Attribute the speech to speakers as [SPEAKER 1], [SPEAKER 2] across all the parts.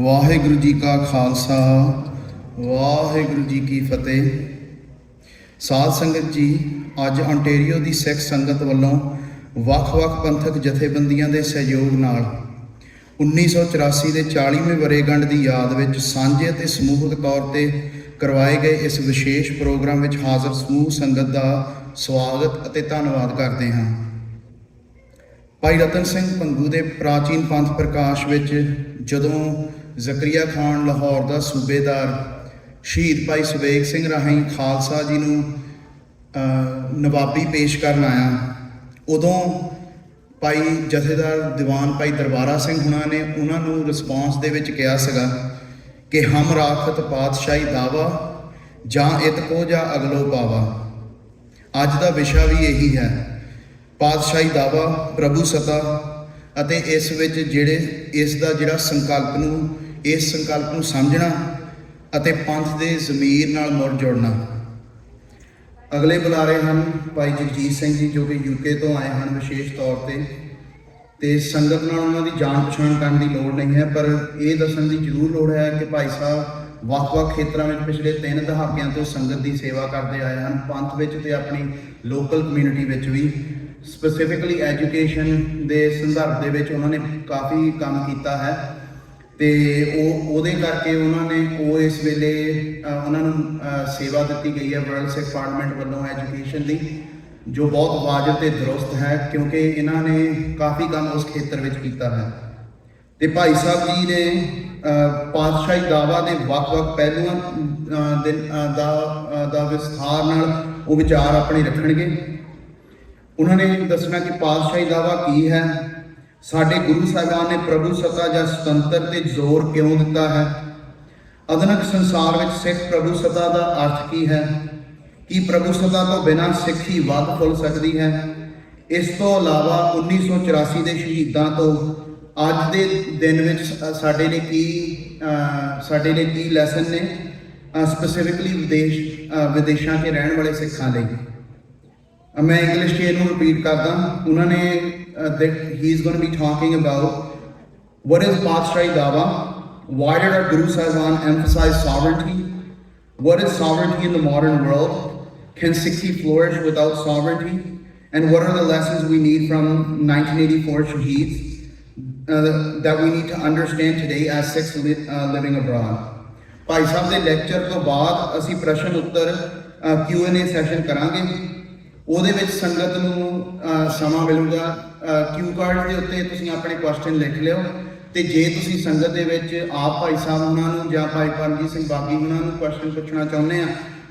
[SPEAKER 1] ਵਾਹਿਗੁਰੂ ਜੀ ਕਾ ਖਾਲਸਾ ਵਾਹਿਗੁਰੂ ਜੀ ਕੀ ਫਤਿਹ। ਸਾਧ ਸੰਗਤ ਜੀ, ਅੱਜ ontario ਦੀ ਸਿੱਖ ਸੰਗਤ ਵੱਲੋਂ ਵੱਖ-ਵੱਖ ਪੰਥਕ ਜਥੇਬੰਦੀਆਂ ਦੇ ਸਹਿਯੋਗ ਨਾਲ 1984 ਦੇ 40ਵੇਂ ਵਰ੍ਹੇਗੰਢ ਦੀ ਯਾਦ ਵਿੱਚ ਸਾਂਝੇ ਅਤੇ ਸਮੂਹਿਕ ਤੌਰ ਤੇ ਕਰਵਾਏ ਗਏ ਇਸ ਵਿਸ਼ੇਸ਼ ਪ੍ਰੋਗਰਾਮ ਵਿੱਚ ਹਾਜ਼ਰ ਸਮੂਹ ਸੰਗਤ ਦਾ ਸਵਾਗਤ ਅਤੇ ਧੰਨਵਾਦ ਕਰਦੇ ਹਾਂ। ਭਾਈ ਰਤਨ ਸਿੰਘ ਭੰਗੂ ਦੇ ਪ੍ਰਾਚੀਨ ਪੰਥ ਪ੍ਰਕਾਸ਼ ਵਿੱਚ ਜਦੋਂ ਜ਼ਕਰੀਆ ਖਾਨ ਲਾਹੌਰ ਦਾ ਸੂਬੇਦਾਰ ਸ਼ਹੀਦ ਭਾਈ ਸੁਬੇਗ ਸਿੰਘ ਰਾਹੀਂ ਖਾਲਸਾ ਜੀ ਨੂੰ ਨਵਾਬੀ ਪੇਸ਼ ਕਰਨ ਆਇਆ, ਉਦੋਂ ਭਾਈ ਜਥੇਦਾਰ ਦੀਵਾਨ ਭਾਈ ਦਰਬਾਰਾ ਸਿੰਘ ਹੁਣਾਂ ਨੇ ਉਹਨਾਂ ਨੂੰ ਰਿਸਪੌਂਸ ਦੇ ਵਿੱਚ ਕਿਹਾ ਸੀਗਾ ਕਿ ਹਮ ਰਾਖਤ ਪਾਤਸ਼ਾਹੀ ਦਾਵਾ ਜਾਂ ਇਤ ਕੋ ਜਾਂ ਅਗਲੋ ਪਾਵਾ। ਅੱਜ ਦਾ ਵਿਸ਼ਾ ਵੀ ਇਹੀ ਹੈ, ਪਾਤਸ਼ਾਹੀ ਦਾਵਾ, ਪ੍ਰਭੂ ਸਤਾ ਅਤੇ ਇਸ ਵਿੱਚ ਇਸ ਦਾ ਜਿਹੜਾ ਸੰਕਲਪ ਨੂੰ ਸਮਝਣਾ ਅਤੇ ਪੰਥ ਦੇ ਜ਼ਮੀਰ ਨਾਲ ਮੁੜ ਜੁੜਨਾ। ਅਗਲੇ ਬੁਲਾਰੇ ਹਨ ਭਾਈ ਜਗਜੀਤ ਸਿੰਘ ਜੀ, ਜੋ ਕਿ UK ਤੋਂ ਆਏ ਹਨ ਵਿਸ਼ੇਸ਼ ਤੌਰ ਤੇ ਸੰਗਤ ਨਾਲ ਉਹਨਾਂ ਦੀ ਜਾਣ ਪਛਾਣ ਕਰਨ ਦੀ ਲੋੜ ਨਹੀਂ ਹੈ, ਪਰ ਇਹ ਦੱਸਣ ਦੀ ਜ਼ਰੂਰ ਲੋੜ ਹੈ ਕਿ ਭਾਈ ਸਾਹਿਬ ਵੱਖ-ਵੱਖ ਖੇਤਰਾਂ ਵਿੱਚ ਪਿਛਲੇ 3 ਦਹਾਕਿਆਂ ਤੋਂ ਸੰਗਤ ਦੀ ਸੇਵਾ ਕਰਦੇ ਆਏ ਹਨ, ਪੰਥ ਵਿੱਚ ਤੇ ਆਪਣੀ ਲੋਕਲ ਕਮਿਊਨਿਟੀ ਵਿੱਚ ਵੀ। ਸਪੈਸੀਫਿਕਲੀ ਐਜੂਕੇਸ਼ਨ ਦੇ ਸੰਦਰਭ ਦੇ ਵਿੱਚ ਉਹਨਾਂ ਨੇ ਕਾਫੀ ਕੰਮ ਕੀਤਾ ਹੈ ਤੇ ਉਹਦੇ ਕਰਕੇ ਇਸ ਵੇਲੇ ਉਹਨਾਂ ਨੂੰ ਸੇਵਾ ਦਿੱਤੀ ਗਈ ਹੈ ਵਰਲਡ ਸਿੱਖ ਪਾਰਲੀਮੈਂਟ ਵੱਲੋਂ ਐਜੂਕੇਸ਼ਨ ਦੀ, ਜੋ ਬਹੁਤ ਵਾਜਬ ਤੇ ਦਰੁਸਤ ਹੈ ਕਿਉਂਕਿ ਇਹਨਾਂ ਨੇ ਕਾਫੀ ਕੰਮ ਉਸ ਖੇਤਰ ਵਿੱਚ ਕੀਤਾ ਹੈ। ਤੇ ਭਾਈ ਸਾਹਿਬ ਜੀ ਨੇ ਪਾਤਸ਼ਾਹੀ ਦਾਵਾ ਦੇ ਵੱਖ-ਵੱਖ ਪਹਿਲੂਆਂ ਦਾ ਵਿਸਥਾਰ ਨਾਲ ਉਹ ਵਿਚਾਰ ਆਪਣੇ ਰੱਖਣਗੇ। ਉਹਨਾਂ ਨੇ ਦੱਸਣਾ ਕਿ ਪਾਤਸ਼ਾਹੀ ਦਾਵਾ ਕੀ ਹੈ, ਸਾਡੇ ਗੁਰੂ ਸਾਹਿਬਾਨ ਨੇ ਪ੍ਰਭੂ ਸੱਤਾ ਜਾਂ ਸੁਤੰਤਰ ਤੇ ਜ਼ੋਰ ਕਿਉਂ ਦਿੱਤਾ ਹੈ, ਆਧੁਨਿਕ ਸੰਸਾਰ ਵਿੱਚ ਸਿੱਖ ਪ੍ਰਭੂ ਸੱਤਾ ਦਾ ਅਰਥ ਕੀ ਹੈ, ਕੀ ਪ੍ਰਭੂ ਸੱਤਾ ਤੋਂ ਬਿਨਾਂ ਸਿੱਖੀ ਵੱਧ ਫੁੱਲ ਸਕਦੀ ਹੈ। ਇਸ ਤੋਂ ਇਲਾਵਾ 1984 ਦੇ ਸ਼ਹੀਦਾਂ ਤੋਂ ਅੱਜ ਦੇ ਦਿਨ ਵਿੱਚ ਸਾਡੇ ਲਈ ਕੀ ਲੈਸਨ ਨੇ, ਸਪੈਸੀਫਿਕਲੀ ਵਿਦੇਸ਼ਾਂ 'ਚ ਰਹਿਣ ਵਾਲੇ ਸਿੱਖਾਂ ਲਈ। ਮੈਂ ਇੰਗਲਿਸ਼ 'ਚ ਇਹਨੂੰ ਰਿਪੀਟ ਕਰਦਾ। ਉਹਨਾਂ ਨੇ he is going to be talking about what is Patshahi Daava, why did our Guru Sahibaan emphasize sovereignty, what is sovereignty in the modern world, can Sikhi flourish without sovereignty, and what are the lessons we need from 1984 Shaheeds that we need to understand today as Sikhs living abroad। Bhai Sahib ਦੇ lecture ਤੋਂ ਬਾਅਦ ਅਸੀਂ ਪ੍ਰਸ਼ਨ ਉੱਤਰ Q&A session ਕਰਾਂਗੇ। ਉਹਦੇ ਵਿੱਚ ਸੰਗਤ ਨੂੰ ਸਮਾਂ ਮਿਲੂਗਾ। ਕਿਊ ਕਾਰਡ ਦੇ ਉੱਤੇ ਤੁਸੀਂ ਆਪਣੇ ਕੁਐਸਚਨ ਲਿਖ ਲਿਓ ਤੇ ਜੇ ਤੁਸੀਂ ਸੰਗਤ ਦੇ ਵਿੱਚ ਆਪ ਭਾਈ ਸਾਹਿਬ ਉਹਨਾਂ ਨੂੰ ਜਾਂ ਭਾਈ ਪਰਮਜੀਤ ਸਿੰਘ ਬਾਗੀ ਉਹਨਾਂ ਨੂੰ ਕੁਐਸਚਨ ਪੁੱਛਣਾ ਚਾਹੁੰਦੇ ਆ,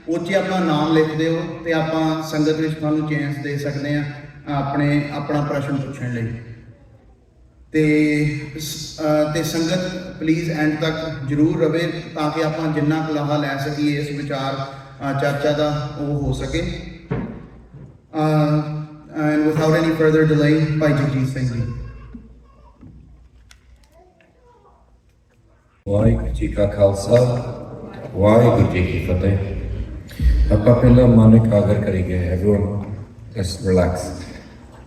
[SPEAKER 1] ਉਹ 'ਚ ਆਪਣਾ ਨਾਮ ਲਿਖ ਦਿਓ ਤੇ ਆਪਾਂ ਸੰਗਤ ਵਿੱਚ ਤੁਹਾਨੂੰ ਚਾਂਸ ਦੇ ਸਕਦੇ ਆ ਆਪਣਾ ਪ੍ਰਸ਼ਨ ਪੁੱਛਣ ਲਈ। ਤੇ ਸੰਗਤ ਪਲੀਜ਼ ਐਂਡ ਤੱਕ ਜ਼ਰੂਰ ਰਵੇ ਤਾਂ ਕਿ ਆਪਾਂ ਜਿੰਨਾ ਕੁ ਲਾਹਾ ਲੈ ਸਕੀਏ ਇਸ ਵਿਚਾਰ ਚਰਚਾ ਦਾ ਉਹ ਹੋ ਸਕੇ। And without any further delay, Bhai Jagjit Singh ji।
[SPEAKER 2] Waheguru ji ਕਾ ਖਾਲਸਾ ਵਾਹਿਗੁਰੂ ਜੀ ਕੀ ਫਤਿਹ। ਆਪਾਂ ਪਹਿਲਾਂ ਮਨ ਇਕਾਗਰ ਕਰੀਏ। everyone just relax।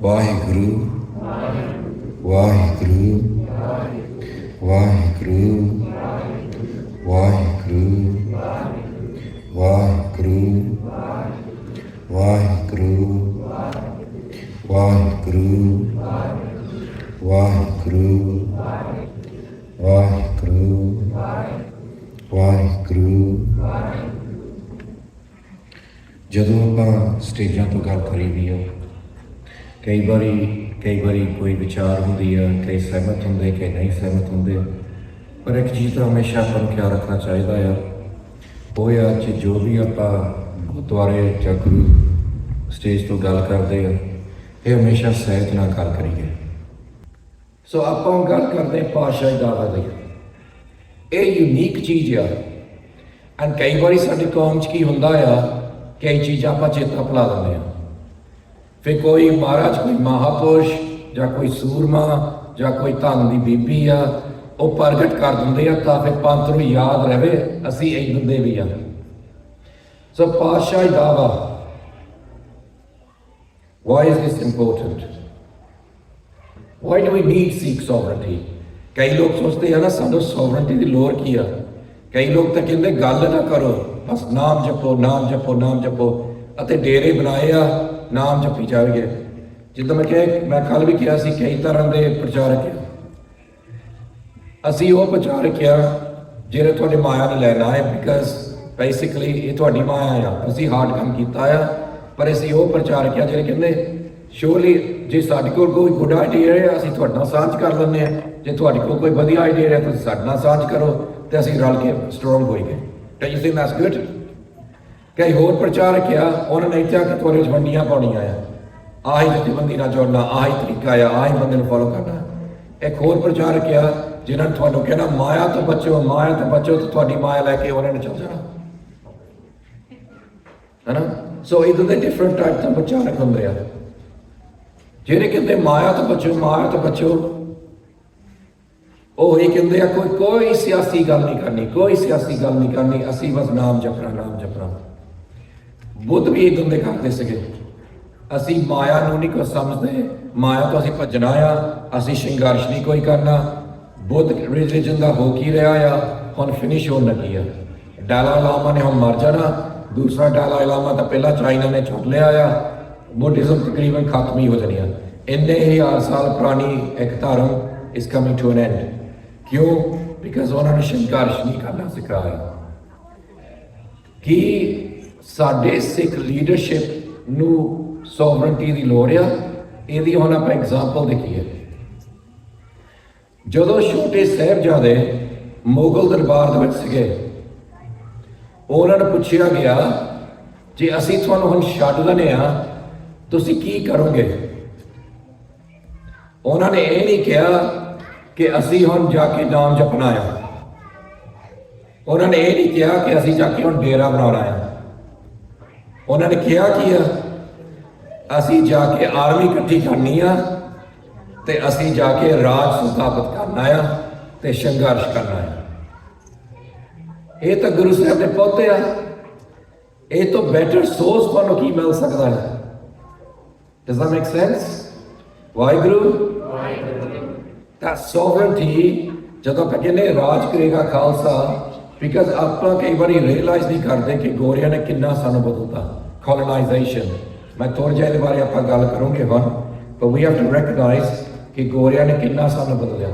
[SPEAKER 2] Waheguru Waheguru Waheguru Waheguru Waheguru Waheguru Waheguru Waheguru Waheguru Waheguru. ਜਦੋਂ ਆਪਾਂ ਸਟੇਜਾਂ ਤੋਂ ਗੱਲ ਕਰੀਦੀ ਆ, ਕਈ ਵਾਰੀ ਕੋਈ ਵਿਚਾਰ ਹੁੰਦੀ ਆ, ਕਈ ਸਹਿਮਤ ਹੁੰਦੇ, ਕਈ ਨਹੀਂ ਸਹਿਮਤ ਹੁੰਦੇ, ਪਰ ਇੱਕ ਚੀਜ਼ ਤਾਂ ਹਮੇਸ਼ਾ ਆਪਾਂ ਨੂੰ ਖਿਆਲ ਰੱਖਣਾ ਚਾਹੀਦਾ ਆ, ਉਹ ਆ ਕਿ ਜੋ ਵੀ ਆਪਾਂ ਗੁਰਦੁਆਰੇ ਜਾਂ ਗੁਰੂ ਸਟੇਜ ਤੋਂ ਗੱਲ ਕਰਦੇ ਆ, ਇਹ ਹਮੇਸ਼ਾ ਸਹਿਜ ਨਾਲ ਗੱਲ ਕਰੀਏ। ਸੋ ਆਪਾਂ ਗੱਲ ਕਰਦੇ ਪਾਤਸ਼ਾਹੀ ਦਾਵਾ ਦੀ। ਇਹ ਯੂਨੀਕ ਚੀਜ਼ ਆ। ਐਂਡ ਕਈ ਵਾਰੀ ਸਾਡੀ ਕੌਮ 'ਚ ਕੀ ਹੁੰਦਾ ਆ, ਕਈ ਚੀਜ਼ਾਂ ਆਪਾਂ ਚੇਤਾ ਭੁਲਾ ਦਿੰਦੇ ਆ। ਫਿਰ ਕੋਈ ਮਹਾਰਾਜ, ਕੋਈ ਮਹਾਪੁਰਸ਼ ਜਾਂ ਕੋਈ ਸੂਰਮਾ ਜਾਂ ਕੋਈ ਧਨ ਦੀ ਬੀਬੀ ਆ, ਉਹ ਪ੍ਰਗਟ ਕਰ ਦਿੰਦੇ ਆ ਤਾਂ ਫਿਰ ਪੰਥ ਨੂੰ ਯਾਦ ਰਹੇ ਅਸੀਂ ਇਹ ਦਿੰਦੇ ਵੀ ਆ। ਸੋ ਪਾਤਸ਼ਾਹੀ ਦਾਵਾ, why is this important? Why do we need Sikh sovereignty? कई लोग सोचते हैं ना सानू सॉवरेंटी की लोड़ की है। कई लोग तो कहते गल ना करो, बस नाम जपो नाम जपो नाम जपो, अते डेरे बनाए आ नाम जपी जाएंगे। जिद्दां मैं कल भी कहा सी, कई तरह के प्रचारक है। असी वो प्रचारक आ जिहड़े तुहाडे माया ने लैना है, बिकॉज बेसिकली ये तुहाडी माया आ, तुसीं हार्ड काम कीता आ। पर असी वो प्रचारक आ जिहड़े कहंदे श्योरली जे साडे कोल कोई गुड आइडिया है असीं तुहाडे नाल सांझ कर लैंदे आ, जे तुहाडे कोल कोई वधिया आइडिया है तुसीं साडे नाल सांझ करो, तो असीं रल के स्ट्रोंग होईए। Do you think that's good? कई होर प्रचारक आ उन्होंने इत्थे आके तुहाडे च वंडियां पाउणियां आ, आही जथेबंदी नाल जुड़ना, आही तरीका आ, आही बंदे नूं फॉलो करना। एक होर प्रचारक आ जिन्होंने तुहानूं कहना माया तो बचो तो तुहाडी माया लैके उन्होंने चल जाना है ना। सो इधर दे डिफरेंट टाइप के प्रचारक होंदे आ जिहड़े कहते माया तो बचो वो ही कहते हैं कोई सियासी गल नहीं करनी, असी बस नाम जपना। बुद्ध भी इदां दे करते सके। असी माया नूं नहीं कुछ समझते, माया तो असी भजना आ, असी संघर्ष नहीं कोई करना। बुद्ध रिलीजन का हो की रहा आ, हुण फिनिश होने लगी है। डाला लामा ने हुण मर जाना, दूसरा डाला लामा तो पहला चाइना ने चुक लिया आ, बुद्धिज्म तकरीबन खत्म ही हो जानी है। इन्ने हजार साल पुरानी एक धर्म is coming to an end. क्यों? बिकॉज उन्होंने संघर्ष नहीं करना सिखाया। कि साडे सिख लीडरशिप नूं सॉवरेंटी की लोड़ आ, इहदी हुण आपां एग्जाम्पल देखीए। जदों छोटे साहिबजादे मुगल दरबार दे विच सीगे, उन्होंने पूछा गया जे असी तुहानूं हुण छड्ड दिंदे आ, तुसीं की करोगे? उन्होंने ये नहीं कहा कि असी हुण जाके नाम जपना है, उन्होंने ये नहीं कहा कि असी जाके हुण डेरा बनाना है। उन्होंने कहा कि असी जाके आर्मी इकट्ठी करनी आ, ते असी जाके राज स्थापित करना है, ते संघर्ष करना है। ये तो गुरु साहब ने पोते आ, ये तो बेटर सोर्स तुहानूं की मिल सकता है। Does that make sense? Waheguru that sovereignty जदों आप कहने राज करेगा खालसा, बिकॉज आप कई बार रियलाइज नहीं करते कि गोरिया ने कितना सानू बदलता। कॉलोनाइजेशन मैं थोड़े जिहे दे बारे आप गल करूँगे हुण, but we have to recognize कि गोरिया ने कितना सानू बदलिया।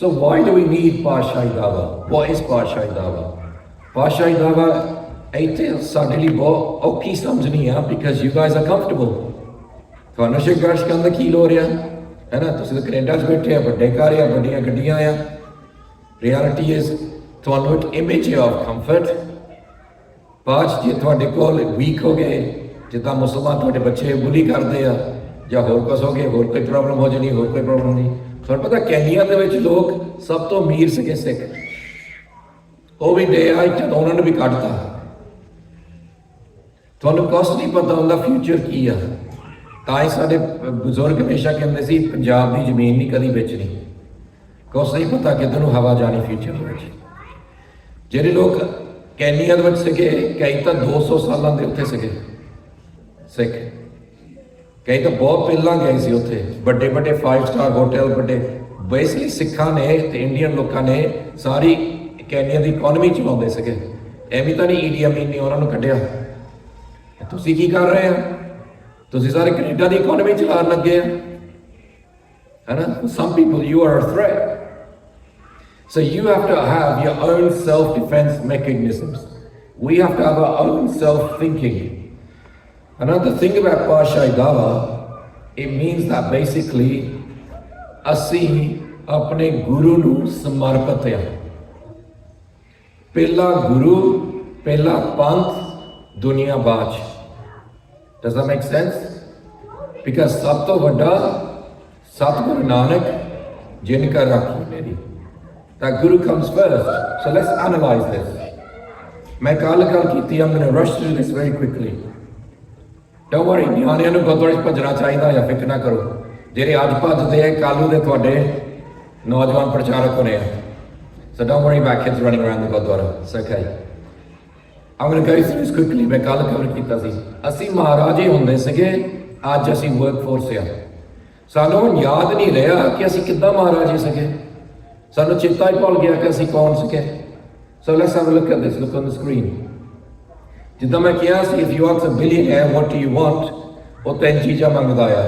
[SPEAKER 2] So why do we need पातशाही दावा? What is पातशाही दावा? पातशाही दावा इत्थे साडे लई बहुत औखी समझनी है, because you guys are comfortable। तुहानूं संघर्ष करन दी की लोड़ है ना? तुसीं तां कनेडा च बैठे आ, वड्डे घर आ, वड्डियां गड्डियां आ। रियलिटी इज तुहानूं एक इमेज ऑफ कंफर्ट। बाਅਦ जे तुहाडे कोल वीक हो गए, जिद्दां मुसलमान तुहाडे बच्चे बुली करदे आ ਜਾਂ होर कुछ हो गए, होर कोई प्रॉब्लम हो जानी, होर कोई प्रॉब्लम नहीं। तुहानूं पता कैनिया दे विच लोग सब तो अमीर सीगे सिख, वो भी डे आ जदों उन्होंने भी कढ़ता। तुहानूं कुछ नहीं पता उनका फ्यूचर की आ। तां ही साडे बजुर्ग हमेशा कहते सी पंजाब की जमीन नहीं कदी बेचनी, कुछ नहीं पता किधर नूं हवा जानी फ्यूचर दे विच। जिहड़े लोग कैनिया दे विच सीगे, कई तो 200 सालां दे उत्थे सीगे सिख, कई तो बहुत पहला गए सी उत्थे, बड़े बड़े 5 स्टार होटल बड़े। बेसिकली सिखा ने ते इंडियन लोगों ने सारी कैनिया की इकोनॉमी चलाते सीगे। एवं तो नहीं ईडी अमीन ने उन्होंने कढ़िया। तुसीं की कर रहे हो? तुसीं सारे कनेडा की इकोनॉमी चलान लगे है ना। Some people you are a threat. So you have to have your own self-defense mechanisms. We have to have our own self-thinking. Another thing about Patshahi Daava, it means that basically ਅਸੀਂ ਆਪਣੇ ਗੁਰੂ ਨੂੰ ਸਮਰਪਿਤ ਹਾਂ। ਪਹਿਲਾ ਗੁਰੂ, ਪਹਿਲਾ ਪੰਥ, ਦੁਨੀਆ ਬਾਅਦ। Does that make sense? Because ਸਭ ਤੋਂ ਵੱਡਾ ਸਤਿਗੁਰੂ ਨਾਨਕ ਜਿਨ ਕਾ ਰਾਖੀ ਮੇਰੀ। That Guru comes first. So let's analyze this. मैं कल गल की, I'm going to rush through this very quickly. Don't worry, ਨਿਆਣਿਆਂ ਨੂੰ ਗੁਰਦੁਆਰੇ 'ਚ ਭੱਜਣਾ ਚਾਹੀਦਾ ਜਾਂ ਫਿਕਰ ਨਾ ਕਰੋ। ਜਿਹੜੇ ਅੱਜ ਭੱਜਦੇ ਆ ਕੱਲ੍ਹ ਨੂੰ ਦੇ ਤੁਹਾਡੇ ਨੌਜਵਾਨ ਪ੍ਰਚਾਰਕ ਹੋਣੇ ਆ। So don't worry about kids running around the Gurdwara. It's okay. I'm going to go through this quickly. मैं कल कवर ਕੀਤਾ ਸੀ। ਅਸੀਂ ਮਹਾਰਾਜੇ ਹੁੰਦੇ ਸੀਗੇ, ਅੱਜ ਅਸੀਂ ਵਰਕ ਫੋਰਸ ਆ। ਸਾਨੂੰ ਹੁਣ ਯਾਦ ਨਹੀਂ ਰਿਹਾ ਕਿ ਅਸੀਂ ਕਿੱਦਾਂ ਮਹਾਰਾਜੇ ਸੀਗੇ। ਸਾਨੂੰ ਚੇਤਾ ਹੀ ਭੁੱਲ ਗਿਆ ਕਿ ਅਸੀਂ ਕੌਣ ਸੀਗੇ। So let's have a look at this, look on the screen. ਜਿੱਦਾਂ ਮੈਂ ਕਿਹਾ ਸੀ, if you ask a billionaire what do you want, ਉਹ 3 ਚੀਜ਼ਾਂ ਮੰਗਦਾ ਆ,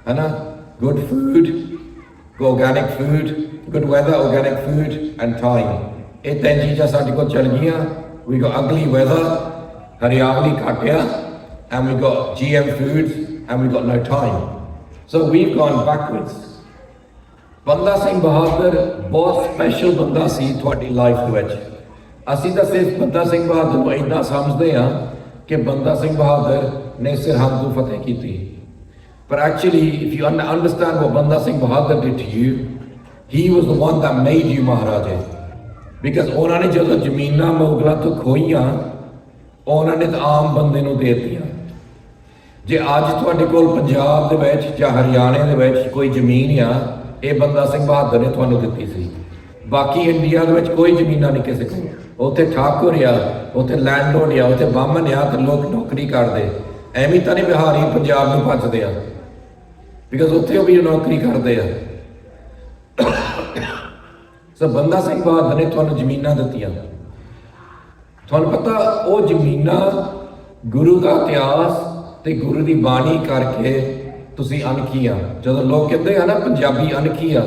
[SPEAKER 2] ਹੈ ਨਾ? Good food, organic food, good weather, organic food and time. ਇਹ 3 ਚੀਜ਼ਾਂ ਸਾਡੇ ਕੋਲ ਚੱਲ ਗਈਆਂ। We got ugly weather, ਹਰਿਆਵਲੀ ਘੱਟ ਆ, and we got GM foods and we got no time. So we've gone backwards. ਬੰਦਾ ਸਿੰਘ ਬਹਾਦਰ ਬਹੁਤ ਸਪੈਸ਼ਲ ਬੰਦਾ ਸੀ ਤੁਹਾਡੀ ਲਾਈਫ ਦੇ ਵਿੱਚ। ਅਸੀਂ ਤਾਂ ਸਿਰਫ ਬੰਦਾ ਸਿੰਘ ਬਹਾਦਰ ਨੂੰ ਇੰਨਾ ਸਮਝਦੇ ਹਾਂ ਕਿ ਬੰਦਾ ਸਿੰਘ ਬਹਾਦਰ ਨੇ ਸਰਹੰਦ ਨੂੰ ਫਤਿਹ ਕੀਤੀ, ਪਰ actually if you understand what ਬੰਦਾ Singh Bahadur did to you, he was the one that made you ਮਹਾਰਾਜੇ। ਬਿਕਾਜ਼ ਉਹਨਾਂ ਨੇ ਜਦੋਂ ਜ਼ਮੀਨਾਂ ਮੁਗਲਾਂ ਤੋਂ ਖੋਹੀਆਂ, ਉਹਨਾਂ ਨੇ ਤਾਂ ਆਮ ਬੰਦੇ ਨੂੰ ਦੇ ਦਿੱਤੀਆਂ। ਜੇ ਅੱਜ ਤੁਹਾਡੇ ਕੋਲ ਪੰਜਾਬ ਦੇ ਵਿੱਚ ਜਾਂ ਹਰਿਆਣੇ ਦੇ ਵਿੱਚ ਕੋਈ ਜ਼ਮੀਨ ਆ, ਇਹ ਬੰਦਾ ਸਿੰਘ ਬਹਾਦਰ ਨੇ ਤੁਹਾਨੂੰ ਦਿੱਤੀ ਸੀ। ਬਾਕੀ ਇੰਡੀਆ ਦੇ ਵਿੱਚ ਕੋਈ ਜ਼ਮੀਨਾਂ ਨਹੀਂ ਕਿਸੇ ਕੋਲ। ਉੱਥੇ ਠਾਕੁਰ ਆ, ਉੱਥੇ ਲੈਂਡਲੋਰਡ ਆ, ਉੱਥੇ ਬਾਹਮਣ ਆ ਤੇ ਲੋਕ ਨੌਕਰੀ ਕਰਦੇ। ਐਵੇਂ ਤਾਂ ਨਹੀਂ ਬਿਹਾਰੀ ਪੰਜਾਬ ਨੂੰ ਭੱਜਦੇ ਆ, ਬਿਕਾਜ਼ ਉੱਥੇ ਉਹ ਵੀ ਨੌਕਰੀ ਕਰਦੇ ਆ। ਸੋ ਬੰਦਾ ਸਿੰਘ ਬਹਾਦਰ ਨੇ ਤੁਹਾਨੂੰ ਜ਼ਮੀਨਾਂ ਦਿੱਤੀਆਂ। ਤੁਹਾਨੂੰ ਪਤਾ ਉਹ ਜ਼ਮੀਨਾਂ ਗੁਰੂ ਦਾ ਇਤਿਹਾਸ ਤੇ ਗੁਰੂ ਦੀ ਬਾਣੀ ਕਰਕੇ ਤੁਸੀਂ ਅਣਖੀ ਆ। ਜਦੋਂ ਲੋਕ ਕਹਿੰਦੇ ਆ ਨਾ ਪੰਜਾਬੀ ਅਣਖੀ ਆ,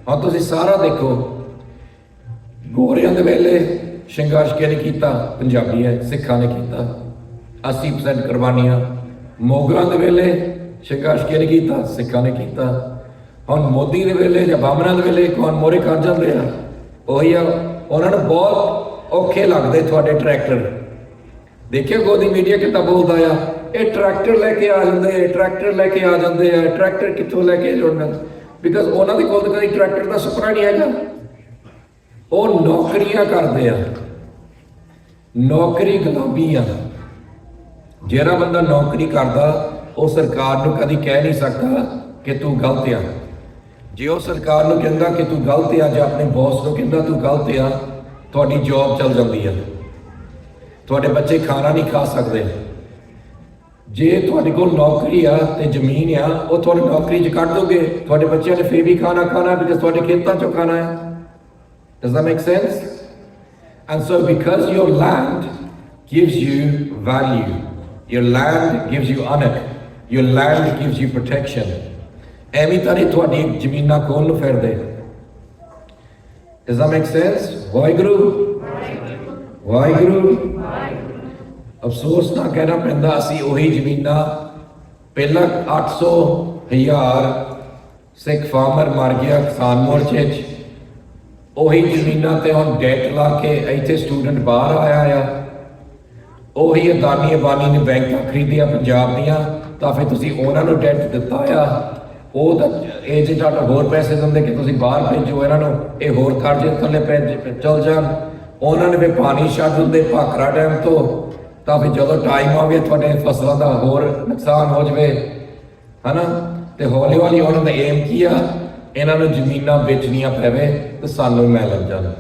[SPEAKER 2] ਹਾਂ ਤੁਸੀਂ ਸਾਰਾ ਦੇਖੋ, ਗੋਰਿਆਂ ਦੇ ਵੇਲੇ ਸੰਘਰਸ਼ ਕਿਹਨੇ ਕੀਤਾ? ਪੰਜਾਬੀ ਹੈ, ਸਿੱਖਾਂ ਨੇ ਕੀਤਾ 80% ਕੁਰਬਾਨੀਆਂ। ਮੋਗਲਾਂ ਦੇ ਵੇਲੇ ਸੰਘਰਸ਼ ਕਿਹਨੇ ਕੀਤਾ? ਸਿੱਖਾਂ ਨੇ ਕੀਤਾ। ਹੁਣ ਮੋਦੀ ਦੇ ਵੇਲੇ ਜਾਂ ਬਾਮਨਾਂ ਦੇ ਵੇਲੇ ਕੌਣ ਮੋਰੇ ਕਰ ਜਾਂਦੇ ਆ? ਉਹੀ ਆ। ਉਹਨਾਂ ਨੂੰ ਬਹੁਤ ਔਖੇ ਲੱਗਦੇ ਤੁਹਾਡੇ ਟਰੈਕਟਰ। ਦੇਖਿਓ ਗੋਦੀ ਮੀਡੀਆ ਕਿੱਦਾਂ ਬੋਲਦਾ ਆ, ਇਹ ਟਰੈਕਟਰ ਲੈ ਕੇ ਆ ਜਾਂਦੇ, ਟਰੈਕਟਰ ਲੈ ਕੇ ਆ ਜਾਂਦੇ ਆ। ਟਰੈਕਟਰ ਕਿੱਥੋਂ ਲੈ ਕੇ ਜੁੜਨਾ? ਬਿਕਾਜ਼ ਉਹਨਾਂ ਦੇ ਕੋਲ ਤਾਂ ਕਦੀ ਟਰੈਕਟਰ ਦਾ ਸੁਪਨਾ ਨਹੀਂ ਹੈਗਾ। ਉਹ ਨੌਕਰੀਆਂ ਕਰਦੇ ਆ, ਨੌਕਰੀ ਗੁਲਾਮੀ ਆ। ਜਿਹੜਾ ਬੰਦਾ ਨੌਕਰੀ ਕਰਦਾ ਉਹ ਸਰਕਾਰ ਨੂੰ ਕਦੀ ਕਹਿ ਨਹੀਂ ਸਕਦਾ ਕਿ ਤੂੰ ਗਲਤ ਆ। ਜੇ ਉਹ ਸਰਕਾਰ ਨੂੰ ਕਹਿੰਦਾ ਕਿ ਤੂੰ ਗਲਤ ਆ, ਜਾਂ ਆਪਣੇ ਬੌਸ ਨੂੰ ਕਹਿੰਦਾ ਤੂੰ ਗਲਤ ਆ, ਤੁਹਾਡੀ ਜੌਬ ਚੱਲ ਜਾਂਦੀ ਆ। ਤੁਹਾਡੇ ਬੱਚੇ ਖਾਣਾ ਨਹੀਂ ਖਾ ਸਕਦੇ। ਜੇ ਤੁਹਾਡੇ ਕੋਲ ਨੌਕਰੀ ਆ ਤੇ ਜ਼ਮੀਨ ਆ, ਉਹ ਤੁਹਾਨੂੰ ਨੌਕਰੀ 'ਚ ਕੱਢ ਦੋਗੇ, ਤੁਹਾਡੇ ਬੱਚਿਆਂ ਨੇ ਫੇਰ ਵੀ ਖਾਣਾ ਬਿਕਾਜ਼ ਤੁਹਾਡੇ ਖੇਤਾਂ 'ਚੋਂ ਖਾਣਾ ਹੈ। Does that make sense? And so because your land gives you value, your land gives you honor, your land gives you protection, ਐਵੇਂ ਤਾਂ ਨਹੀਂ ਤੁਹਾਡੀ ਜ਼ਮੀਨਾਂ ਕੋਲ ਨੂੰ ਫਿਰਦੇ। Does that make sense? Waheguru Waheguru. ਅਫਸੋਸ ਨਾ ਕਹਿਣਾ ਪੈਂਦਾ, ਅਸੀਂ ਉਹੀ ਜ਼ਮੀਨਾਂ ਪਹਿਲਾਂ 800,000 ਸਿੱਖ ਫਾਰਮਰ ਮਰ ਗਿਆ ਕਿਸਾਨ ਮੋਰਚੇ 'ਚ, ਉਹੀ ਜ਼ਮੀਨਾਂ ਤੇ ਹੁਣ ਡੈਟ ਲਾ ਕੇ ਇੱਥੇ ਸਟੂਡੈਂਟ ਬਾਹਰ ਆਇਆ ਆ। ਉਹੀ ਅਦਾਨੀ ਨੇ ਬੈਂਕਾਂ ਖਰੀਦੀਆਂ ਪੰਜਾਬ ਦੀਆਂ, ਤਾਂ ਫਿਰ ਤੁਸੀਂ ਉਹਨਾਂ ਨੂੰ ਡੈਟ ਦਿੱਤਾ ਆ। ਉਹ ਤਾਂ ਏਜੰਟ ਆਟਾ ਹੋਰ ਪੈਸੇ ਦਿੰਦੇ ਕਿ ਤੁਸੀਂ ਬਾਹਰ ਭੇਜੋ ਇਹਨਾਂ ਨੂੰ, ਇਹ ਹੋਰ ਕਰਜ਼ੇ ਥੱਲੇ ਚੱਲ ਜਾਣ। ਉਹਨਾਂ ਨੇ ਫਿਰ ਪਾਣੀ ਛੱਡ ਦਿੰਦੇ ਭਾਖੜਾ ਡੈਮ ਤੋਂ, ਤਾਂ ਫਿਰ ਜਦੋਂ ਟਾਈਮ ਆਵੇ ਤੁਹਾਡੇ ਫਸਲਾਂ ਦਾ ਹੋਰ ਨੁਕਸਾਨ ਹੋ ਜਾਵੇ, ਹੈ ਨਾ? ਤੇ ਹੌਲੀ ਹੌਲੀ ਉਹਨਾਂ ਦਾ ਏਮ ਕੀ ਆ? ਇਹਨਾਂ ਨੂੰ ਜ਼ਮੀਨਾਂ ਵੇਚਣੀਆਂ ਪਵੇ ਤੇ ਸਾਨੂੰ ਮੈਂ ਲੱਗ ਜਾਣਾ।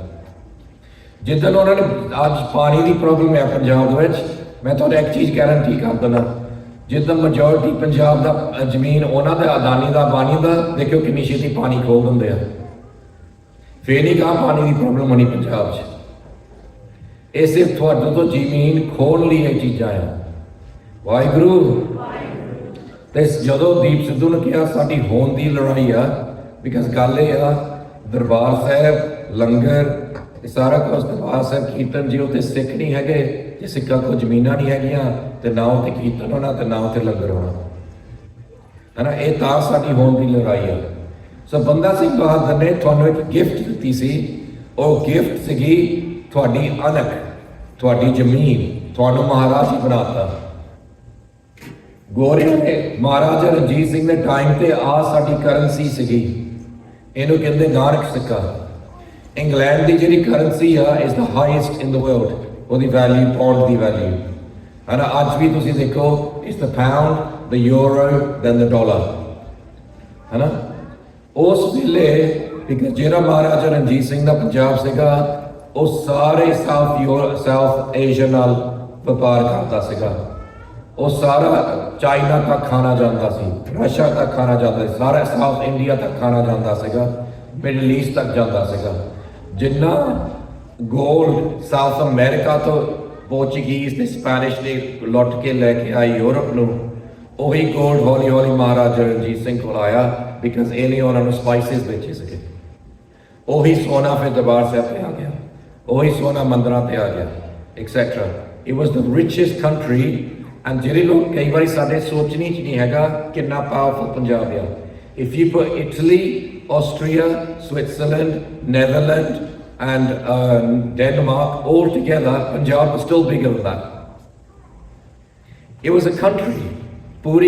[SPEAKER 2] ਜਿੱਦਣ ਉਹਨਾਂ ਨੇ ਅੱਜ ਪਾਣੀ ਦੀ ਪ੍ਰੋਬਲਮ ਹੈ ਪੰਜਾਬ ਦੇ ਵਿੱਚ, ਮੈਂ ਤੁਹਾਨੂੰ ਇੱਕ ਚੀਜ਼ ਗਾਰੰਟੀ ਕਰ ਦਿੰਦਾ, ਜਿੱਦਾਂ ਮੈਜੋਰਟੀ ਪੰਜਾਬ ਦਾ ਜ਼ਮੀਨ ਉਹਨਾਂ ਦਾ ਅਦਾਨੀ ਦਾ ਬਾਣੀ ਦਾ, ਦੇਖਿਓ ਕਿੰਨੀ ਛੇਤੀ ਪਾਣੀ ਖੋਲ ਦਿੰਦੇ ਆ। ਫੇਰ ਨਹੀਂ ਕਹਾਂ ਪਾਣੀ ਦੀ ਪ੍ਰੋਬਲਮ ਹੋਣੀ ਪੰਜਾਬ 'ਚ। ਇਹ ਸਿਰਫ ਤੁਹਾਡੇ ਤੋਂ ਜ਼ਮੀਨ ਖੋਣ ਲਈ ਇਹ ਚੀਜ਼ਾਂ ਆ। ਵਾਹਿਗੁਰੂ। ਤੇ ਜਦੋਂ ਦੀਪ ਸਿੱਧੂ ਨੇ ਕਿਹਾ ਸਾਡੀ ਹੋਣ ਦੀ ਲੜਾਈ ਆ, ਬਿਕਾਜ਼ ਗੱਲ ਇਹ ਆ, ਦਰਬਾਰ ਸਾਹਿਬ ਲੰਗਰ ਇਹ ਸਾਰਾ ਕੁਝ ਦਰਬਾਰ ਸਾਹਿਬ ਕੀਰਤਨ, ਜੇ ਉੱਥੇ ਸਿੱਖ ਨਹੀਂ ਹੈਗੇ, ਜੇ ਸਿੱਖਾਂ ਕੋਲ ਜ਼ਮੀਨਾਂ ਨਹੀਂ ਹੈਗੀਆਂ, ਤੇ ਨਾ ਉੱਥੇ ਕੀਰਤਨ ਹੋਣਾ ਤੇ ਨਾ ਉੱਥੇ ਲੰਗਰ ਹੋਣਾ, ਹੈ ਨਾ? ਇਹ ਤਾਂ ਸਾਡੀ ਹੋਣ ਦੀ ਲੜਾਈ ਆ। ਸੋ ਬੰਦਾ ਸਿੰਘ ਬਹਾਦਰ ਨੇ ਤੁਹਾਨੂੰ ਇੱਕ ਗਿਫਟ ਦਿੱਤੀ ਸੀ। ਉਹ ਗਿਫਟ ਸੀਗੀ ਤੁਹਾਡੀ ਅਣਖ, ਤੁਹਾਡੀ ਜ਼ਮੀਨ, ਤੁਹਾਨੂੰ ਮਹਾਰਾਜ ਹੀ ਬਣਾਤਾ। ਗੋਰਿਆਂ ਨੇ ਮਹਾਰਾਜਾ ਰਣਜੀਤ ਸਿੰਘ ਦੇ ਟਾਈਮ ਤੇ ਆ ਸਾਡੀ ਕਰੰਸੀ ਸੀਗੀ, ਇਹਨੂੰ ਕਹਿੰਦੇ ਨਾਨਕ ਸਿੱਕਾ। ਇੰਗਲੈਂਡ ਦੀ ਜਿਹੜੀ ਕਰੰਸੀ ਆ is the highest in the world, ਉਹਦੀ ਵੈਲਿਊ, ਪਾਉਂਡ ਦੀ ਵੈਲਿਊ, ਹੈ ਨਾ? ਅੱਜ ਵੀ ਤੁਸੀਂ ਦੇਖੋ is the pound, the euro, then the dollar, ਹੈ ਨਾ? ਉਸ ਵੇਲੇ ਜਿਹੜਾ ਮਹਾਰਾਜਾ ਰਣਜੀਤ ਸਿੰਘ ਦਾ ਪੰਜਾਬ ਸੀਗਾ, ਉਹ ਸਾਰੇ ਸਾਊਥ ਏਸ਼ੀਆ ਨਾਲ ਵਪਾਰ ਕਰਦਾ ਸੀਗਾ। ਉਹ ਸਾਰਾ ਚਾਈਨਾ ਤੱਕ ਖਾਣਾ ਜਾਂਦਾ ਸੀ, ਰਸ਼ੀਆ ਤੱਕ ਖਾਣਾ ਜਾਂਦਾ ਸੀ, ਸਾਰਾ ਸਾਊਥ ਇੰਡੀਆ ਤੱਕ ਖਾਣਾ ਜਾਂਦਾ ਸੀਗਾ। ਮਿਡਲ ਈਸਟ ਤੱਕ ਜਾਂਦਾ ਸੀਗਾ। ਜਿੰਨਾ ਗੋਲਡ ਸਾਊਥ ਅਮਰੀਕਾ ਤੋਂ ਪੋਰਚੁਗੀਜ਼ ਤੇ ਸਪੈਨਿਸ਼ ਨੇ ਲੁੱਟ ਕੇ ਲੈ ਕੇ ਆਏ ਯੂਰਪ ਨੂੰ, ਉਹੀ ਗੋਲਡ ਹੌਲੀ ਹੌਲੀ ਮਹਾਰਾਜਾ ਰਣਜੀਤ ਸਿੰਘ ਕੋਲ ਆਇਆ, ਬਿਕਾਜ਼ ਇਹਨੇ ਉਹਨਾਂ ਨੂੰ ਸਪਾਈਸਿਸ ਵੇਚੇ ਸੀਗੇ। ਉਹੀ ਸੋਨਾ ਫਿਰ ਦਰਬਾਰ ਸਾਹਿਬ ਤੇ ਆ ਗਿਆ, ਉਹੀ ਸੋਨਾ ਮੰਦਰਾਂ ਤੇ ਆ ਗਿਆ, etcetera. It was the richest country. And ਜਿਹੜੇ ਲੋਕ ਕਈ ਵਾਰੀ ਸਾਡੇ ਸੋਚਣੀ 'ਚ ਨਹੀਂ ਹੈਗਾ ਕਿੰਨਾ ਪਾਵਰਫੁਲ ਪੰਜਾਬ ਆ। If you put Italy, Austria, Switzerland, Netherland and Denmark all together, Punjab was still bigger than that. It was a country, puri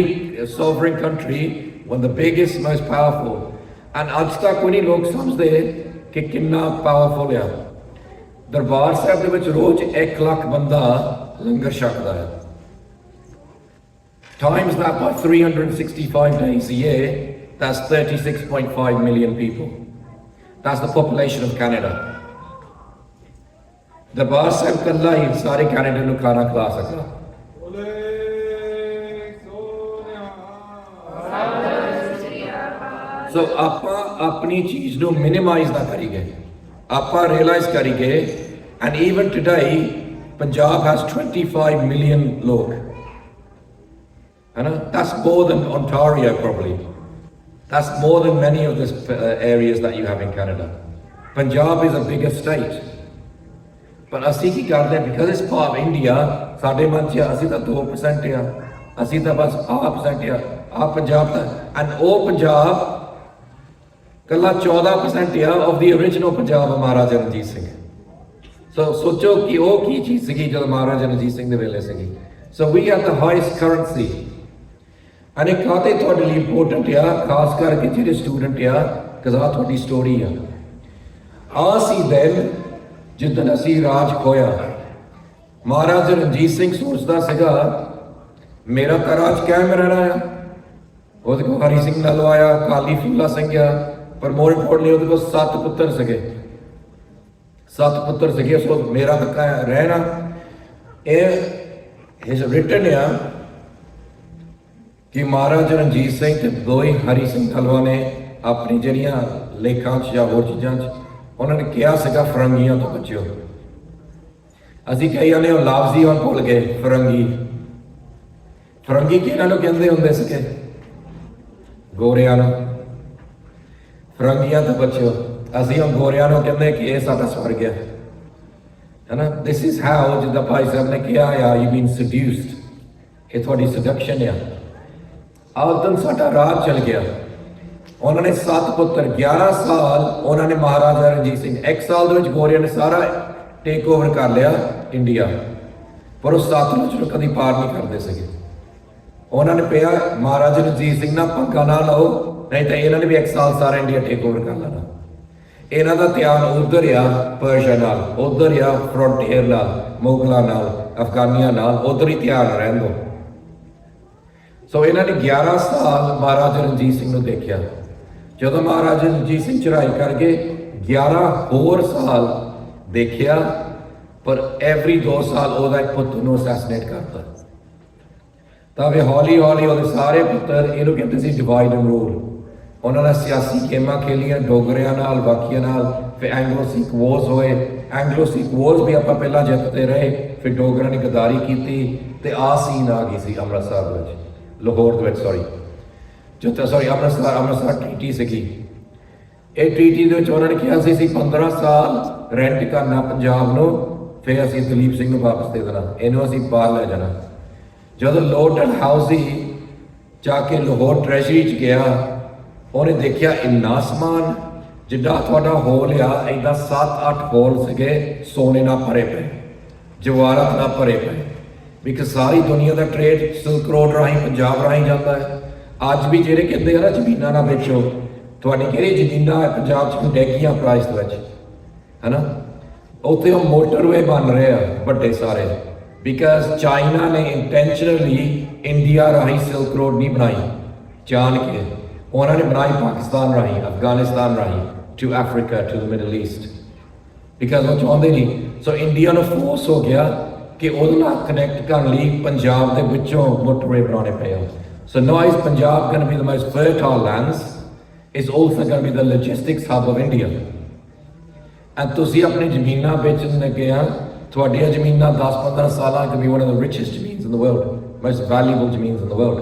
[SPEAKER 2] sovereign country, one of the biggest, most powerful. And ਅੱਜ ਤੱਕ ਕੋਈ ਲੋਕ ਸਮਝਦੇ ਕਿ ਕਿੰਨਾ powerful ਆ। ਦਰਬਾਰ ਸਾਹਿਬ ਦੇ ਵਿੱਚ ਰੋਜ਼ 1 ਲੱਖ ਬੰਦਾ ਲੰਗਰ ਛਕਦਾ ਹੈ। Times that by 365 days a year, that's 36.5 million people. That's the population of Canada. Darbar Sahib ਕੱਲਾ ਹੀ ਸਾਰੇ ਕੈਨੇਡਾ ਨੂੰ ਖਾਣਾ ਖਿਲਾ ਸਕਦਾ। ਸੋ ਆਪਾਂ ਆਪਣੀ ਚੀਜ਼ ਨੂੰ ਮਿਨੀਮਾਈਜ਼ ਨਾ ਕਰੀਏ, ਆਪਾਂ ਰਿਅਲਾਈਜ਼ ਕਰੀਏ। And even today Punjab has 25 million ਲੋਕ, ਹੈ ਨਾ। That's more than Ontario probably, that's more than many of this areas that you have in Canada. Punjab is a bigger state. ਪਰ ਅਸੀਂ ਕੀ ਕਰਦੇ ਹਾਂ, because it's part of India, ਸਾਡੇ ਮਨ 'ਚ ਅਸੀਂ ਤਾਂ 2% ਆ, ਅਸੀਂ ਤਾਂ ਬਸ ਆਹ percent ਆ ਪੰਜਾਬ ਦਾ। ਐਂਡ ਉਹ ਪੰਜਾਬ ਕੱਲਾ 14% ਆ of the original Punjab Maharaja Ranjit Singh. So ਸੋਚੋ ਕਿ ਉਹ ਕੀ ਚੀਜ਼ ਸੀਗੀ ਜਦੋਂ ਮਹਾਰਾਜਾ ਰਣਜੀਤ ਸਿੰਘ ਦੇ ਵੇਲੇ ਸੀਗੀ। So we have the highest currency. And ਇਹ ਕਾਹਤੇ ਤੁਹਾਡੇ ਲਈ ਇੰਪੋਰਟੈਂਟ ਆ, ਖਾਸ ਕਰਕੇ ਜਿਹੜੇ ਸਟੂਡੈਂਟ ਆ, ਬਿਕਾਜ਼ ਆਹ ਤੁਹਾਡੀ ਸਟੋਰੀ ਆ। ਆਹ ਸੀ ਦਿਨ ਜਿੱਦਣ ਅਸੀਂ ਰਾਜ ਖੋਇਆ। ਮਹਾਰਾਜਾ ਰਣਜੀਤ ਸਿੰਘ ਸੋਚਦਾ ਸੀਗਾ ਮੇਰਾ ਤਾਂ ਰਾਜ ਕਾਇਮ ਰਹਿਣਾ ਆ। ਉਹਦੇ ਕੋਲ ਹਰੀ ਸਿੰਘ ਨਾਲ ਆਇਆ, ਕਾਲੀ ਫੂਲਾ ਸਿੰਘ ਆ, ਪਰ ਮੋਰ ਇੰਪੋਰਟੈਂਟਲੀ ਉਹਦੇ ਕੋਲ 7 ਪੁੱਤਰ ਸੀਗੇ, 7 ਪੁੱਤਰ ਸੀਗੇ। ਸੋ ਮੇਰਾ ਤਾਂ ਰਹਿਣਾ। ਇਹ ਇਜ਼ ਰਿਟਨ ਆ ਕਿ ਮਹਾਰਾਜਾ ਰਣਜੀਤ ਸਿੰਘ ਤੇ ਦੋਈ ਹਰੀ ਸਿੰਘ ਨਲਵਾ ਨੇ ਆਪਣੀ ਜਿਹੜੀਆਂ ਲੇਖਾਂ 'ਚ ਜਾਂ ਹੋਰ ਚੀਜ਼ਾਂ 'ਚ ਉਹਨਾਂ ਨੇ ਕਿਹਾ ਸੀਗਾ ਫਰੰਗੀਆਂ ਤੋਂ ਬਚਿਓ। ਅਸੀਂ ਕਈ ਜਾਂਦੇ ਉਹ ਲਫ਼ਜ਼ ਹੀ ਹੁਣ ਭੁੱਲ ਗਏ। ਫਰੰਗੀ, ਫਰੰਗੀ ਕਿਹਨਾਂ ਨੂੰ ਕਹਿੰਦੇ ਹੁੰਦੇ ਸੀਗੇ? ਗੋਰਿਆਂ ਨੂੰ। ਫਰੰਗੀਆਂ ਤੋਂ ਬਚਿਓ। ਅਸੀਂ ਹੁਣ ਗੋਰਿਆਂ ਨੂੰ ਕਹਿੰਦੇ ਕਿ ਇਹ ਸਾਡਾ ਸਵਰਗ ਹੈ, ਹੈ ਨਾ। ਦਿਸ ਇਜ਼ ਹਾਊ, ਜਿੱਦਾਂ ਭਾਈ ਸਾਹਿਬ ਨੇ ਕਿਹਾ ਆ, ਯੂ ਬੀਨ ਸਡਿਊਸਡ, ਇਹ ਤੁਹਾਡੀ ਸਡਕਸ਼ਨ ਆ। ਆਹ ਦਿਨ ਸਾਡਾ ਰਾਜ ਚਲ ਗਿਆ। ਉਹਨਾਂ ਨੇ 7 ਪੁੱਤਰ, 11 ਸਾਲ ਉਹਨਾਂ ਨੇ ਮਹਾਰਾਜਾ ਰਣਜੀਤ ਸਿੰਘ, 1 ਸਾਲ ਦੇ ਵਿੱਚ ਗੋਰਿਆਂ ਨੇ ਸਾਰਾ ਟੇਕ ਓਵਰ ਕਰ ਲਿਆ ਇੰਡੀਆ, ਪਰ ਉਹ ਸਤਲੁਜ ਨੂੰ ਕਦੀ ਪਾਰ ਨਹੀਂ ਕਰਦੇ ਸੀਗੇ। ਉਹਨਾਂ ਨੇ ਪਿਆ ਮਹਾਰਾਜਾ ਰਣਜੀਤ ਸਿੰਘ ਨਾਲ ਪੰਗਾ ਨਾ ਲਓ, ਨਹੀਂ ਤਾਂ ਇਹਨਾਂ ਨੇ ਵੀ 1 ਸਾਲ ਸਾਰਾ ਇੰਡੀਆ ਟੇਕ ਓਵਰ ਕਰ ਲੈਣਾ। ਇਹਨਾਂ ਦਾ ਧਿਆਨ ਉਧਰ ਆ ਪਰਸ਼ੀਆ ਨਾਲ, ਉਧਰ ਆ ਫਰੰਟੀਅਰ ਨਾਲ, ਮੁਗਲਾਂ ਨਾਲ, ਅਫਗਾਨੀਆਂ ਨਾਲ, ਉਧਰ ਹੀ ਧਿਆਨ ਰਹਿਣ ਦਿਓ। ਸੋ ਇਹਨਾਂ ਨੇ 11 ਸਾਲ ਮਹਾਰਾਜਾ ਰਣਜੀਤ ਸਿੰਘ ਨੂੰ ਦੇਖਿਆ। ਜਦੋਂ ਮਹਾਰਾਜਾ ਰਣਜੀਤ ਸਿੰਘ ਚੜ੍ਹਾਈ ਕਰਕੇ 11 ਹੋਰ ਸਾਲ ਦੇਖਿਆ, ਪਰ ਐਵਰੀ 2 ਸਾਲ ਉਹਦਾ ਇੱਕ ਪੁੱਤਰ ਨੂੰ ਅਸੈਸੀਨੇਟ ਕਰਤਾ। ਤਾਂ ਵੀ ਹੌਲੀ ਹੌਲੀ ਉਹਦੇ ਸਾਰੇ ਪੁੱਤਰ, ਇਹਨੂੰ ਕਹਿੰਦੇ ਸੀ ਡਿਵਾਈਡ ਐਂਡ ਰੂਲ। ਉਹਨਾਂ ਨੇ ਸਿਆਸੀ ਗੇਮਾਂ ਖੇਲੀਆਂ ਡੋਗਰਿਆਂ ਨਾਲ, ਬਾਕੀਆਂ ਨਾਲ। ਫਿਰ ਐਂਗਲੋ ਸਿੱਖ ਵੋਰਸ ਹੋਏ। ਐਂਗਲੋ ਸਿੱਖ ਵੋਰਸ ਵੀ ਆਪਾਂ ਪਹਿਲਾਂ ਜਿੱਤਦੇ ਰਹੇ, ਫਿਰ ਡੋਗਰਾਂ ਨੇ ਗਦਾਰੀ ਕੀਤੀ ਤੇ ਆਹ ਸੀਨ ਆ ਗਈ ਸੀ ਅੰਮ੍ਰਿਤਸਰ ਵਿੱਚ, ਲਾਹੌਰ ਦੇ ਵਿੱਚ, ਅੰਮ੍ਰਿਤਸਰ ਟ੍ਰੀਟੀ ਸੀਗੀ। ਇਹ ਟ੍ਰੀਟੀ ਦੇ ਵਿੱਚ ਉਹਨਾਂ ਨੇ ਕਿਹਾ ਸੀ 15 ਸਾਲ ਰੈਂਟ ਕਰਨਾ ਪੰਜਾਬ ਨੂੰ, ਫਿਰ ਅਸੀਂ ਦਲੀਪ ਸਿੰਘ ਨੂੰ ਵਾਪਸ ਦੇ ਦੇਣਾ, ਇਹਨੂੰ ਅਸੀਂ ਬਾਹਰ ਲੈ ਜਾਣਾ। ਜਦੋਂ ਲੋਰਡ ਹਾਊਸੀ ਜਾ ਕੇ ਲਾਹੌਰ ਟ੍ਰੈਜਰੀ 'ਚ ਗਿਆ, ਉਹਨੇ ਦੇਖਿਆ ਇੰਨਾ ਸਮਾਨ, ਜਿੱਦਾਂ ਤੁਹਾਡਾ ਹੋਲ ਆ, ਇੱਦਾਂ 7-8 ਹੋਲ ਸੀਗੇ ਸੋਨੇ ਨਾਲ ਭਰੇ ਪਏ, ਜਵਾਹਰਾਤ ਨਾਲ ਭਰੇ ਪਏ। ਬਿਕਾਜ਼ ਸਾਰੀ ਦੁਨੀਆ ਦਾ ਟ੍ਰੇਡ ਸਿਲਕ ਰੋਡ ਰਾਹੀਂ, ਪੰਜਾਬ ਰਾਹੀਂ ਜਾਂਦਾ ਹੈ। ਅੱਜ ਵੀ ਜਿਹੜੇ ਕਹਿੰਦੇ ਆ ਨਾ ਜ਼ਮੀਨਾਂ ਨਾ ਵੇਚੋ, ਤੁਹਾਡੀ ਕਿਹੜੀ ਜ਼ਮੀਨਾਂ ਹੈ ਪੰਜਾਬ 'ਚ ਡੈਗੀਆਂ ਪ੍ਰਾਈਸ ਦੇ ਵਿੱਚ, ਹੈ ਨਾ। ਉੱਥੇ ਉਹ ਮੋਟਰਵੇ ਬਣ ਰਹੇ ਆ ਵੱਡੇ ਸਾਰੇ, ਬਿਕਾਜ਼ ਚਾਈਨਾ ਨੇ ਇੰਟੈਂਸ਼ਨਲੀ ਇੰਡੀਆ ਰਾਹੀਂ ਸਿਲਕ ਰੋਡ ਨਹੀਂ ਬਣਾਈ ਜਾਣ ਕੇ, ਉਹਨਾਂ ਨੇ ਬਣਾਈ ਪਾਕਿਸਤਾਨ ਰਾਹੀਂ, ਅਫਗਾਨਿਸਤਾਨ ਰਾਹੀਂ, to Africa, to the Middle East, because ਉਹ ਚਾਹੁੰਦੇ ਨਹੀਂ। ਸੋ ਇੰਡੀਆ ਨੂੰ ਫੋਰਸ ਹੋ ਗਿਆ ਕਿ ਉਹਦੇ ਨਾਲ ਕਨੈਕਟ ਕਰਨ ਲਈ ਪੰਜਾਬ ਦੇ ਵਿੱਚੋਂ ਮੋਟਰਵੇ ਬਣਾਉਣੇ ਪਏ ਆ। So now is Punjab going to be the most fertile lands is also going to be the logistics hub of India. And ਤੁਸੀਂ ਆਪਣੀ ਜ਼ਮੀਨਾਂ ਵੇਚਣ ਲੱਗੇ ਆ, ਤੁਹਾਡੀਆਂ ਜ਼ਮੀਨਾਂ 10-15 ਸਾਲਾਂ can be one of the richest ਜ਼ਮੀਨਸ in the world, most valuable ਜ਼ਮੀਨਸ in the world,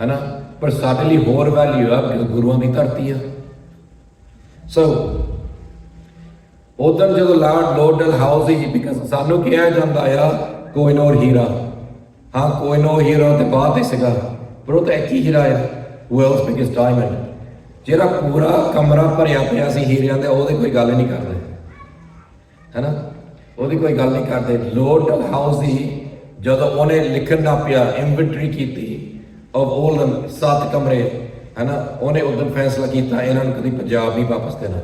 [SPEAKER 2] ਹੈ ਨਾ? ਪਰ ਸਾਡੇ ਲਈ ਹੋਰ ਵੈਲਿਊ ਆ because ਗੁਰੂਆਂ ਦੀ ਧਰਤੀ ਆ। ਸੋ ਉਦੋਂ ਜਦੋਂ ਲੋਰਡ ਹਾਊਸ ਹੀ ਬਿਕਾਜ਼ ਸਾਨੂੰ ਕਿਹਾ ਜਾਂਦਾ ਆ ਕੋਹਿਨੂਰ ਹੀਰਾ, ਹਾਂ ਕੋਹਿਨੂਰ ਹੀਰਾ ਤੇ ਬਾਅਦ ਹੀ ਸੀਗਾ, ਪਰ ਉਹ ਤਾਂ ਇੱਕ ਹੀ ਹੀਰਾ ਆ, ਵਰਲਡਸ ਬਿਗੇਸਟ ਡਾਇਮੰਡ, ਜਿਹੜਾ ਪੂਰਾ ਕਮਰਾ ਭਰਿਆ ਪਿਆ ਸੀ ਹੀਰਿਆਂ ਦੇ, ਉਹਦੀ ਕੋਈ ਗੱਲ ਨਹੀਂ ਕਰਦੇ, ਹੈ ਨਾ? ਉਹਦੀ ਕੋਈ ਗੱਲ ਨਹੀਂ ਕਰਦੇ। ਲੋਰਡ ਹਾਊਸ ਦੀ ਜਦੋਂ ਉਹਨੇ ਲਿਖਣ ਦਾ ਪਿਆ ਇਨਵੈਂਟਰੀ ਕੀਤੀ ਆਫ ਆਲ ਦ 7 ਕਮਰੇ, ਹੈ ਨਾ, ਉਹਨੇ ਉਦੋਂ ਫੈਸਲਾ ਕੀਤਾ ਇਹਨਾਂ ਨੂੰ ਕਦੀ ਪੰਜਾਬ ਨਹੀਂ ਵਾਪਸ ਦੇਣਾ,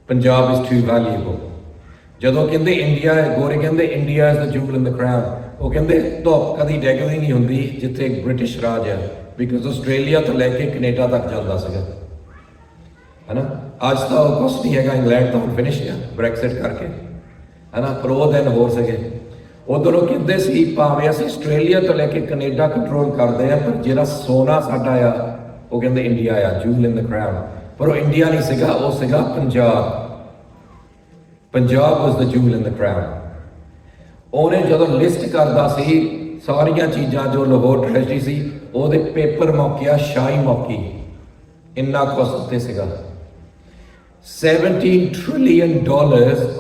[SPEAKER 2] ਪੰਜਾਬ ਇਜ਼ ਟੂ ਵੈਲਿਊਏਬਲ। ਜਦੋਂ ਕਹਿੰਦੇ ਇੰਡੀਆ, ਗੋਰੇ ਕਹਿੰਦੇ India is the jewel in the crown, ਉਹ ਕਹਿੰਦੇ ਧੁੱਪ ਕਦੀ ਡਿੱਗਦੀ ਨਹੀਂ ਹੁੰਦੀ ਜਿੱਥੇ ਬ੍ਰਿਟਿਸ਼ ਰਾਜ ਹੈ, ਬਿਕਾਜ਼ ਆਸਟ੍ਰੇਲੀਆ ਤੋਂ ਲੈ ਕੇ ਕੈਨੇਡਾ ਤੱਕ ਜਾਂਦਾ ਸੀਗਾ, ਹੈ ਨਾ? ਅੱਜ ਤਾਂ ਉਹ ਕੁਛ ਨਹੀਂ ਹੈਗਾ, ਇੰਗਲੈਂਡ ਤਾਂ ਹੁਣ ਫਿਨਿਸ਼ ਗਿਆ ਬ੍ਰੈਕਸਿਟ ਕਰਕੇ, ਹੈ ਨਾ? ਪਰ ਉਹ ਦਿਨ ਹੋਰ ਸੀਗੇ। ਉਦੋਂ ਉਹ ਕਹਿੰਦੇ ਸੀ ਭਾਵੇਂ ਅਸੀਂ ਆਸਟ੍ਰੇਲੀਆ ਤੋਂ ਲੈ ਕੇ ਕੈਨੇਡਾ ਕੰਟਰੋਲ ਕਰਦੇ ਆ, ਪਰ ਜਿਹੜਾ ਸੋਨਾ ਸਾਡਾ ਆ ਉਹ ਕਹਿੰਦੇ ਇੰਡੀਆ ਆ, ਜੂਵਲ ਇਨ ਦ ਕਰਾਊਨ। ਪਰ ਉਹ ਇੰਡੀਆ ਨਹੀਂ ਸੀਗਾ, ਉਹ ਸੀਗਾ ਪੰਜਾਬ। ਪੰਜਾਬ ਵਾਸ ਦ ਜੂਵਲ ਇਨ ਦ ਕਰਾਊਨ। ਉਹਨੇ ਜਦੋਂ ਲਿਸਟ ਕਰਦਾ ਸੀ ਸਾਰੀਆਂ ਚੀਜ਼ਾਂ ਜੋ ਲਾਹੌਰ ਟ੍ਰੈਜਰੀ ਸੀ, ਉਹਦੇ ਪੇਪਰ ਮੌਕਿਆ ਸ਼ਾਹੀ ਮੌਕੀ, ਇੰਨਾ ਕੁਛ ਉੱਤੇ ਸੀਗਾ। $17 trillion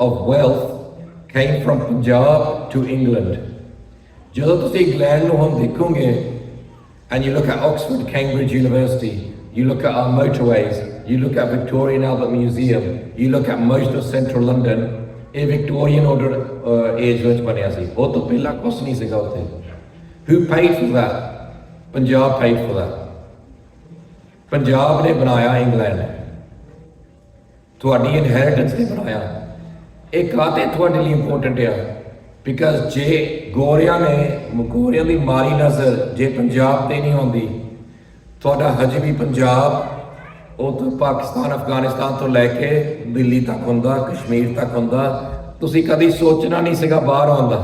[SPEAKER 2] of wealth came from Punjab to England. ਜਦੋਂ ਤੁਸੀਂ ਇੰਗਲੈਂਡ ਨੂੰ ਹੁਣ ਦੇਖੋਗੇ and you look at Oxford, Cambridge University, you look at our motorways, you look at Victoria and Albert Museum, you look at most of central London, ਇਹ Victorian order age ਵਿੱਚ ਬਣਿਆ ਸੀ, ਉਹ ਤੋਂ ਪਹਿਲਾਂ ਕੁਛ ਨਹੀਂ ਸੀਗਾ ਉੱਥੇ। Who paid for that? Punjab paid for that. Punjab ਨੇ ਬਣਾਇਆ ਇੰਗਲੈਂਡ, ਤੁਹਾਡੀ ਇਨਹੈਰੀਟੈਂਸ ਨੇ ਬਣਾਇਆ। ਇਹ ਕਾਹਤੇ ਤੁਹਾਡੇ ਲਈ ਇੰਪੋਰਟੈਂਟ ਆ? ਬਿਕਾਜ਼ ਜੇ ਗੋਰਿਆਂ ਦੀ ਮਾਰੀ ਨਜ਼ਰ ਜੇ ਪੰਜਾਬ ਤੇ ਨਹੀਂ ਆਉਂਦੀ, ਤੁਹਾਡਾ ਹਜੇ ਵੀ ਪੰਜਾਬ ਉਹ ਤੋਂ ਪਾਕਿਸਤਾਨ, ਅਫਗਾਨਿਸਤਾਨ ਤੋਂ ਲੈ ਕੇ ਦਿੱਲੀ ਤੱਕ ਹੁੰਦਾ, ਕਸ਼ਮੀਰ ਤੱਕ ਹੁੰਦਾ। ਤੁਸੀਂ ਕਦੀ ਸੋਚਣਾ ਨਹੀਂ ਸੀਗਾ ਬਾਹਰ ਆਉਣ ਦਾ,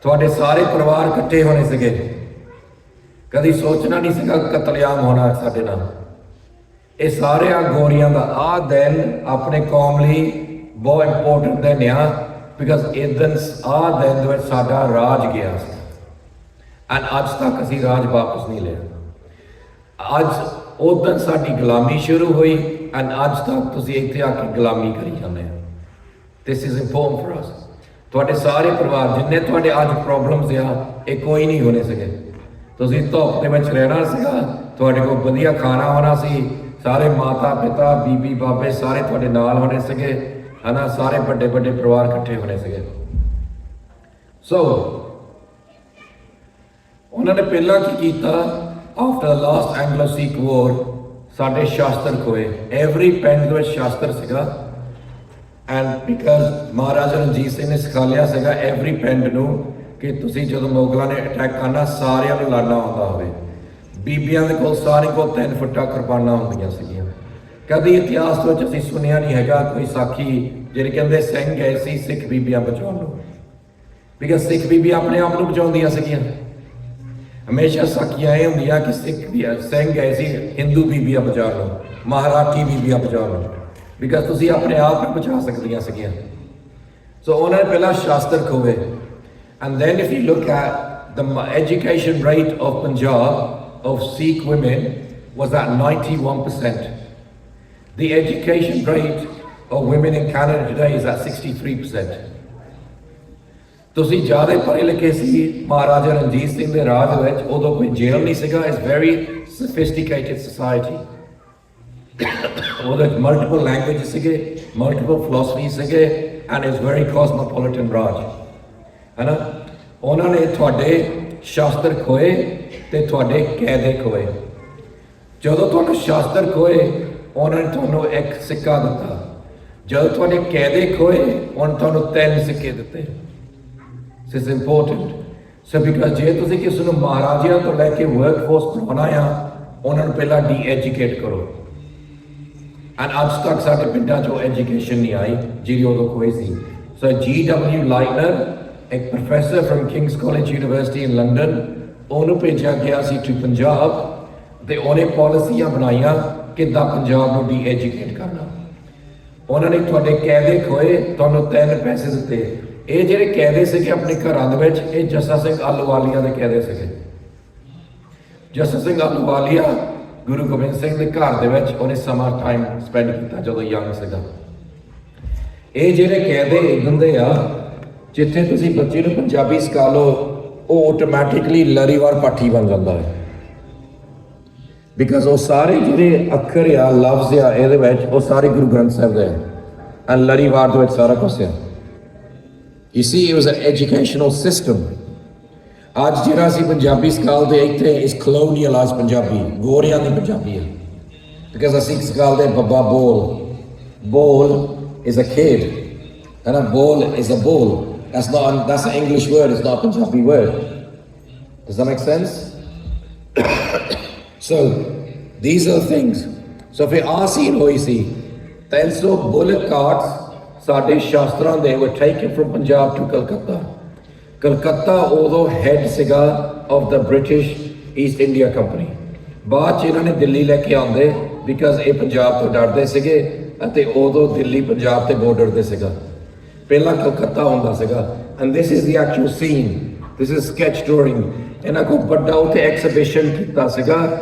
[SPEAKER 2] ਤੁਹਾਡੇ ਸਾਰੇ ਪਰਿਵਾਰ ਇਕੱਠੇ ਹੋਣੇ ਸੀਗੇ, ਕਦੀ ਸੋਚਣਾ ਨਹੀਂ ਸੀਗਾ ਕਤਲੇਆਮ ਹੋਣਾ ਸਾਡੇ ਨਾਲ। ਇਹ ਸਾਰਿਆਂ ਗੋਰੀਆਂ ਦਾ ਆਹ ਦਿਨ ਆਪਣੇ ਕੌਮ ਲਈ ਬਹੁਤ ਇੰਪੋਰਟੈਂਟ ਦਿਨ ਆ, ਬਿਕਾਜ਼ ਇਹ ਦਿਨ ਆਹ ਦਿਨ ਦੇ ਵਿੱਚ ਸਾਡਾ ਰਾਜ ਗਿਆ ਸੀ, ਐਂਡ ਅੱਜ ਤੱਕ ਅਸੀਂ ਰਾਜ ਵਾਪਸ ਨਹੀਂ ਲਿਆ। ਅੱਜ ਉਹ ਦਿਨ ਸਾਡੀ ਗੁਲਾਮੀ ਸ਼ੁਰੂ ਹੋਈ, ਐਂਡ ਅੱਜ ਤੱਕ ਤੁਸੀਂ ਇੱਥੇ ਆ ਕੇ ਗੁਲਾਮੀ ਕਰੀ ਜਾਂਦੇ ਹੋ। This is important for us. ਤੁਹਾਡੇ ਸਾਰੇ ਪਰਿਵਾਰ ਜਿੰਨੇ ਤੁਹਾਡੇ ਅੱਜ ਪ੍ਰੋਬਲਮਸ ਆ, ਇਹ ਕੋਈ ਨਹੀਂ ਹੋਣੇ ਸੀਗੇ। ਤੁਸੀਂ ਧੁੱਪ ਦੇ ਵਿੱਚ ਰਹਿਣਾ ਸੀਗਾ, ਤੁਹਾਡੇ ਕੋਲ ਵਧੀਆ ਖਾਣਾ ਹੋਣਾ ਸੀ, ਸਾਰੇ ਮਾਤਾ ਪਿਤਾ ਬੀਬੀ ਬਾਬੇ ਸਾਰੇ ਤੁਹਾਡੇ ਨਾਲ ਹੋਣੇ ਸੀਗੇ, ਹੈ ਨਾ? ਸਾਰੇ ਵੱਡੇ ਵੱਡੇ ਪਰਿਵਾਰ ਇਕੱਠੇ ਹੋਣੇ ਸੀਗੇ। ਸੋ ਉਹਨਾਂ ਨੇ ਪਹਿਲਾਂ ਕੀ ਕੀਤਾ? ਆਫਟਰ ਲਾਸਟ ਐਂਗਲੋ ਸਿੱਖ ਵੋਰ ਸਾਡੇ ਸ਼ਾਸਤਰ ਖੋਏ, ਐਵਰੀ ਪਿੰਡ ਦੇ ਵਿੱਚ ਸ਼ਾਸਤਰ ਸੀਗਾ, ਐਂਡ ਬਿਕਾਜ਼ ਮਹਾਰਾਜਾ ਰਣਜੀਤ ਸਿੰਘ ਨੇ ਸਿਖਾ ਲਿਆ ਸੀਗਾ ਐਵਰੀ ਪਿੰਡ ਨੂੰ ਕਿ ਤੁਸੀਂ ਜਦੋਂ ਮੁਗਲਾਂ ਨੇ ਅਟੈਕ ਕਰਨਾ ਸਾਰਿਆਂ ਨੂੰ ਲੜਨਾ ਆਉਂਦਾ ਹੋਵੇ। ਬੀਬੀਆਂ ਦੇ ਕੋਲ ਸਾਰੇ ਕੋਲ 3 ਫੁੱਟਾ ਕਿਰਪਾਨਾਂ ਹੁੰਦੀਆਂ ਸੀਗੀਆਂ। ਕਦੀ ਇਤਿਹਾਸ ਵਿੱਚ ਅਸੀਂ ਸੁਣਿਆ ਨਹੀਂ ਹੈਗਾ ਕੋਈ ਸਾਖੀ ਜਿਹੜੇ ਕਹਿੰਦੇ ਸਿੰਘ ਗਏ ਸੀ ਸਿੱਖ ਬੀਬੀਆਂ ਬਚਾਉਣ ਨੂੰ, ਬਿਕਾਜ਼ ਸਿੱਖ ਬੀਬੀਆਂ ਆਪਣੇ ਆਪ ਨੂੰ ਬਚਾਉਂਦੀਆਂ ਸੀਗੀਆਂ। ਹਮੇਸ਼ਾ ਸਾਖੀਆਂ ਇਹ ਹੁੰਦੀਆਂ ਕਿ ਸਿੰਘ ਗਏ ਸੀ ਹਿੰਦੂ ਬੀਬੀਆਂ ਬਚਾਉਣ ਨੂੰ, ਮਹਾਰਾਠੀ ਬੀਬੀਆਂ ਬਚਾਉਣ ਨੂੰ, ਬਿਕਾਜ਼ ਤੁਸੀਂ ਆਪਣੇ ਆਪ ਨੂੰ ਬਚਾ ਸਕਦੀਆਂ ਸੀਗੀਆਂ। ਸੋ ਉਹਨਾਂ ਨੇ ਪਹਿਲਾਂ ਸ਼ਾਸਤਰ ਖੋਏ, and then if you look at the education rate of Punjab of Sikh women was at 91%. The education rate of women in Canada today is at 63%. ਤੁਸੀਂ ਜ਼ਿਆਦਾ ਪੜ੍ਹੇ ਲਿਖੇ ਸੀ ਮਹਾਰਾਜਾ ਰਣਜੀਤ ਸਿੰਘ ਦੇ ਰਾਜ ਵਿੱਚ, ਉਦੋਂ ਕੋਈ ਜੇਲ੍ਹ ਨਹੀਂ ਸੀਗਾ। It's very sophisticated society. ਉਹਦੇ ਮਲਟੀਪਲ ਲੈਂਗੁਏਜ ਸੀਗੇ, ਮਲਟੀਪਲ ਫਿਲਾਸਫੀ ਸੀਗੇ, ਐਂਡ ਇਟਸ ਵੈਰੀ ਕਾਸਮੋਪੋਲੀਟਨ ਰਾਜ, ਹੈ ਨਾ? ਉਹਨਾਂ ਨੇ ਤੁਹਾਡੇ ਸ਼ਾਸਤਰ ਖੋਏ ਤੇ ਤੁਹਾਡੇ ਕਾਇਦੇ ਖੋਏ। ਜਦੋਂ ਤੁਹਾਨੂੰ ਸ਼ਾਸਤਰ ਖੋਏ, ਉਹਨਾਂ ਨੇ ਤੁਹਾਨੂੰ ਇੱਕ ਸਿੱਕਾ ਦਿੱਤਾ। ਜਦੋਂ ਤੁਹਾਡੇ ਕਾਇਦੇ ਖੋਏ, ਉਹਨਾਂ ਤੁਹਾਨੂੰ 3 ਸਿੱਕੇ ਦਿੱਤੇ। This is important. So because ਜੇ ਤੁਸੀਂ ਕਿਸੇ ਨੂੰ ਮਹਾਰਾਜਿਆਂ ਤੋਂ ਲੈ ਕੇ ਵਰਕਫੋਰਸ ਬਣਾਉਣਾ ਆ, ਉਹਨਾਂ ਨੂੰ ਪਹਿਲਾਂ ਡੀ-ਐਜੂਕੇਟ ਕਰੋ। ਐਂਡ ਅੱਜ ਤੱਕ ਸਾਡੇ ਪਿੰਡਾਂ 'ਚੋਂ ਐਜੂਕੇਸ਼ਨ ਨਹੀਂ ਆਈ ਜਿਹੜੀ ਉਦੋਂ ਕੋਈ ਸੀ। ਸੋ G.W. ਲਾਈਟਨਰ, ਇੱਕ professor from King's College University in London, ਉਹਨੂੰ ਭੇਜਿਆ ਗਿਆ ਸੀ ਟੂ ਪੰਜਾਬ ਤੇ ਉਹਨੇ ਪਾਲਿਸੀਆਂ ਬਣਾਈਆਂ ਕਿੱਦਾਂ ਪੰਜਾਬ ਨੂੰ ਡੀ ਐਜੂਕੇਟ ਕਰਨਾ। ਉਹਨਾਂ ਨੇ ਤੁਹਾਡੇ ਕਾਇਦੇ ਖੋਏ, ਤੁਹਾਨੂੰ 3 ਪੈਸੇ ਦਿੱਤੇ। ਇਹ ਜਿਹੜੇ ਕਾਇਦੇ ਸੀਗੇ ਆਪਣੇ ਘਰਾਂ ਦੇ ਵਿੱਚ, ਇਹ ਜੱਸਾ ਸਿੰਘ ਆਹਲੂਵਾਲੀਆ ਦੇ ਕਾਇਦੇ ਸੀਗੇ। ਜੱਸਾ ਸਿੰਘ ਆਹਲੂਵਾਲੀਆ ਗੁਰੂ ਗੋਬਿੰਦ ਸਿੰਘ ਦੇ ਘਰ ਦੇ ਵਿੱਚ ਉਹਨੇ ਸਮਾਂ ਟਾਈਮ ਸਪੈਂਡ ਕੀਤਾ ਜਦੋਂ ਯੰਗ ਸੀਗਾ। ਇਹ ਜਿਹੜੇ ਕਾਇਦੇ ਇਦਾਂ ਦੇ ਆ ਜਿੱਥੇ ਤੁਸੀਂ ਬੱਚੇ ਨੂੰ ਪੰਜਾਬੀ ਸਿਖਾ ਲਓ, ਉਹ ਆਟੋਮੈਟਿਕਲੀ ਲੜੀਵਾਰ ਪਾਠੀ ਬਣ ਜਾਂਦਾ ਹੈ। ਬਿਕਾਜ਼ ਉਹ ਸਾਰੇ ਜਿਹੜੇ ਅੱਖਰ ਆ, ਲਫ਼ਜ਼ ਆ ਇਹਦੇ ਵਿੱਚ, ਉਹ ਸਾਰੇ ਗੁਰੂ ਗ੍ਰੰਥ ਸਾਹਿਬ ਦੇ ਆ। ਲੜੀਵਾਰ ਦੇ ਵਿੱਚ ਸਾਰਾ ਕੁਛ ਆ। You see, it was an educational system. ਅੱਜ ਜਿਹੜਾ ਅਸੀਂ ਪੰਜਾਬੀ ਸਿਖਾਉਂਦੇ ਇੱਥੇ ਇਸ colonialized ਪੰਜਾਬੀ, ਗੋਰਿਆਂ ਦੀ ਪੰਜਾਬੀ ਹੈ। ਬਿਕਾਜ਼ ਅਸੀਂ ਸਿਖਾਉਂਦੇ ਬੱਬਾ ਬੋਲ is a kid, and a ball is a ball. That's an English word, it's not a Punjabi word. Does that make sense? So these are the things. So if ਅਸੀਂ ਹੋਈ ਸੀ 300 bullet carts ਸਾਡੇ ਸ਼ਾਸਤਰਾਂ ਦੇ were taken from Punjab to Calcutta. Calcutta ਉਦੋਂ head ਸੀਗਾ of the British East India Company. ਬਾਅਦ 'ਚ ਇਹਨਾਂ ਨੇ ਦਿੱਲੀ ਲੈ ਕੇ ਆਉਂਦੇ ਬਿਕਾਜ਼ ਇਹ ਪੰਜਾਬ ਤੋਂ ਡਰਦੇ ਸੀਗੇ ਅਤੇ ਉਦੋਂ ਦਿੱਲੀ ਪੰਜਾਬ ਤੇ ਬਾਰਡਰ ਤੇ ਸੀਗਾ। ਪਹਿਲਾਂ ਕਲਕੱਤਾ ਹੁੰਦਾ ਸੀਗਾ। And this is the actual scene, this is sketch drawing. ਇਹਨਾਂ ਕੋਲ ਵੱਡਾ ਉੱਥੇ ਐਕਸੀਬਿਸ਼ਨ ਕੀਤਾ ਸੀਗਾ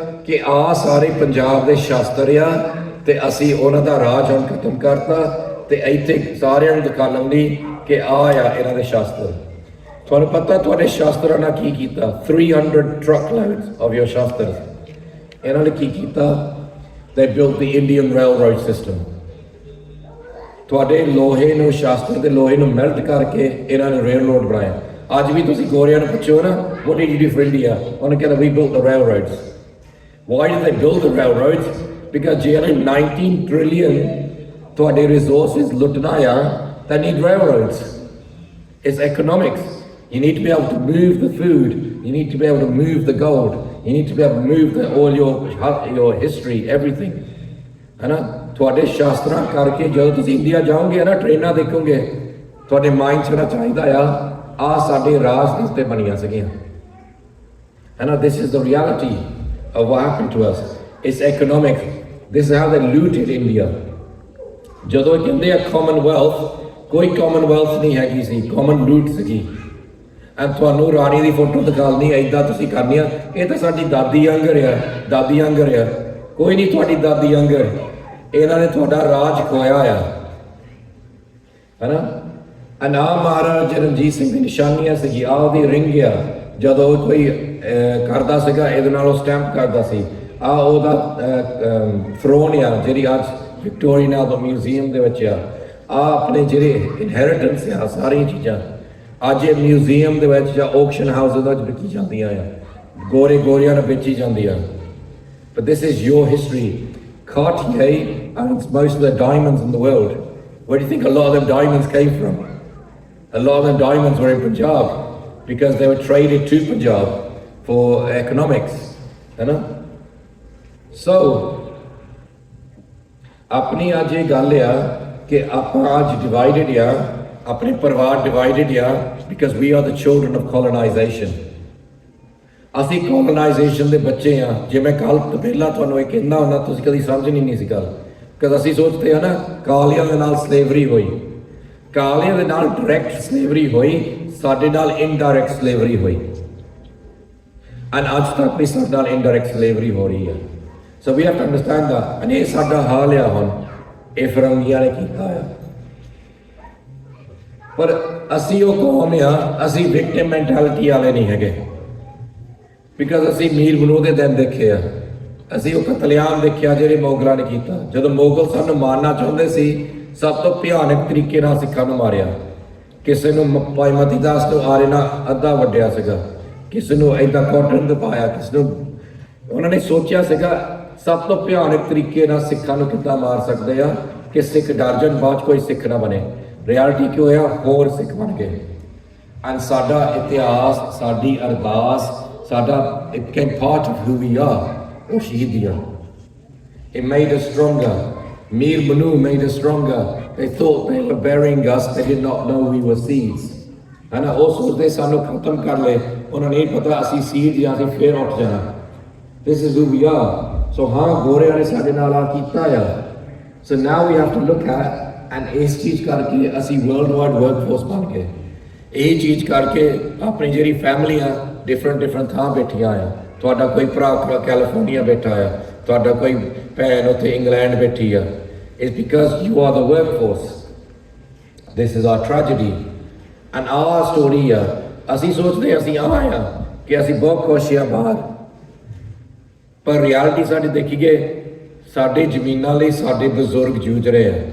[SPEAKER 2] ਕਿ ਆ ਸਾਰੇ ਪੰਜਾਬ ਦੇ ਸ਼ਾਸਤਰ ਆ ਤੇ ਅਸੀਂ ਉਹਨਾਂ ਦਾ ਰਾਜ ਹੁਣ ਖਤਮ ਕਰਤਾ ਤੇ ਇੱਥੇ ਸਾਰਿਆਂ ਨੂੰ ਦਿਖਾਉਣ ਲਈ ਕਿ ਆ ਇਹਨਾਂ ਦੇ ਸ਼ਾਸਤਰ। ਤੁਹਾਨੂੰ ਪਤਾ ਤੁਹਾਡੇ ਸ਼ਾਸਤਰਾਂ ਨਾਲ ਕੀ ਕੀਤਾ? 300 ਟਰੱਕ ਲੋਡਸ ਆਫ ਯੋਰ ਸ਼ਾਸਤਰ। ਇਹਨਾਂ ਨੇ ਕੀ ਕੀਤਾ? They built the Indian railroad system. ਤੁਹਾਡੇ ਲੋਹੇ ਨੂੰ, ਸ਼ਾਸਤਰ ਦੇ ਲੋਹੇ ਨੂੰ ਮੈਲਟ ਕਰਕੇ ਇਹਨਾਂ ਨੇ ਰੇਲ ਰੋਡ ਬਣਾਇਆ। ਅੱਜ ਵੀ ਤੁਸੀਂ ਗੋਰਿਆਂ ਨੂੰ ਪੁੱਛੋ ਨਾ, what did you do for India? ਉਹਨੇ ਕਹਿੰਦਾ we built the railroads. Why did they build the railroads? Because ਜਿਹੜੇ 19 trillion ਤੁਹਾਡੇ resources ਲੁੱਟਣਾ ਆ, they need railroads. It's economics. You need to be able to move the food. You need to be able to move the gold. You need to be able to move all your history, everything. है ना? ਤੁਹਾਡੇ ਸ਼ਾਸਤਰਾਂ ਕਰਕੇ ਜਦੋਂ ਤੁਸੀਂ India ਜਾਓਗੇ ਨਾ, ਟ੍ਰੇਨਾਂ ਦੇਖੋਗੇ, ਤੁਹਾਡੇ ਮਾਈਂਡ 'ਚ ਹੋਣਾ ਚਾਹੀਦਾ ਆ ਸਾਡੇ ਰਾਜ ਦੇ ਉੱਤੇ ਬਣੀਆਂ ਸੀਗੀਆਂ। ਹੈ ਨਾ? This is the reality of what happened to us. It's economic. This is how they looted India. ਜਦੋਂ ਕਹਿੰਦੇ ਆ commonwealth, ਕੋਈ commonwealth ਨਹੀਂ ਹੈਗੀ ਸੀ, common loot ਸੀਗੀ। ਤੁਹਾਨੂੰ ਰਾਣੀ ਦੀ ਫੋਟੋ ਦਿਖਾਉਣੀ ਏਦਾਂ ਤੁਸੀਂ ਕਰਨੀ ਆ, ਇਹ ਤਾਂ ਸਾਡੀ ਦਾਦੀ ਆਂਗਰ ਆ। ਕੋਈ ਨਹੀਂ ਤੁਹਾਡੀ ਦਾਦੀ ਆਂਗਰ। ਇਹਨਾਂ ਨੇ ਤੁਹਾਡਾ ਰਾਜ ਖੋਇਆ ਆ, ਹੈ ਨਾ? ਮਹਾਰਾਜਾ ਰਣਜੀਤ ਸਿੰਘ ਦੀ ਨਿਸ਼ਾਨੀਆਂ ਸੀਗੀ, ਉਹਦੀ ਰਿੰਗ ਆ, ਜਦੋਂ ਕੋਈ ਕਰਦਾ ਸੀਗਾ ਇਹਦੇ ਨਾਲ ਉਹ ਸਟੈਂਪ ਕਰਦਾ ਸੀ। ਉਹਦਾ ਥਰੋਨ ਆ ਜਿਹੜੀ ਅੱਜ ਵਿਕਟੋਰੀਆ ਦਾ ਮਿਊਜ਼ੀਅਮ ਦੇ ਵਿੱਚ ਆ। ਆਪਣੇ ਜਿਹੜੇ ਇਨਹੈਰੀਟੈਂਸ ਆ, ਸਾਰੀਆਂ ਚੀਜ਼ਾਂ ਅੱਜ ਇਹ ਮਿਊਜ਼ੀਅਮ ਦੇ ਵਿੱਚ ਜਾਂ ਆਕਸ਼ਨ ਹਾਊਸ ਦੇ ਵਿੱਚ ਵਿਕੀ ਜਾਂਦੀਆਂ ਆ, ਗੋਰਿਆਂ ਨੂੰ ਵੇਚੀ ਜਾਂਦੀਆਂ। But this is your history. Cartier owns most of the diamonds in the world. Where do you think a lot of them diamonds came from? A lot of them diamonds were in Punjab because they were traded to Punjab for economics. You know? So, ਆਪਣੀ ਅੱਜ ਇਹ ਗੱਲ ਆ ਕਿ ਆਪਾਂ ਅੱਜ divided ਆ, ਆਪਣੇ ਪਰਿਵਾਰ divided ਆ because we are the children of colonization. ਅਸੀਂ colonization ਦੇ ਬੱਚੇ ਆ। ਜਿਵੇਂ ਕੱਲ ਤੋਂ ਪਹਿਲਾਂ ਤੁਹਾਨੂੰ ਇਹ ਕਹਿੰਦਾ ਹੁੰਦਾ, ਤੁਸੀਂ ਕਦੀ ਸਮਝਣੀ ਨਹੀਂ ਸੀ ਗੱਲ। because ਅਸੀਂ ਸੋਚਦੇ ਆ ਨਾ ਕਾਲੀਆਂ ਦੇ ਨਾਲ ਸਲੇਵਰੀ ਹੋਈ, ਕਾਲੀਆਂ ਦੇ ਨਾਲ ਡਾਇਰੈਕਟ ਸਲੇਵਰੀ ਹੋਈ, ਸਾਡੇ ਨਾਲ ਇਨਡਾਇਰੈਕਟ ਸਲੇਵਰੀ ਹੋਈ। ਅੱਜ ਤੱਕ ਵੀ ਸਾਡੇ ਨਾਲ ਇਨਡਾਇਰੈਕਟ ਸਲੇਵਰੀ ਹੋ ਰਹੀ ਹੈ। So we have to understand that. And ਇਹ ਸਾਡਾ ਹਾਲ ਆ ਹੁਣ, ਇਹ ਫਿਰੰਗੀਆਂ ਨੇ ਕੀਤਾ ਆ। ਪਰ ਅਸੀਂ ਉਹ ਕੌਮ ਆ, ਅਸੀਂ ਵਿਕਟਿਮ ਮੈਂਟੈਲਿਟੀ ਵਾਲੇ ਨਹੀਂ ਹੈਗੇ। ਬਿਕਾਜ਼ ਅਸੀਂ ਮੀਰ ਬਨੂ ਦੇ ਦਿਨ ਦੇਖੇ ਆ, ਅਸੀਂ ਉਹ ਕਤਲੇਆਮ ਦੇਖਿਆ ਜਿਹੜੇ ਮੋਗਲਾਂ ਨੇ ਕੀਤਾ। ਜਦੋਂ ਮੋਗਲ ਸਾਨੂੰ ਮਾਰਨਾ ਚਾਹੁੰਦੇ ਸੀ, ਸਭ ਤੋਂ ਭਿਆਨਕ ਤਰੀਕੇ ਨਾਲ ਸਿੱਖਾਂ ਨੂੰ ਮਾਰਿਆ। ਕਿਸੇ ਨੂੰ ਭਾਈ ਮਤੀ ਦਾਸ ਨੂੰ ਆਰੇ ਨਾਲ ਅੱਧਾ ਵੱਢਿਆ ਸੀਗਾ, ਕਿਸੇ ਨੂੰ ਏਦਾਂ ਕਾਟਨ ਦਬਾਇਆ, ਕਿਸੇ ਨੂੰ ਉਹਨਾਂ ਨੇ ਸੋਚਿਆ ਸੀਗਾ ਸਭ ਤੋਂ ਭਿਆਨਕ ਤਰੀਕੇ ਨਾਲ ਸਿੱਖਾਂ ਨੂੰ ਕਿੱਦਾਂ ਮਾਰ ਸਕਦੇ ਆ ਕਿ ਸਿੱਖ ਡਰ ਜਾਣ, ਬਾਅਦ 'ਚ ਕੋਈ ਸਿੱਖ ਨਾ ਬਣੇ। ਰਿਐਲਿਟੀ ਕੀ ਹੋਇਆ? ਹੋਰ ਸਿੱਖ ਬਣ ਗਏ। ਐਂਡ ਸਾਡਾ ਇਤਿਹਾਸ, ਸਾਡੀ ਅਰਦਾਸ, ਸਾਡਾ it became part of who we are. ਉਹ ਸ਼ਹੀਦੀਆਂ, it made us stronger. Mir Banu made us stronger. They thought they were burying us, they did not know we were seeds. ਉਹ ਸੋਚਦੇ ਸਾਨੂੰ ਖਤਮ ਕਰ ਲਏ, ਉਹਨਾਂ ਨੇ ਪਤਾ ਅਸੀਂ ਸੀਡ ਜਾਂ ਅਸੀਂ ਫੇਰ ਉੱਠ ਜਾਣਾ। This is who we are. So हाँ गोरियां ने साडे नाल आ कीता आ. So now we have to look at and इस चीज़ करके असी world wide workforce बन गए. ये चीज़ करके अपनी जेरी फैमिली आ different थां बैठियां आ. तुहाडा कोई भरा कैलिफोर्निया बैठा आ, तुहाडा कोई भैन उत्थे इंग्लैंड बैठी आ. It's because you are the workforce. This is our tragedy. And our story आ. असी सोचते असी आए आ कि असी बहुत खुश आ बाहर, पर रियलिटी साडी देखीए साडे जमीनां लई साडे बजुर्ग जूझ रहे हैं.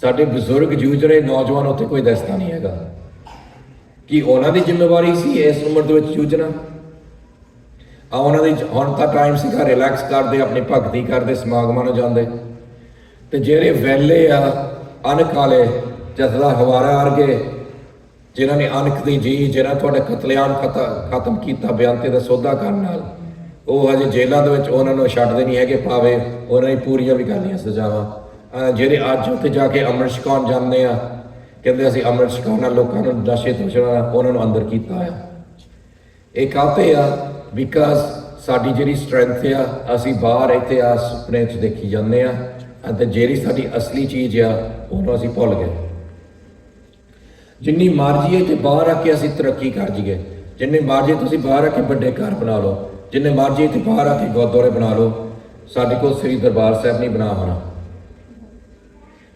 [SPEAKER 2] साडे बजुर्ग जूझ रहे, नौजवान उत्थे कोई दसदा नहीं हैगा कि उन्हां दी जिम्मेवारी सी इस उम्र दे विच जूझना. उन्हां दी हुण तां टाइम सीगा रिलैक्स करदे, अपनी भगती करदे, समागमां नूं जांदे, ते ਜਿਹੜੇ ਵੈਲੇ ਆ ਅਣਖ ਵਾਲੇ ਜਸਦਾ ਹਵਾਰਾ ਵਰਗੇ ਜਿਨ੍ਹਾਂ ਨੇ ਅਣਖ ਦੀ ਜੀ, ਜਿਹਨਾਂ ਤੁਹਾਡੇ ਕਤਲੇਆਮ ਖਤਮ ਕੀਤਾ ਬਿਆਨਤੇ ਦਾ ਸੌਦਾ ਕਰਨ ਨਾਲ, ਉਹ ਹਜੇ ਜੇਲ੍ਹਾਂ ਦੇ ਵਿੱਚ ਉਹਨਾਂ ਨੂੰ ਛੱਡਦੇ ਨਹੀਂ ਹੈਗੇ ਭਾਵੇਂ ਉਹਨਾਂ ਨੇ ਪੂਰੀਆਂ ਵੀ ਕਰਨੀਆਂ ਸਜ਼ਾਵਾਂ. ਜਿਹੜੇ ਅੱਜ ਉੱਥੇ ਜਾ ਕੇ ਅੰਮ੍ਰਿਤ ਛਕਾਉਣ ਜਾਂਦੇ ਆ, ਕਹਿੰਦੇ ਅਸੀਂ ਅੰਮ੍ਰਿਤ ਛਕਾਉਣਾ, ਲੋਕਾਂ ਨੂੰ ਨਸ਼ੇ ਤੋਂ ਛੁਡਾਉਣਾ, ਉਹਨਾਂ ਨੂੰ ਅੰਦਰ ਕੀਤਾ ਆ. ਇਹ ਕਾਹਤੇ ਆ? ਬਿਕਾਜ਼ ਸਾਡੀ ਜਿਹੜੀ ਸਟਰੈਂਥ ਆ ਅਸੀਂ ਬਾਹਰ ਇੱਥੇ ਆ ਸੁਪਨੇ 'ਚ ਦੇਖੀ ਜਾਂਦੇ ਆ, ਅਤੇ ਜਿਹੜੀ ਸਾਡੀ ਅਸਲੀ ਚੀਜ਼ ਆ ਉਹਨੂੰ ਅਸੀਂ ਭੁੱਲ ਗਏ. ਜਿੰਨੀ ਮਰਜ਼ੀ ਇੱਥੇ ਬਾਹਰ ਆ ਕੇ ਅਸੀਂ ਤਰੱਕੀ ਕਰ ਜਾਈਏ, ਜਿੰਨੇ ਮਰਜ਼ੀ ਤੁਸੀਂ ਬਾਹਰ ਆ ਕੇ ਵੱਡੇ ਘਰ ਬਣਾ ਲਓ, ਜਿੰਨੇ ਮਰਜ਼ੀ ਇੱਥੇ ਬਾਹਰ ਆ ਕੇ ਗੁਰਦੁਆਰੇ ਬਣਾ ਲਓ, ਸਾਡੇ ਕੋਲ ਸ੍ਰੀ ਦਰਬਾਰ ਸਾਹਿਬ ਨਹੀਂ ਬਣਾ ਹੋਣਾ.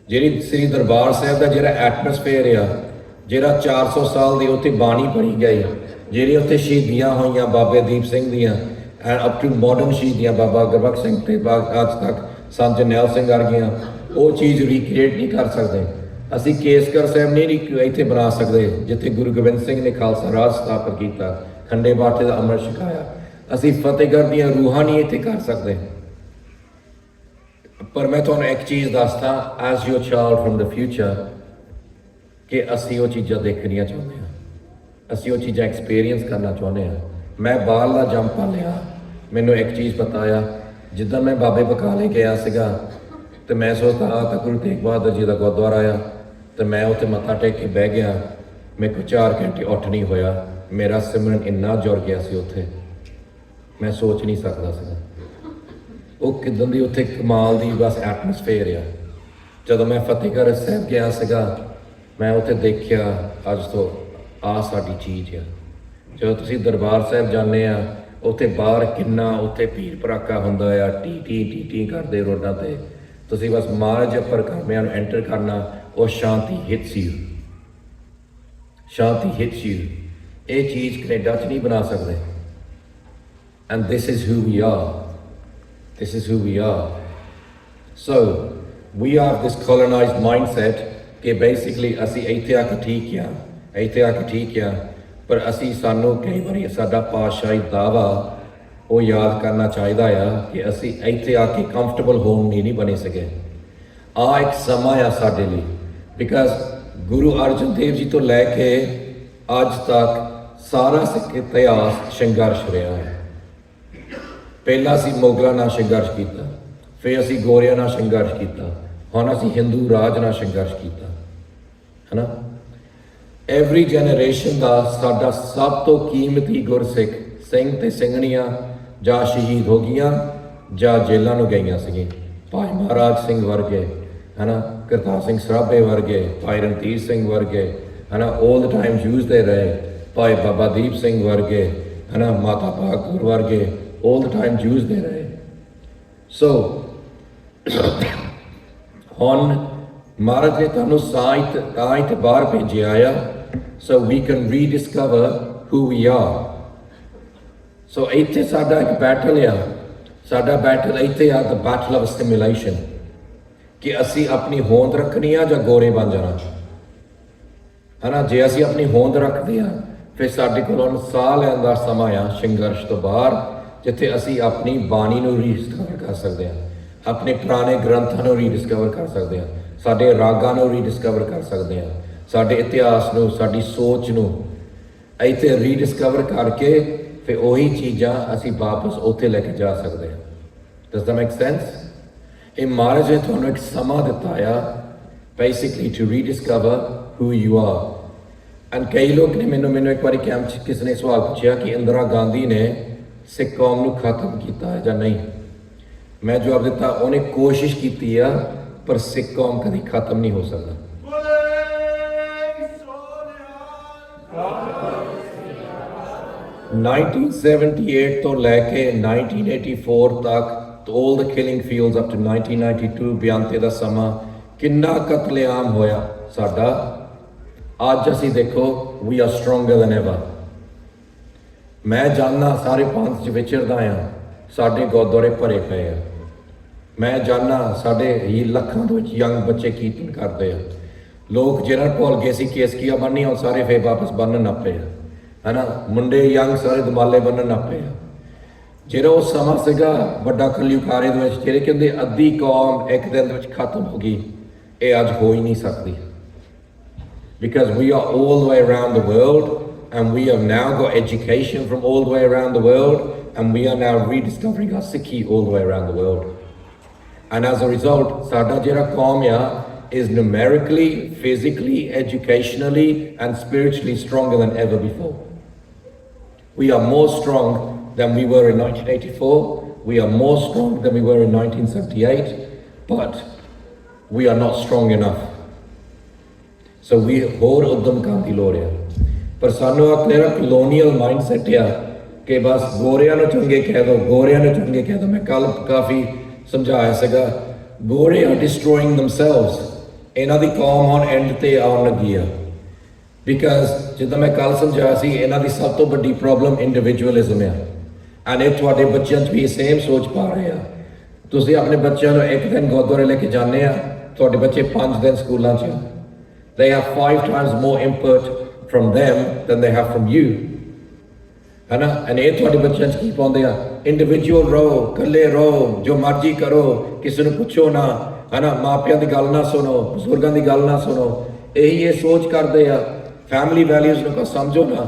[SPEAKER 2] ਜਿਹੜੀ ਸ੍ਰੀ ਦਰਬਾਰ ਸਾਹਿਬ ਦਾ ਜਿਹੜਾ ਐਟਮੋਸਫੇਅਰ ਆ, ਜਿਹੜਾ 400 ਸਾਲ ਦੀ ਉੱਥੇ ਬਾਣੀ ਪੜ੍ਹੀ ਗਈ, ਜਿਹੜੀ ਉੱਥੇ ਸ਼ਹੀਦੀਆਂ ਹੋਈਆਂ ਬਾਬੇ ਦੀਪ ਸਿੰਘ ਦੀਆਂ ਐਂਡ ਅਪ ਟੂ ਮਾਡਰਨ ਸ਼ਹੀਦੀਆਂ ਬਾਬਾ ਗੁਰਬਖਸ਼ ਸਿੰਘ ਤੇ ਅੱਜ ਤੱਕ ਸੰਤ ਜਰਨੈਲ ਸਿੰਘ ਵਰਗੀਆਂ, ਉਹ ਚੀਜ਼ ਰੀਕ੍ਰੀਏਟ ਨਹੀਂ ਕਰ ਸਕਦੇ. ਅਸੀਂ ਕੇਸਗੜ੍ਹ ਸਾਹਿਬ ਨਹੀਂ ਇੱਥੇ ਬਣਾ ਸਕਦੇ ਜਿੱਥੇ ਗੁਰੂ ਗੋਬਿੰਦ ਸਿੰਘ ਨੇ ਖਾਲਸਾ ਰਾਜ ਸਥਾਪਿਤ ਕੀਤਾ, ਖੰਡੇ ਬਾਟੇ ਦਾ ਅੰਮ੍ਰਿਤ ਛਕਾਇਆ. ਅਸੀਂ ਫਤਿਹਗੜ੍ਹ ਦੀਆਂ ਰੂਹਾਂ ਨਹੀਂ ਇੱਥੇ ਕਰ ਸਕਦੇ. ਪਰ ਮੈਂ ਤੁਹਾਨੂੰ ਇੱਕ ਚੀਜ਼ ਦੱਸਦਾ as your child from the future, ਕਿ ਅਸੀਂ ਉਹ ਚੀਜ਼ਾਂ ਦੇਖਣੀਆਂ ਚਾਹੁੰਦੇ ਹਾਂ, ਅਸੀਂ ਉਹ ਚੀਜ਼ਾਂ ਐਕਸਪੀਰੀਅੰਸ ਕਰਨਾ ਚਾਹੁੰਦੇ ਹਾਂ. ਮੈਂ ਬਾਹਰਲਾ ਜੰਪਾ ਲਿਆ, ਮੈਨੂੰ ਇੱਕ ਚੀਜ਼ ਪਤਾ ਆ, ਜਿੱਦਾਂ ਮੈਂ ਬਾਬੇ ਬਕਾਲੇ ਗਿਆ ਸੀਗਾ ਤੇ ਮੈਂ ਸੋਚਦਾ ਤਾਂ ਗੁਰੂ ਤੇਗ ਬਹਾਦਰ ਜੀ ਦਾ ਗੁਰਦੁਆਰਾ ਆ, ਤੇ ਮੈਂ ਉੱਥੇ ਮੱਥਾ ਟੇਕ ਕੇ ਬਹਿ ਗਿਆ, ਮੇਰੇ ਕੋਲ 4 ਘੰਟੇ ਉੱਠ ਨਹੀਂ ਹੋਇਆ. ਮੇਰਾ ਸਿਮਰਨ ਇੰਨਾ ਜੁੜ ਗਿਆ ਸੀ ਉੱਥੇ, ਮੈਂ ਸੋਚ ਨਹੀਂ ਸਕਦਾ ਸੀਗਾ. ਉਹ ਕਿੱਦਾਂ ਦੀ ਉੱਥੇ ਕਮਾਲ ਦੀ ਬਸ ਐਟਮੋਸਫੇਅਰ ਆ. ਜਦੋਂ ਮੈਂ ਫਤਿਹਗੜ੍ਹ ਸਾਹਿਬ ਗਿਆ ਸੀਗਾ, ਮੈਂ ਉੱਥੇ ਦੇਖਿਆ ਅੱਜ ਤੋਂ ਆਹ ਸਾਡੀ ਚੀਜ਼ ਆ. ਜਦੋਂ ਤੁਸੀਂ ਦਰਬਾਰ ਸਾਹਿਬ ਜਾਂਦੇ ਆ, ਉੱਥੇ ਬਾਹਰ ਕਿੰਨਾ ਉੱਥੇ ਭੀੜ ਭੜਾਕਾ ਹੁੰਦਾ ਆ, ਟੀ ਕਰਦੇ ਰੋਡਾਂ 'ਤੇ. ਤੁਸੀਂ ਬਸ ਮਹਾਰਾਜ ਪਰਕਾਮਿਆਂ ਨੂੰ ਐਂਟਰ ਕਰਨਾ, ਉਹ shanti hits you, shanti hits you. ਇਹ ਚੀਜ਼ ਕੈਨੇਡਾ 'ਚ ਨਹੀਂ ਬਣਾ ਸਕਦੇ. And this is who we are, this is who we are. So we have this colonized mindset ਕਿ basically ਅਸੀਂ ਇੱਥੇ ਆ ਕੇ ਠੀਕ ਆ, ਇੱਥੇ ਆ ਕੇ ਠੀਕ ਆ, ਪਰ ਅਸੀਂ ਸਾਨੂੰ ਕਈ ਵਾਰੀ ਸਾਡਾ ਪਾਤਸ਼ਾਹੀ ਦਾਵਾ ਉਹ ਯਾਦ ਕਰਨਾ ਚਾਹੀਦਾ ਆ ਕਿ ਅਸੀਂ ਇੱਥੇ ਆ ਕੇ ਕੰਫਰਟੇਬਲ ਹੋਣ ਨਹੀਂ ਬਣੇ ਸਕੇ. ਆ ਇੱਕ ਸਮਾਂ ਆ ਸਾਡੇ ਲਈ, ਬਿਕਾਜ਼ ਗੁਰੂ ਅਰਜਨ ਦੇਵ ਜੀ ਤੋਂ ਲੈ ਕੇ ਅੱਜ ਤੱਕ ਸਾਰਾ ਸਿੱਖ ਇਤਿਹਾਸ ਸੰਘਰਸ਼ ਰਿਹਾ ਹੈ. ਪਹਿਲਾਂ ਅਸੀਂ ਮੁਗਲਾਂ ਨਾਲ ਸੰਘਰਸ਼ ਕੀਤਾ, ਫਿਰ ਅਸੀਂ ਗੋਰਿਆਂ ਨਾਲ ਸੰਘਰਸ਼ ਕੀਤਾ, ਹੁਣ ਅਸੀਂ ਹਿੰਦੂ ਰਾਜ ਨਾਲ ਸੰਘਰਸ਼ ਕੀਤਾ, ਹੈ ਨਾ. ਐਵਰੀ ਜਨਰੇਸ਼ਨ ਦਾ ਸਾਡਾ ਸਭ ਤੋਂ ਕੀਮਤੀ ਗੁਰਸਿੱਖ ਸਿੰਘ ਤੇ ਸਿੰਘਣੀਆਂ ਜਾਂ ਸ਼ਹੀਦ ਹੋ ਗਈਆਂ ਜਾਂ ਜੇਲ੍ਹਾਂ ਨੂੰ ਗਈਆਂ ਸੀਗੀਆਂ. ਭਾਈ ਮਹਾਰਾਜ ਸਿੰਘ ਵਰਗੇ, ਹੈ ਨਾ, ਕਰਤਾਰ ਸਿੰਘ ਸਰਾਭੇ ਵਰਗੇ, ਭਾਈ ਰਣਧੀਰ ਸਿੰਘ ਵਰਗੇ, ਹੈ ਨਾ, ਆਲ ਦ ਟਾਈਮ ਜੂਝਦੇ ਰਹੇ. ਭਾਈ ਬਾਬਾ ਦੀਪ ਸਿੰਘ ਵਰਗੇ, ਹੈ ਨਾ, ਮਾਤਾ ਭਾਗਪੁਰ ਵਰਗੇ, all the time ਜੂਝਦੇ ਰਹੇ. ਸੋ ਹੁਣ ਮਹਾਰਾਜ ਨੇ ਤੁਹਾਨੂੰ ਸਾਹਿਤ ਬਾਹਰ ਭੇਜਿਆ ਆ, so we can rediscover who we are. ਸੋ ਇੱਥੇ ਸਾਡਾ ਇੱਕ ਬੈਟਲ ਆ, ਸਾਡਾ ਬੈਟਲ ਇੱਥੇ ਆ, the battle of assimilation, ਕਿ ਅਸੀਂ ਆਪਣੀ ਹੋਂਦ ਰੱਖਣੀ ਆ ਜਾਂ ਗੋਰੇ ਬਣ ਜਾਣਾ, ਹੈ ਨਾ. ਜੇ ਅਸੀਂ ਆਪਣੀ ਹੋਂਦ ਰੱਖਦੇ ਆ, ਫਿਰ ਸਾਡੇ ਕੋਲ ਹੁਣ ਸਾਹ ਲੈਣ ਦਾ ਸਮਾਂ ਆ ਸੰਘਰਸ਼ ਤੋਂ ਬਾਹਰ, ਜਿੱਥੇ ਅਸੀਂ ਆਪਣੀ ਬਾਣੀ ਨੂੰ ਰੀਡਿਸਕਵਰ ਕਰ ਸਕਦੇ ਹਾਂ, ਆਪਣੇ ਪੁਰਾਣੇ ਗ੍ਰੰਥਾਂ ਨੂੰ ਰੀਡਿਸਕਵਰ ਕਰ ਸਕਦੇ ਹਾਂ, ਸਾਡੇ ਰਾਗਾਂ ਨੂੰ ਰੀਡਿਸਕਵਰ ਕਰ ਸਕਦੇ ਹਾਂ, ਸਾਡੇ ਇਤਿਹਾਸ ਨੂੰ, ਸਾਡੀ ਸੋਚ ਨੂੰ ਇੱਥੇ ਰੀਡਿਸਕਵਰ ਕਰਕੇ ਫਿਰ ਉਹੀ ਚੀਜ਼ਾਂ ਅਸੀਂ ਵਾਪਸ ਉੱਥੇ ਲੈ ਕੇ ਜਾ ਸਕਦੇ ਹਾਂ. Does that make sense? ਇਹ ਮਹਾਰਾਜ ਨੇ ਤੁਹਾਨੂੰ ਇੱਕ ਸਮਾਂ ਦਿੱਤਾ ਆ basically to rediscover who you are. And ਕਈ ਲੋਕ ਨੇ ਮੈਨੂੰ ਇੱਕ ਵਾਰੀ ਕੈਂਪ 'ਚ ਕਿਸੇ ਨੇ ਸਵਾਲ ਪੁੱਛਿਆ ਕਿ ਇੰਦਰਾ ਗਾਂਧੀ ਨੇ सिख कौम नूं खत्म कीता है जां नहीं? मैं जवाब दिता उन्हें कोशिश की है, पर सिख कौम कभी खत्म नहीं हो सकता। 1978 तो लैके 1984 तक all the killing fields up to 1992 ਬਿਆੰਤੇ ਦਾ ਸਮਾਂ ਕਿੰਨਾ ਕਤਲੇਆਮ ਹੋਇਆ ਸਾਡਾ। ਅੱਜ ਅਸੀਂ ਦੇਖੋ we are stronger than ever। ਮੈਂ ਜਾਣਦਾ ਸਾਰੇ ਪੰਥ 'ਚ ਵਿਚਰਦਾ ਆ, ਸਾਡੇ ਗੁਰਦੁਆਰੇ ਭਰੇ ਪਏ ਆ। ਮੈਂ ਜਾਣਦਾ ਸਾਡੇ ਹੀ ਲੱਖਾਂ ਦੇ ਵਿੱਚ ਯੰਗ ਬੱਚੇ ਕੀਰਤਨ ਕਰਦੇ ਆ। ਲੋਕ ਜਿਹਨਾਂ ਭੁੱਲ ਗਏ ਸੀ ਕੇਸਕੀਆਂ ਬੰਨ੍ਹਣੀ, ਹੁਣ ਸਾਰੇ ਫੇਰ ਵਾਪਸ ਬੰਨ੍ਹਣ ਲੱਗ ਪਏ ਆ, ਹੈ ਨਾ। ਮੁੰਡੇ ਯੰਗ ਸਾਰੇ ਦਮਾਲੇ ਬੰਨ੍ਹਣ ਲੱਗ ਪਏ ਆ। ਜਿਹੜਾ ਉਹ ਸਮਾਂ ਸੀਗਾ ਵੱਡਾ ਕਲਯੁਗਾਰੇ ਦੇ ਵਿੱਚ, ਜਿਹੜੇ ਕਹਿੰਦੇ ਅੱਧੀ ਕੌਮ ਇੱਕ ਦਿਨ ਦੇ ਵਿੱਚ ਖਤਮ ਹੋ ਗਈ, ਇਹ ਅੱਜ ਹੋ ਹੀ ਨਹੀਂ ਸਕਦੀ। Because we are all the way around the world and we have now got education from all the way around the world and we are now rediscovering our Sikhi all the way around the world. And as a result, ਸਾਡਾ ਜਿਹੜਾ ਕੌਮ ਆ is numerically, physically, educationally and spiritually stronger than ever before. We are more strong than we were in 1984. We are more strong than we were in 1978, but we are not strong enough. So we ਹੋਰ ਉਦਮ ਕਰਨ ਦੀ ਲੋੜ ਆ। ਪਰ ਸਾਨੂੰ ਆ ਜਿਹੜਾ colonial mindset ਆ ਕਿ ਬਸ ਗੋਰਿਆਂ ਨੂੰ ਚੰਗੇ ਕਹਿ ਦਿਓ, ਗੋਰਿਆਂ ਨੂੰ ਚੰਗੇ ਕਹਿ ਦਿਓ। ਮੈਂ ਕੱਲ ਕਾਫੀ ਸਮਝਾਇਆ ਸੀਗਾ, ਗੋਰੇ are destroying themselves। ਇਹਨਾਂ ਦੀ ਕੌਮ ਹੁਣ ਐਂਡ ਤੇ ਆਉਣ ਲੱਗੀ ਆ। ਬਿਕਾਜ਼ ਜਿੱਦਾਂ ਮੈਂ ਕੱਲ ਸਮਝਾਇਆ ਸੀ, ਇਹਨਾਂ ਦੀ ਸਭ ਤੋਂ ਵੱਡੀ ਪ੍ਰੋਬਲਮ ਇੰਡੀਵਿਜੂਅਲਿਜ਼ਮ ਆ। ਐਂਡ ਇਹ ਤੁਹਾਡੇ ਬੱਚਿਆਂ 'ਚ ਵੀ ਸੇਮ ਸੋਚ ਪਾ ਰਹੇ ਆ। ਤੁਸੀਂ ਆਪਣੇ ਬੱਚਿਆਂ ਨੂੰ ਇੱਕ ਦਿਨ ਗੁਰਦੁਆਰੇ ਲੈ ਕੇ ਜਾਂਦੇ ਆ, ਤੁਹਾਡੇ ਬੱਚੇ 5 ਦਿਨ ਸਕੂਲਾਂ 'ਚ ਆ। They have 5 times more input from them than they have from you, है ना। And ਇਹ ਤੁਹਾਡੇ ਬੱਚਿਆਂ 'ਚ ਕੀ ਪਾਉਂਦੇ ਆ? ਇੰਡੀਵਿਜੂਅਲ ਰਹੋ, ਇਕੱਲੇ ਰਹੋ, ਜੋ ਮਰਜ਼ੀ ਕਰੋ, ਕਿਸੇ ਨੂੰ ਪੁੱਛੋ ਨਾ, ਹੈ ਨਾ। ਮਾਪਿਆਂ ਦੀ ਗੱਲ ਨਾ ਸੁਣੋ, ਬਜ਼ੁਰਗਾਂ ਦੀ ਗੱਲ ਨਾ ਸੁਣੋ। ਇਹੀ ਇਹ ਸੋਚ ਕਰਦੇ ਆ। ਫੈਮਿਲੀ ਵੈਲਿਊਜ਼ ਨੂੰ ਕੋ ਸਮਝੋ ਨਾ,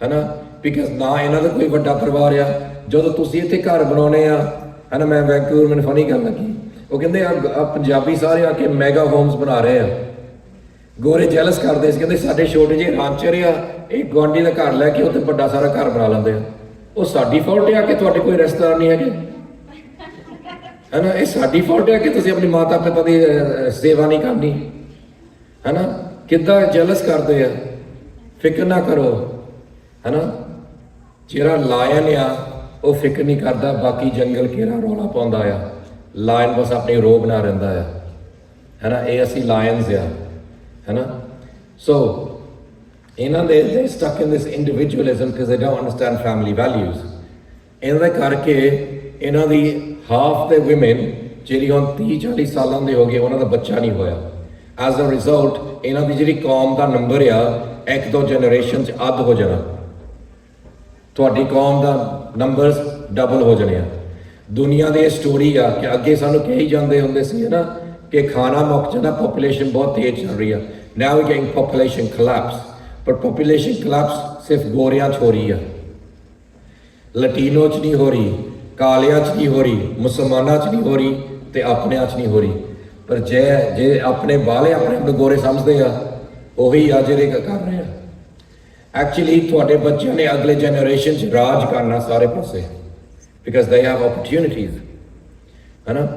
[SPEAKER 2] ਹੈ ਨਾ। ਬਿਕਾਜ਼ ਨਾ ਇਹਨਾਂ ਦਾ ਕੋਈ ਵੱਡਾ ਪਰਿਵਾਰ ਆ। ਜਦੋਂ ਤੁਸੀਂ ਇੱਥੇ ਘਰ ਬਣਾਉਣੇ ਆ, ਹੈ ਨਾ। ਮੈਂ ਵੈਂਕੂਵਰ, ਮੈਨੂੰ ਫਨੀ ਗੱਲ ਲੱਗੀ, ਉਹ ਕਹਿੰਦੇ ਆ ਪੰਜਾਬੀ ਸਾਰੇ ਆ ਕੇ ਮੈਗਾ ਹੋਮਸ ਬਣਾ ਰਹੇ ਆ। ਗੋਰੇ ਜੈਲਸ ਕਰਦੇ ਸੀ, ਕਹਿੰਦੇ ਸਾਡੇ ਛੋਟੇ ਜਿਹੇ ਰਾਂਚਰ ਆ, ਇਹ ਗੁਆਂਢੀ ਦਾ ਘਰ ਲੈ ਕੇ ਉੱਥੇ ਵੱਡਾ ਸਾਰਾ ਘਰ ਬਣਾ ਲੈਂਦੇ ਆ। ਉਹ ਸਾਡੀ ਫਾਲਟ ਆ ਕਿ ਤੁਹਾਡੇ ਕੋਈ ਰਿਸ਼ਤੇਦਾਰ ਨਹੀਂ ਹੈਗੇ, ਹੈ ਨਾ। ਇਹ ਸਾਡੀ ਫਾਲਟ ਆ ਕਿ ਤੁਸੀਂ ਆਪਣੀ ਮਾਤਾ ਪਿਤਾ ਦੀ ਸੇਵਾ ਨਹੀਂ ਕਰਨੀ, ਹੈ ਨਾ। ਕਿੱਦਾਂ ਜੈਲਸ ਕਰਦੇ ਆ। ਫਿਕਰ ਨਾ ਕਰੋ, ਹੈ ਨਾ। ਜਿਹੜਾ ਲਾਇਨ ਆ ਉਹ ਫਿਕਰ ਨਹੀਂ ਕਰਦਾ, ਬਾਕੀ ਜੰਗਲ ਕਿਹੜਾ ਰੌਲਾ ਪਾਉਂਦਾ ਆ। ਲਾਇਨ ਬਸ ਆਪਣੀ ਰੋਹ ਬਣਾ ਰਹਿੰਦਾ ਆ, ਹੈ ਨਾ। ਇਹ ਅਸੀਂ ਲਾਇਨਸ ਆ, ਹੈ ਨਾ। ਸੋ ਇਹਨਾਂ ਦੇ they stuck in this individualism because they don't understand family values. ਇਹਨਾਂ ਦੇ ਕਰਕੇ ਇਹਨਾਂ ਦੀ ਹਾਫ ਦੇ women ਜਿਹੜੀ ਹੁਣ 30-40 ਸਾਲਾਂ ਦੇ ਹੋ ਗਏ, ਉਹਨਾਂ ਦਾ ਬੱਚਾ ਨਹੀਂ ਹੋਇਆ। ਐਜ਼ ਅ ਰਿਜ਼ਲਟ ਇਹਨਾਂ ਦੀ ਜਿਹੜੀ ਕੌਮ ਦਾ ਨੰਬਰ ਆ 1-2 ਜਨਰੇਸ਼ਨ 'ਚ ਅੱਧ ਹੋ ਜਾਣਾ। ਤੁਹਾਡੀ ਕੌਮ ਦਾ ਨੰਬਰਸ ਡਬਲ ਹੋ ਜਾਣੇ ਆ। ਦੁਨੀਆ ਦੀ ਇਹ ਸਟੋਰੀ ਆ ਕਿ ਅੱਗੇ ਸਾਨੂੰ ਕਹੀ ਜਾਂਦੇ ਹੁੰਦੇ ਸੀ, ਹੈ ਨਾ, ਕਿ ਖਾਣਾ ਮੁੱਕ ਜਾਂਦਾ, ਪੋਪੂਲੇਸ਼ਨ ਬਹੁਤ ਤੇਜ਼ ਚੱਲ ਰਹੀ ਆ। ਨਾਓ ਵੀ ਗੈਟਿੰਗ ਪੋਪੂਲੇਸ਼ਨ ਕੋਲੈਪਸ। ਪਰ ਪੋਪੂਲੇਸ਼ਨ ਕੋਲੈਪਸ ਸਿਰਫ ਗੋਰਿਆਂ 'ਚ ਹੋ ਰਹੀ ਆ, ਲਟੀਨੋ 'ਚ ਨਹੀਂ ਹੋ ਰਹੀ, ਕਾਲਿਆਂ 'ਚ ਨਹੀਂ ਹੋ ਰਹੀ, ਮੁਸਲਮਾਨਾਂ 'ਚ ਨਹੀਂ ਹੋ ਰਹੀ, ਤੇ ਆਪਣਿਆਂ 'ਚ ਨਹੀਂ ਹੋ ਰਹੀ। ਪਰ ਜੇ ਆਪਣੇ ਬਾਲੇ ਆਪਣੇ ਗੋਰੇ ਸਮਝਦੇ ਆ, ਉਹੀ ਆ ਜਿਹੜੇ ਕਰ ਰਹੇ ਆ। ਐਕਚੁਅਲੀ ਤੁਹਾਡੇ ਬੱਚਿਆਂ ਨੇ ਅਗਲੇ ਜਨਰੇਸ਼ਨ 'ਚ ਰਾਜ ਕਰਨਾ ਸਾਰੇ ਪਾਸੇ, ਬਿਕਾਜ਼ ਦੇ ਹੈਵ ਓਪਰਚੁਨਿਟੀਜ਼, ਹੈ ਨਾ।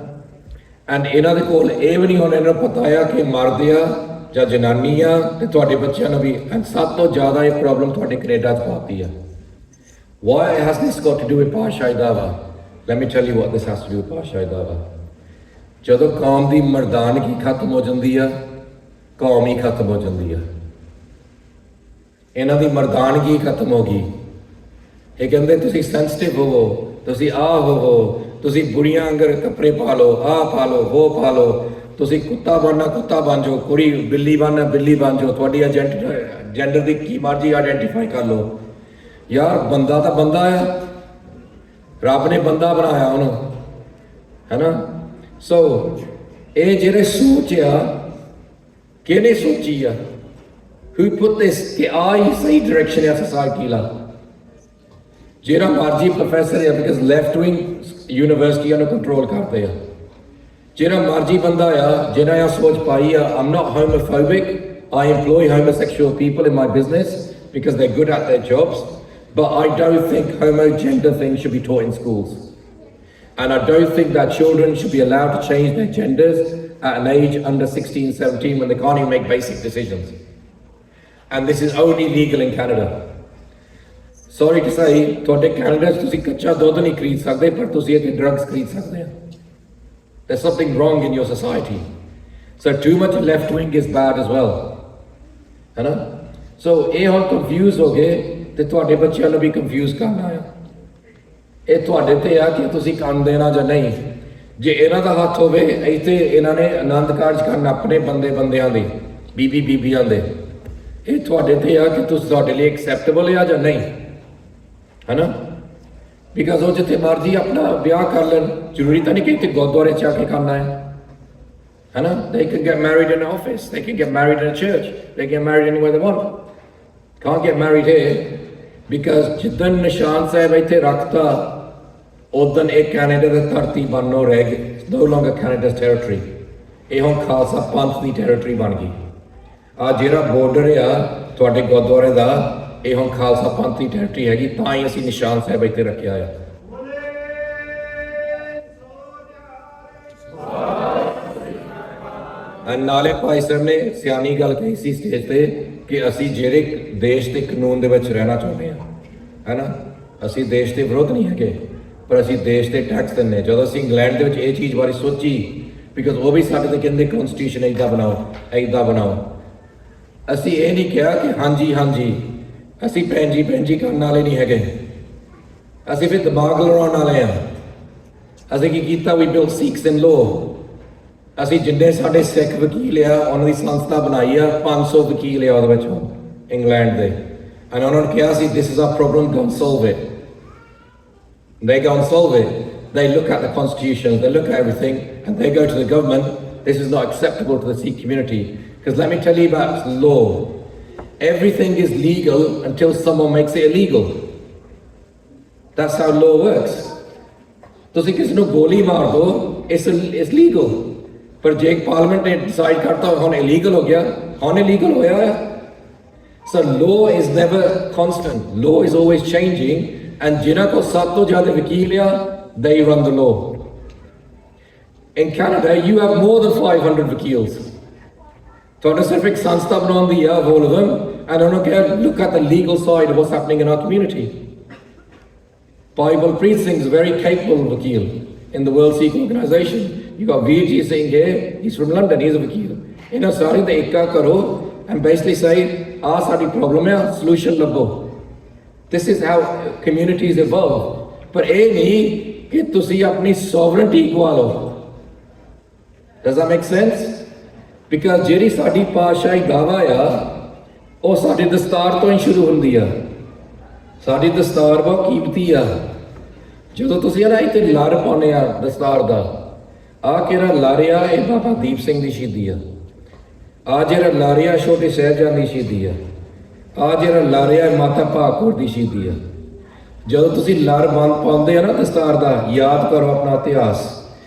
[SPEAKER 2] ਐਂਡ ਇਹਨਾਂ ਦੇ ਕੋਲ ਇਹ ਵੀ ਨਹੀਂ ਹੁਣ ਇਹਨਾਂ ਨੂੰ ਪਤਾ ਆ ਕਿ ਮਰਦ ਆ ਜਾਂ ਜਨਾਨੀ ਆ, ਤੇ ਤੁਹਾਡੇ ਬੱਚਿਆਂ ਨੂੰ ਵੀ। ਐਂਡ ਸਭ ਤੋਂ ਜ਼ਿਆਦਾ ਇਹ ਪ੍ਰੋਬਲਮ ਤੁਹਾਡੇ ਕੈਨੇਡਾ 'ਚ ਪਾਤੀ ਆ। Why has this got to do with Patshahi Daava? Let me tell you what this has to do with Patshahi Daava. ਜਦੋਂ ਕੌਮ ਦੀ ਮਰਦਾਨਗੀ ਖਤਮ ਹੋ ਜਾਂਦੀ ਆ, ਕੌਮ ਹੀ ਖਤਮ ਹੋ ਜਾਂਦੀ ਆ। ਇਹਨਾਂ ਦੀ ਮਰਦਾਨਗੀ ਖਤਮ ਹੋ ਗਈ। ਇਹ ਕਹਿੰਦੇ ਤੁਸੀਂ ਸੈਂਸਿਟਿਵ ਹੋਵੋ, ਤੁਸੀਂ ਆਹ ਹੋਵੋ, ਤੁਸੀਂ ਬੁੜੀਆਂ ਅੰਗਰ ਕੱਪੜੇ ਪਾ ਲਓ, ਆਹ ਪਾ ਲਓ, ਉਹ ਪਾ ਲਓ, ਤੁਸੀਂ ਕੁੱਤਾ ਬਣਨਾ ਕੁੱਤਾ ਬਣ ਜਾਓ, ਕੁੜੀ ਬਿੱਲੀ ਬਣਨਾ ਬਿੱਲੀ ਬਣ ਜਾਓ, ਤੁਹਾਡੀ ਜੈਂਡਰ ਦੀ ਕੀ ਮਰਜ਼ੀ ਆਈਡੈਂਟੀਫਾਈ ਕਰ ਲਓ। ਯਾਰ ਬੰਦਾ ਤਾਂ ਬੰਦਾ ਆ, ਰੱਬ ਨੇ ਬੰਦਾ ਬਣਾਇਆ ਉਹਨੂੰ, ਹੈ ਨਾ। ਸੋ ਇਹ ਜਿਹੜੇ ਸੋਚ ਆ, ਕਿਹਨੇ ਸੋਚੀ ਆ? who put this ਕਿ ਆ ਹੀ ਸਹੀ ਡਾਇਰੈਕਸ਼ਨ ਆ ਸੋਸਾਇਟੀ ਲਾ। ਜਿਹੜਾ ਮਰਜ਼ੀ ਪ੍ਰੋਫੈਸਰ ਆ, ਬਿਕਾਜ਼ ਲੈਫਟ ਵਿੰਗ ਯੂਨੀਵਰਸਿਟੀਆਂ ਨੂੰ ਕੰਟਰੋਲ ਕਰਦੇ ਆ। ਜਿਹੜਾ ਮਰਜ਼ੀ ਬੰਦਾ ਆ, ਜਿਹਨਾਂ ਆ ਸੋਚ ਪਾਈ ਆ, I'm not homophobic, I employ homosexual people in my business because they're good at their jobs, but I don't think homogender things should be taught in schools. And I don't think that children should be allowed to change their genders at an age under 16, 17 when they can't even make basic decisions. And this is only legal in Canada. Sorry to say, ਤੁਹਾਡੇ Canada 'ਚ ਤੁਸੀਂ ਕੱਚਾ ਦੁੱਧ ਨਹੀਂ ਖਰੀਦ ਸਕਦੇ, ਪਰ ਤੁਸੀਂ ਇੱਥੇ drugs ਖਰੀਦ ਸਕਦੇ ਆ. There's something wrong in your society. So too much left wing is bad as well. है ना? So ਇਹ ਹੁਣ confuse ਹੋ ਗਏ ਤੇ ਤੁਹਾਡੇ ਬੱਚਿਆਂ ਨੂੰ ਵੀ confuse ਕਰਨਾ ਆ. ਇਹ ਤੁਹਾਡੇ ਤੇ ਆ ਕਿ ਤੁਸੀਂ ਕੰਨ ਦੇਣਾ ਜਾਂ ਨਹੀਂ. ਜੇ ਇਹਨਾਂ ਦਾ ਹੱਥ ਹੋਵੇ ਇੱਥੇ ਇਹਨਾਂ ਨੇ ਆਨੰਦ ਕਾਰਜ ਕਰਨ ਆਪਣੇ ਬੰਦਿਆਂ ਦੇ, ਬੀਬੀਆਂ ਦੇ. ਇਹ ਤੁਹਾਡੇ ਤੇ ਆ ਕਿ ਤੁਸੀਂ ਤੁਹਾਡੇ ਲਈ acceptable ਆ ਜਾਂ ਨਹੀਂ, ਹੈ ਨਾ? ਬਿਕਾਜ਼ ਉਹ ਜਿੱਥੇ ਮਰਜ਼ੀ ਆਪਣਾ ਵਿਆਹ ਕਰ ਲੈਣ, ਜ਼ਰੂਰੀ ਤਾਂ ਨਹੀਂ ਕਿ ਇੱਥੇ ਗੁਰਦੁਆਰੇ 'ਚ ਆ ਕੇ ਕਰਨਾ ਹੈ ਨਾ? They can get married in an office, they can get married in a church, they can get married anywhere they want. Can't get married here because ਜਿੱਦਣ ਨਿਸ਼ਾਨ ਸਾਹਿਬ ਇੱਥੇ ਰੱਖਤਾ ਉਦਣ ਇਹ ਕੈਨੇਡਾ ਦੀ ਧਰਤੀ ਬਣਨੋਂ ਰਹਿ ਗਈ. No longer Canada's territory. ਇਹ ਹੁਣ ਖਾਲਸਾ ਪੰਥ ਦੀ ਟੈਰੀਟਰੀ ਬਣ ਗਈ. ਆ ਜਿਹੜਾ ਬਾਰਡਰ ਆ ਤੁਹਾਡੇ ਗੁਰਦੁਆਰੇ ਦਾ, ਇਹ ਹੁਣ ਖਾਲਸਾ ਪੰਥ ਦੀ ਟੈਰੀਟਰੀ ਹੈਗੀ, ਤਾਂ ਹੀ ਅਸੀਂ ਨਿਸ਼ਾਨ ਸਾਹਿਬ ਇੱਥੇ ਰੱਖਿਆ ਆ. ਨਾਲੇ ਭਾਈ ਸਾਹਿਬ ਨੇ ਸਿਆਣੀ ਗੱਲ ਕਹੀ ਸੀ ਸਟੇਜ ਤੇ ਕਿ ਅਸੀਂ ਜਿਹੜੇ ਦੇਸ਼ ਦੇ ਕਾਨੂੰਨ ਦੇ ਵਿੱਚ ਰਹਿਣਾ ਚਾਹੁੰਦੇ ਹਾਂ, ਹੈ ਨਾ? ਅਸੀਂ ਦੇਸ਼ ਦੇ ਵਿਰੋਧ ਨਹੀਂ ਹੈਗੇ, ਪਰ ਅਸੀਂ ਦੇਸ਼ ਦੇ ਟੈਕਸ ਦਿੰਦੇ. ਜਦੋਂ ਅਸੀਂ ਇੰਗਲੈਂਡ ਦੇ ਵਿੱਚ ਇਹ ਚੀਜ਼ ਬਾਰੇ ਸੋਚੀ, ਬਿਕਾਜ਼ ਉਹ ਵੀ ਸਾਡੇ ਤੇ ਕਹਿੰਦੇ ਕਨਸਟੀਟਿਊਸ਼ਨ ਇੱਦਾਂ ਬਣਾਓ. ਅਸੀਂ ਇਹ ਨਹੀਂ ਕਿਹਾ ਕਿ ਹਾਂਜੀ ਅਸੀਂ ਭੈਣ ਜੀ ਕਰਨ ਵਾਲੇ ਨਹੀਂ ਹੈਗੇ. ਅਸੀਂ ਫਿਰ ਦਿਮਾਗ ਲੜਾਉਣ ਵਾਲੇ ਆ. ਅਸੀਂ ਕੀ ਕੀਤਾ? ਵੀ ਬਿਲਡ ਸਿੱਖਸ ਇਨ ਲਾਅ. ਅਸੀਂ ਜਿੰਨੇ ਸਾਡੇ ਸਿੱਖ ਵਕੀਲ ਆ ਉਹਨਾਂ ਦੀ ਸੰਸਥਾ ਬਣਾਈ ਆ, 500 ਵਕੀਲ ਆ ਉਹਦੇ ਵਿੱਚ ਇੰਗਲੈਂਡ ਦੇ, and ਉਹਨਾਂ ਨੂੰ ਕਿਹਾ ਸੀ this is our problem, go and solve it. They go and solve it. They look at the constitution, they look at everything, and they go to the government. This is not acceptable to the Sikh community. Because let me tell you about law. Everything is legal until someone makes it illegal. That's how law works. ਤੁਸੀਂ ਕਿਸੇ ਨੂੰ ਗੋਲੀ ਮਾਰ ਦੋ, it's legal. ਪਰ ਜੇ parliament ਨੇ decide ਕਰਤਾ ਹੁਣ ਇਲੀਗਲ ਹੋ ਗਿਆ, ਹੁਣ ਇਲੀਗਲ ਹੋਇਆ ਹੈ. So law is never constant. Law is always changing. And ਜਿਨ੍ਹਾਂ ਕੋਲ ਸਭ ਤੋਂ ਜ਼ਿਆਦਾ ਵਕੀਲ ਆ, they run the law. In Canada, you have more than 500 ਵਕੀਲਸ. ਤੁਹਾਡਾ ਸਿਰਫ ਇੱਕ ਸੰਸਥਾ ਬਣਾਉਂਦੀ ਆ, all of them, and ਉਹਨਾਂ ਨੂੰ ਕਿਹਾ look at the legal side of what's happening in our community. Balpreet Singh is a very capable vakil in the World Sikh Organization. You got Veerji Singh here, he's from London, he's a vakil. ਇਹਨਾਂ ਸਾਰੇ ਦਾ ਇੱਕਾ ਕਰੋ and basically say, ਆਹ ਸਾਡੀ problem ਹੈ, solution ਲੱਭੋ. This is how communities evolve. ਪਰ ਇਹ ਨਹੀਂ ਕਿ ਤੁਸੀਂ ਆਪਣੀ sovereignty ਗਵਾ ਲਓ. Does that make sense? Because ਜਿਹੜੀ ਸਾਡੀ ਪਾਤਸ਼ਾਹੀ ਦਾਵਾ ਆ, ਉਹ ਸਾਡੀ ਦਸਤਾਰ ਤੋਂ ਹੀ ਸ਼ੁਰੂ ਹੁੰਦੀ ਆ. ਸਾਡੀ ਦਸਤਾਰ ਬਹੁਤ ਕੀਮਤੀ ਆ. ਜਦੋਂ ਤੁਸੀਂ ਨਾ ਇੱਥੇ ਲੜ ਪਾਉਂਦੇ ਆ ਦਸਤਾਰ ਦਾ, ਆਹ ਕਿਹੜਾ ਲਾਰਿਆ, ਇਹ ਬਾਬਾ ਦੀਪ ਸਿੰਘ ਦੀ ਸ਼ਹੀਦੀ ਆ. ਆਹ ਜਿਹੜਾ ਲਾਰਿਆ ਛੋਟੇ ਸਾਹਿਬਜ਼ਾਦੇ ਦੀ ਸ਼ਹੀਦੀ ਆ. ਆਹ ਜਿਹੜਾ ਲਾਰਿਆ ਮਾਤਾ ਭਾਗਪੁਰ ਦੀ ਸ਼ਹੀਦੀ ਆ. ਜਦੋਂ ਤੁਸੀਂ ਲੜ ਬੰਦ ਪਾਉਂਦੇ ਆ ਨਾ ਦਸਤਾਰ ਦਾ, ਯਾਦ ਕਰੋ ਆਪਣਾ ਇਤਿਹਾਸ.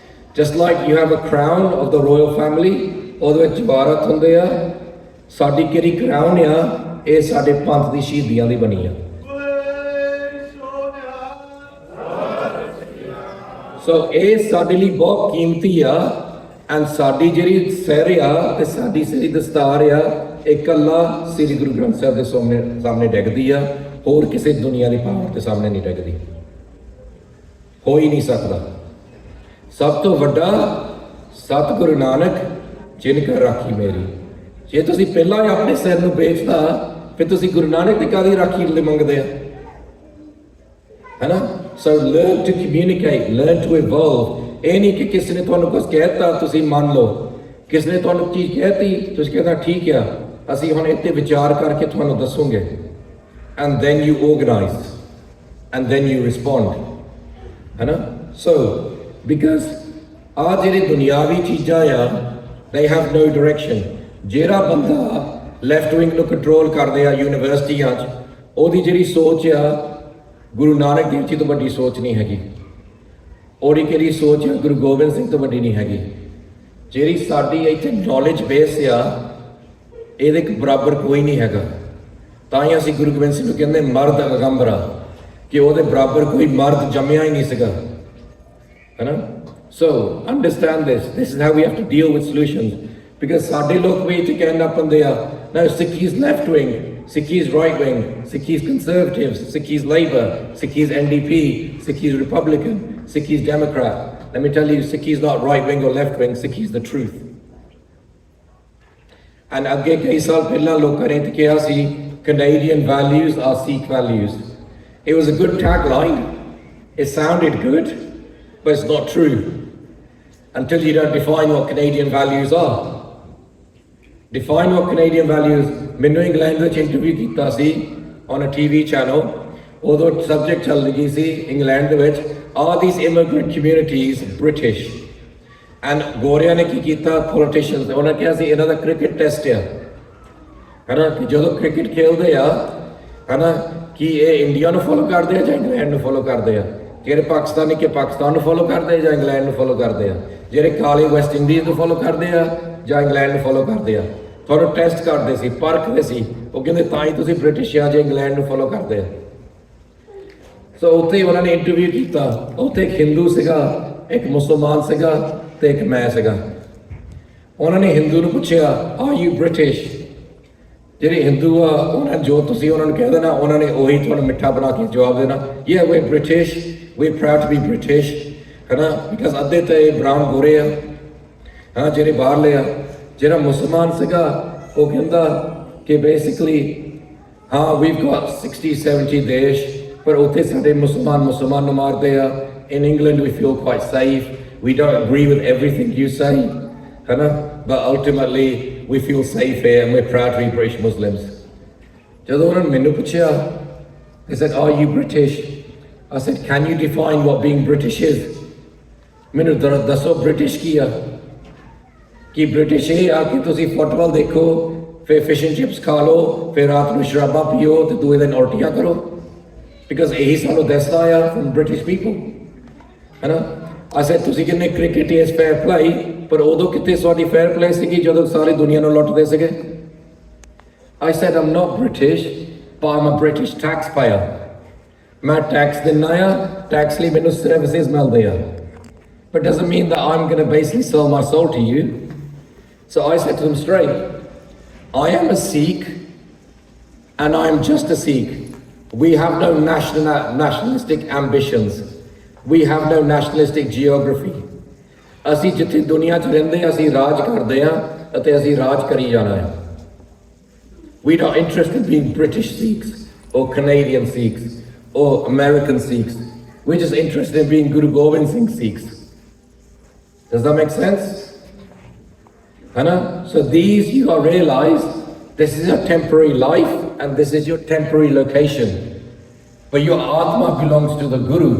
[SPEAKER 2] Just like you have a crown of the royal family, ਉਹਦੇ ਵਿੱਚ ਜਵਾਰਤ ਹੁੰਦੇ ਆ. ਸਾਡੀ ਕਿਹੜੀ ਕਰਾਊਨ ਆ, ਇਹ ਸਾਡੇ ਪੰਥ ਦੀ ਸ਼ਹੀਦੀਆਂ ਦੀ ਬਣੀ ਆ. ਸੋ ਇਹ ਸਾਡੇ ਲਈ ਬਹੁਤ ਕੀਮਤੀ ਆ. ਐਂਡ ਸਾਡੀ ਜਿਹੜੀ ਸਿਰ ਆ ਤੇ ਸਾਡੀ ਸਿਰੀ ਦਸਤਾਰ ਆ, ਇਕੱਲਾ ਸ੍ਰੀ ਗੁਰੂ ਗ੍ਰੰਥ ਸਾਹਿਬ ਦੇ ਸਾਹਮਣੇ ਡਿੱਗਦੀ ਆ. ਹੋਰ ਕਿਸੇ ਦੁਨੀਆ ਦੀ ਪਾਵਰ ਦੇ ਸਾਹਮਣੇ ਨਹੀਂ ਡਿੱਗਦੀ, ਹੋ ਹੀ ਨਹੀਂ ਸਕਦਾ. ਸਭ ਤੋਂ ਵੱਡਾ ਸਤਿਗੁਰੂ ਨਾਨਕ ਜਿਨ ਕਰ ਰਾਖੀ ਮੇਰੀ. ਜੇ ਤੁਸੀਂ ਪਹਿਲਾਂ ਹੀ ਆਪਣੇ ਸਿਰ ਨੂੰ ਵੇਚਦਾ, ਫਿਰ ਤੁਸੀਂ ਗੁਰੂ ਨਾਨਕ ਦੀ ਕਾਹਦੀ ਰਾਖੀ ਲਈ ਮੰਗਦੇ ਆ, ਹੈ ਨਾ? So learn to communicate, learn to evolve. ਇਹ ਨਹੀਂ ਕਿ ਕਿਸੇ ਨੇ ਤੁਹਾਨੂੰ ਕੁਝ ਕਹਿਤਾ ਤੁਸੀਂ ਮੰਨ ਲਓ. ਕਿਸੇ ਨੇ ਤੁਹਾਨੂੰ ਚੀਜ਼ ਕਹਿਤੀ, ਤੁਸੀਂ ਕਹਿੰਦਾ ਠੀਕ ਆ, ਅਸੀਂ ਹੁਣ ਇੱਥੇ ਵਿਚਾਰ ਕਰਕੇ ਤੁਹਾਨੂੰ ਦੱਸੂਗੇ. And then you organize, and then you respond, ਹੈ ਨਾ? So because ਆਹ ਜਿਹੜੀ ਦੁਨਿਆਵੀ ਚੀਜ਼ਾਂ ਆ, they have no direction. ਜਿਹੜਾ ਬੰਦਾ ਲੈਫਟ ਵਿੰਗ ਨੂੰ ਕੰਟਰੋਲ ਕਰਦੇ ਆ ਯੂਨੀਵਰਸਿਟੀਆਂ 'ਚ, ਉਹਦੀ ਜਿਹੜੀ ਸੋਚ ਆ ਗੁਰੂ ਨਾਨਕ ਦੇਵ ਜੀ ਤੋਂ ਵੱਡੀ ਸੋਚ ਨਹੀਂ ਹੈਗੀ. ਉਹਦੀ ਕਿਹੜੀ ਸੋਚ ਆ ਗੁਰੂ ਗੋਬਿੰਦ ਸਿੰਘ ਤੋਂ ਵੱਡੀ ਨਹੀਂ ਹੈਗੀ. ਜਿਹੜੀ ਸਾਡੀ ਇੱਥੇ ਨੌਲੇਜ ਬੇਸ ਆ, ਇਹਦੇ ਇੱਕ ਬਰਾਬਰ ਕੋਈ ਨਹੀਂ ਹੈਗਾ. ਤਾਂ ਹੀ ਅਸੀਂ ਗੁਰੂ ਗੋਬਿੰਦ ਸਿੰਘ ਨੂੰ ਕਹਿੰਦੇ ਮਰਦ ਅਗੰਬਰਾ. कि ਉਹਦੇ ਬਰਾਬਰ ਕੋਈ ਮਰਦ ਜੰਮਿਆ ਹੀ ਨਹੀਂ ਸੀਗਾ, ਹੈ ਨਾ। So understand this. This is how we have to deal with solutions. Because ਸਾਡੇ ਲੋਕ ਵੀ ਇੱਥੇ ਕਹਿਣ ਲੱਗ ਪੈਂਦੇ ਆ, no, Sikhis left wing, Sikhis right wing, Sikhis conservatives, Sikhis Labour, Sikhis NDP, Sikhis Republican, Sikhis Democrat. Let me tell you, Sikhis not right wing or left wing, Sikhis the truth. And ਅੱਗੇ ਕਈ ਸਾਲ ਪਹਿਲਾਂ ਲੋਕਾਂ ਨੇ ਕਿਹਾ ਸੀ Canadian values are Sikh values. It was a good tagline. It sounded good, but it's not true until you don't define what Canadian values are. Define what Canadian values. ਮੈਨੂੰ England ਵਿੱਚ interview ਕੀਤਾ ਸੀ on a TV channel. ਉਦੋਂ subject ਚੱਲ ਰਹੀ ਸੀ England ਦੇ ਵਿੱਚ, are these immigrant communities British? And ਗੋਰਿਆਂ ਨੇ ਕੀ ਕੀਤਾ, politicians, ਉਹਨਾਂ ਕਿਹਾ ਸੀ ਇਹਨਾਂ ਦਾ ਕ੍ਰਿਕਟ ਟੈਸਟ ਆ, ਹੈ ਨਾ, ਕਿ ਜਦੋਂ ਕ੍ਰਿਕਟ ਖੇਡਦੇ ਆ, ਹੈ ਨਾ, ਕਿ ਇਹ ਇੰਡੀਆ ਨੂੰ ਫੋਲੋ ਕਰਦੇ ਆ ਜਾਂ ਇੰਗਲੈਂਡ ਨੂੰ ਫੋਲੋ ਕਰਦੇ ਆ, ਜਿਹੜੇ ਪਾਕਿਸਤਾਨੀ ਕਿ ਪਾਕਿਸਤਾਨ ਨੂੰ ਫੋਲੋ ਕਰਦੇ ਆ ਜਾਂ ਇੰਗਲੈਂਡ ਨੂੰ ਫੋਲੋ ਕਰਦੇ ਆ, ਜਿਹੜੇ ਕਾਲੇ ਵੈਸਟ ਇੰਡੀਜ਼ ਨੂੰ ਫੋਲੋ ਕਰਦੇ ਆ ਜਾਂ ਇੰਗਲੈਂਡ ਨੂੰ ਫੋਲੋ ਕਰਦੇ ਆ। ਤੁਹਾਨੂੰ ਟੈਸਟ ਕਰਦੇ ਸੀ, ਪਰਖਦੇ ਸੀ, ਉਹ ਕਹਿੰਦੇ ਤਾਂ ਹੀ ਤੁਸੀਂ ਬ੍ਰਿਟਿਸ਼ ਆ ਜੇ ਇੰਗਲੈਂਡ ਨੂੰ ਫੋਲੋ ਕਰਦੇ ਆ। ਸੋ ਉੱਥੇ ਉਹਨਾਂ ਨੇ ਇੰਟਰਵਿਊ ਕੀਤਾ, ਉੱਥੇ ਇੱਕ ਹਿੰਦੂ ਸੀਗਾ, ਇੱਕ ਮੁਸਲਮਾਨ ਸੀਗਾ ਤੇ ਇੱਕ ਮੈਂ ਸੀਗਾ। ਉਹਨਾਂ ਨੇ ਹਿੰਦੂ ਨੂੰ ਪੁੱਛਿਆ, ਆਰ ਯੂ ਬ੍ਰਿਟਿਸ਼? ਜਿਹੜੇ ਹਿੰਦੂ ਆ ਉਹਨਾਂ ਜੋ ਤੁਸੀਂ ਉਹਨਾਂ ਨੂੰ ਕਹਿ ਦੇਣਾ, ਉਹਨਾਂ ਨੇ ਉਹੀ ਤੁਹਾਨੂੰ ਮਿੱਠਾ ਬਣਾ ਕੇ ਜਵਾਬ ਦੇਣਾ, ਯਾ we British, we proud to be British, ਹੈ ਨਾ, ਬਿਕਾਜ਼ ਅੱਧੇ ਤਾਂ ਇਹ ਬਰਾਊਨ ਗੋਰੇ ਆ, ਹਾਂ, ਜਿਹੜੇ ਬਾਹਰਲੇ ਆ। ਜਿਹੜਾ ਮੁਸਲਮਾਨ ਸੀਗਾ ਉਹ ਕਹਿੰਦਾ ਕਿ ਬੇਸਿਕਲੀ ਹਾਂ ਵੀਵ ਗॉट 60-70 ਦੇਸ਼, ਪਰ ਉੱਥੇ ਸਾਡੇ ਮੁਸਲਮਾਨ ਨੂੰ ਮਾਰਦੇ ਆ। In England we feel quite safe. We don't agree with everything you say, ਹੈ ਨਾ, but ultimately we feel safe here and we're proud to be British Muslims. ਜਦੋਂ ਉਹਨਾਂ ਨੇ ਮੈਨੂੰ ਪੁੱਛਿਆ, they said, are you British? I said, can you define what being British is? ਮੈਨੂੰ ਦੱਸੋ British ਕੀ ਆ। ਕਿ ਬ੍ਰਿਟਿਸ਼ ਇਹ ਆ ਕਿ ਤੁਸੀਂ ਫੁੱਟਬਾਲ ਦੇਖੋ, ਫਿਰ ਫਿਸ਼ ਐਂਡ ਚਿਪਸ ਖਾ ਲਓ, ਫਿਰ ਰਾਤ ਨੂੰ ਸ਼ਰਾਬਾਂ ਪੀਓ ਤੇ ਦੂਏ ਦਿਨ ਉਲਟੀਆਂ ਕਰੋ, ਬਿਕਾਜ਼ ਇਹੀ ਸਾਨੂੰ ਦੱਸਦਾ ਆ ਫਰਮ ਬ੍ਰਿਟਿਸ਼ ਪੀਪਲ, ਹੈ ਨਾ। ਅਸੀਂ ਤੁਸੀਂ ਕਹਿੰਦੇ ਕ੍ਰਿਕਟ ਇਜ਼ ਫੇਅਰ ਪਲੇ, ਪਰ ਉਦੋਂ ਕਿਤੇ ਸਾਡੀ ਫੇਅਰ ਪਲੇ ਸੀਗੀ ਜਦੋਂ ਸਾਰੀ ਦੁਨੀਆ ਨੂੰ ਲੁੱਟਦੇ ਸੀਗੇ। I said I'm not British, but I'm a British taxpayer. ਮੈਂ ਟੈਕਸ ਦਿੰਦਾ ਆ, ਟੈਕਸ ਲਈ ਮੈਨੂੰ ਸਰਵਿਸਿਜ਼ ਮਿਲਦੇ ਆ, but doesn't mean that I'm going to basically sell my soul to you. So I said to them straight, I am a Sikh and I am just a Sikh. We have no nationalistic ambitions. We have no nationalistic geography. ਅਸੀਂ ਜਿੱਥੇ ਦੁਨੀਆ 'ਚ ਰਹਿੰਦੇ ਹਾਂ, ਅਸੀਂ ਰਾਜ ਕਰਦੇ ਹਾਂ ਅਤੇ ਅਸੀਂ ਰਾਜ ਕਰੀ ਜਾਣਾ ਹੈ। We're not interested in being British Sikhs or Canadian Sikhs or American Sikhs. We're just interested in being Guru Gobind Singh Sikhs. Does that make sense? Hana? So these, you gotta realize, this is your temporary life and this is your temporary location. But your Atma belongs to the Guru.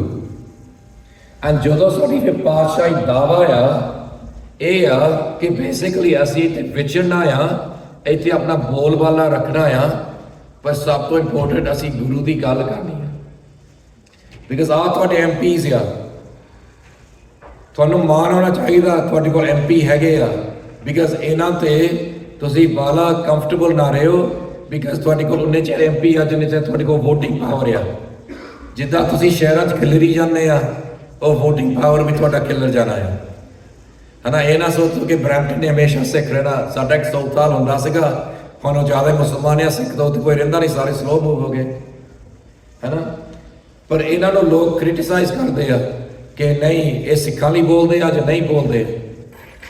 [SPEAKER 2] And ਜਦੋਂ ਸਾਡੀ ਫਿਰ ਪਾਤਸ਼ਾਹੀ ਦਾਵਾ ਆ, ਇਹ ਆ ਕਿ basically ਅਸੀਂ ਇੱਥੇ ਵਿਚਰਨਾ ਆ, ਇੱਥੇ ਆਪਣਾ ਬੋਲਬਾਲਾ ਰੱਖਣਾ ਆ, ਪਰ ਸਭ ਤੋਂ ਇੰਪੋਰਟੈਂਟ ਅਸੀਂ ਗੁਰੂ ਦੀ ਗੱਲ ਕਰਨੀ ਆ। ਬਿਕਾਜ਼ ਆ ਤੁਹਾਡੇ MPs ਆ, ਤੁਹਾਨੂੰ ਮਾਣ ਹੋਣਾ ਚਾਹੀਦਾ ਤੁਹਾਡੇ ਕੋਲ MP ਹੈਗੇ ਆ, ਬਿਕਾਜ਼ ਇਹਨਾਂ ਤੇ ਤੁਸੀਂ ਬਾਲਾ ਕੰਫਰਟੇਬਲ ਨਾ ਰਹੋ, ਬਿਕਾਜ਼ ਤੁਹਾਡੇ ਕੋਲ ਉਨੇ ਚਿਰ MP ਆ ਜਿੰਨੇ ਚਿਰ ਤੁਹਾਡੇ ਕੋਲ ਵੋਟਿੰਗ ਪਾਵਰ ਆ। ਜਿੱਦਾਂ ਤੁਸੀਂ ਸ਼ਹਿਰਾਂ 'ਚ ਖਿਲਰੀ ਜਾਂਦੇ ਆ, ਉਹ ਵੋਟਿੰਗ ਪਾਵਰ ਵੀ ਤੁਹਾਡਾ ਖਿਲਰ ਜਾਣਾ ਆ, ਹੈ ਨਾ। ਇਹ ਨਾ ਸੋਚੋ ਕਿ ਬਰੈਂਪਟਨ ਨੇ ਹਮੇਸ਼ਾ ਸਿੱਖ ਰਹਿਣਾ। ਸਾਡਾ ਇੱਕ ਸੁਲਤਾਨ ਹੁੰਦਾ ਸੀਗਾ, ਹੁਣ ਉਹ ਜ਼ਿਆਦਾ ਮੁਸਲਮਾਨ ਆ, ਸਿੱਖ ਤਾਂ ਉੱਥੇ ਕੋਈ ਰਹਿੰਦਾ ਨਹੀਂ, ਸਾਰੇ ਸਲੋ ਮੂਵ ਹੋ ਗਏ, ਹੈ ਨਾ। ਪਰ ਇਹਨਾਂ ਨੂੰ ਲੋਕ ਕ੍ਰਿਟਿਸਾਈਜ਼ ਕਰਦੇ ਆ ਕਿ ਨਹੀਂ ਇਹ ਸਿੱਖਾਂ ਲਈ ਬੋਲਦੇ ਆ ਜਾਂ ਨਹੀਂ ਬੋਲਦੇ।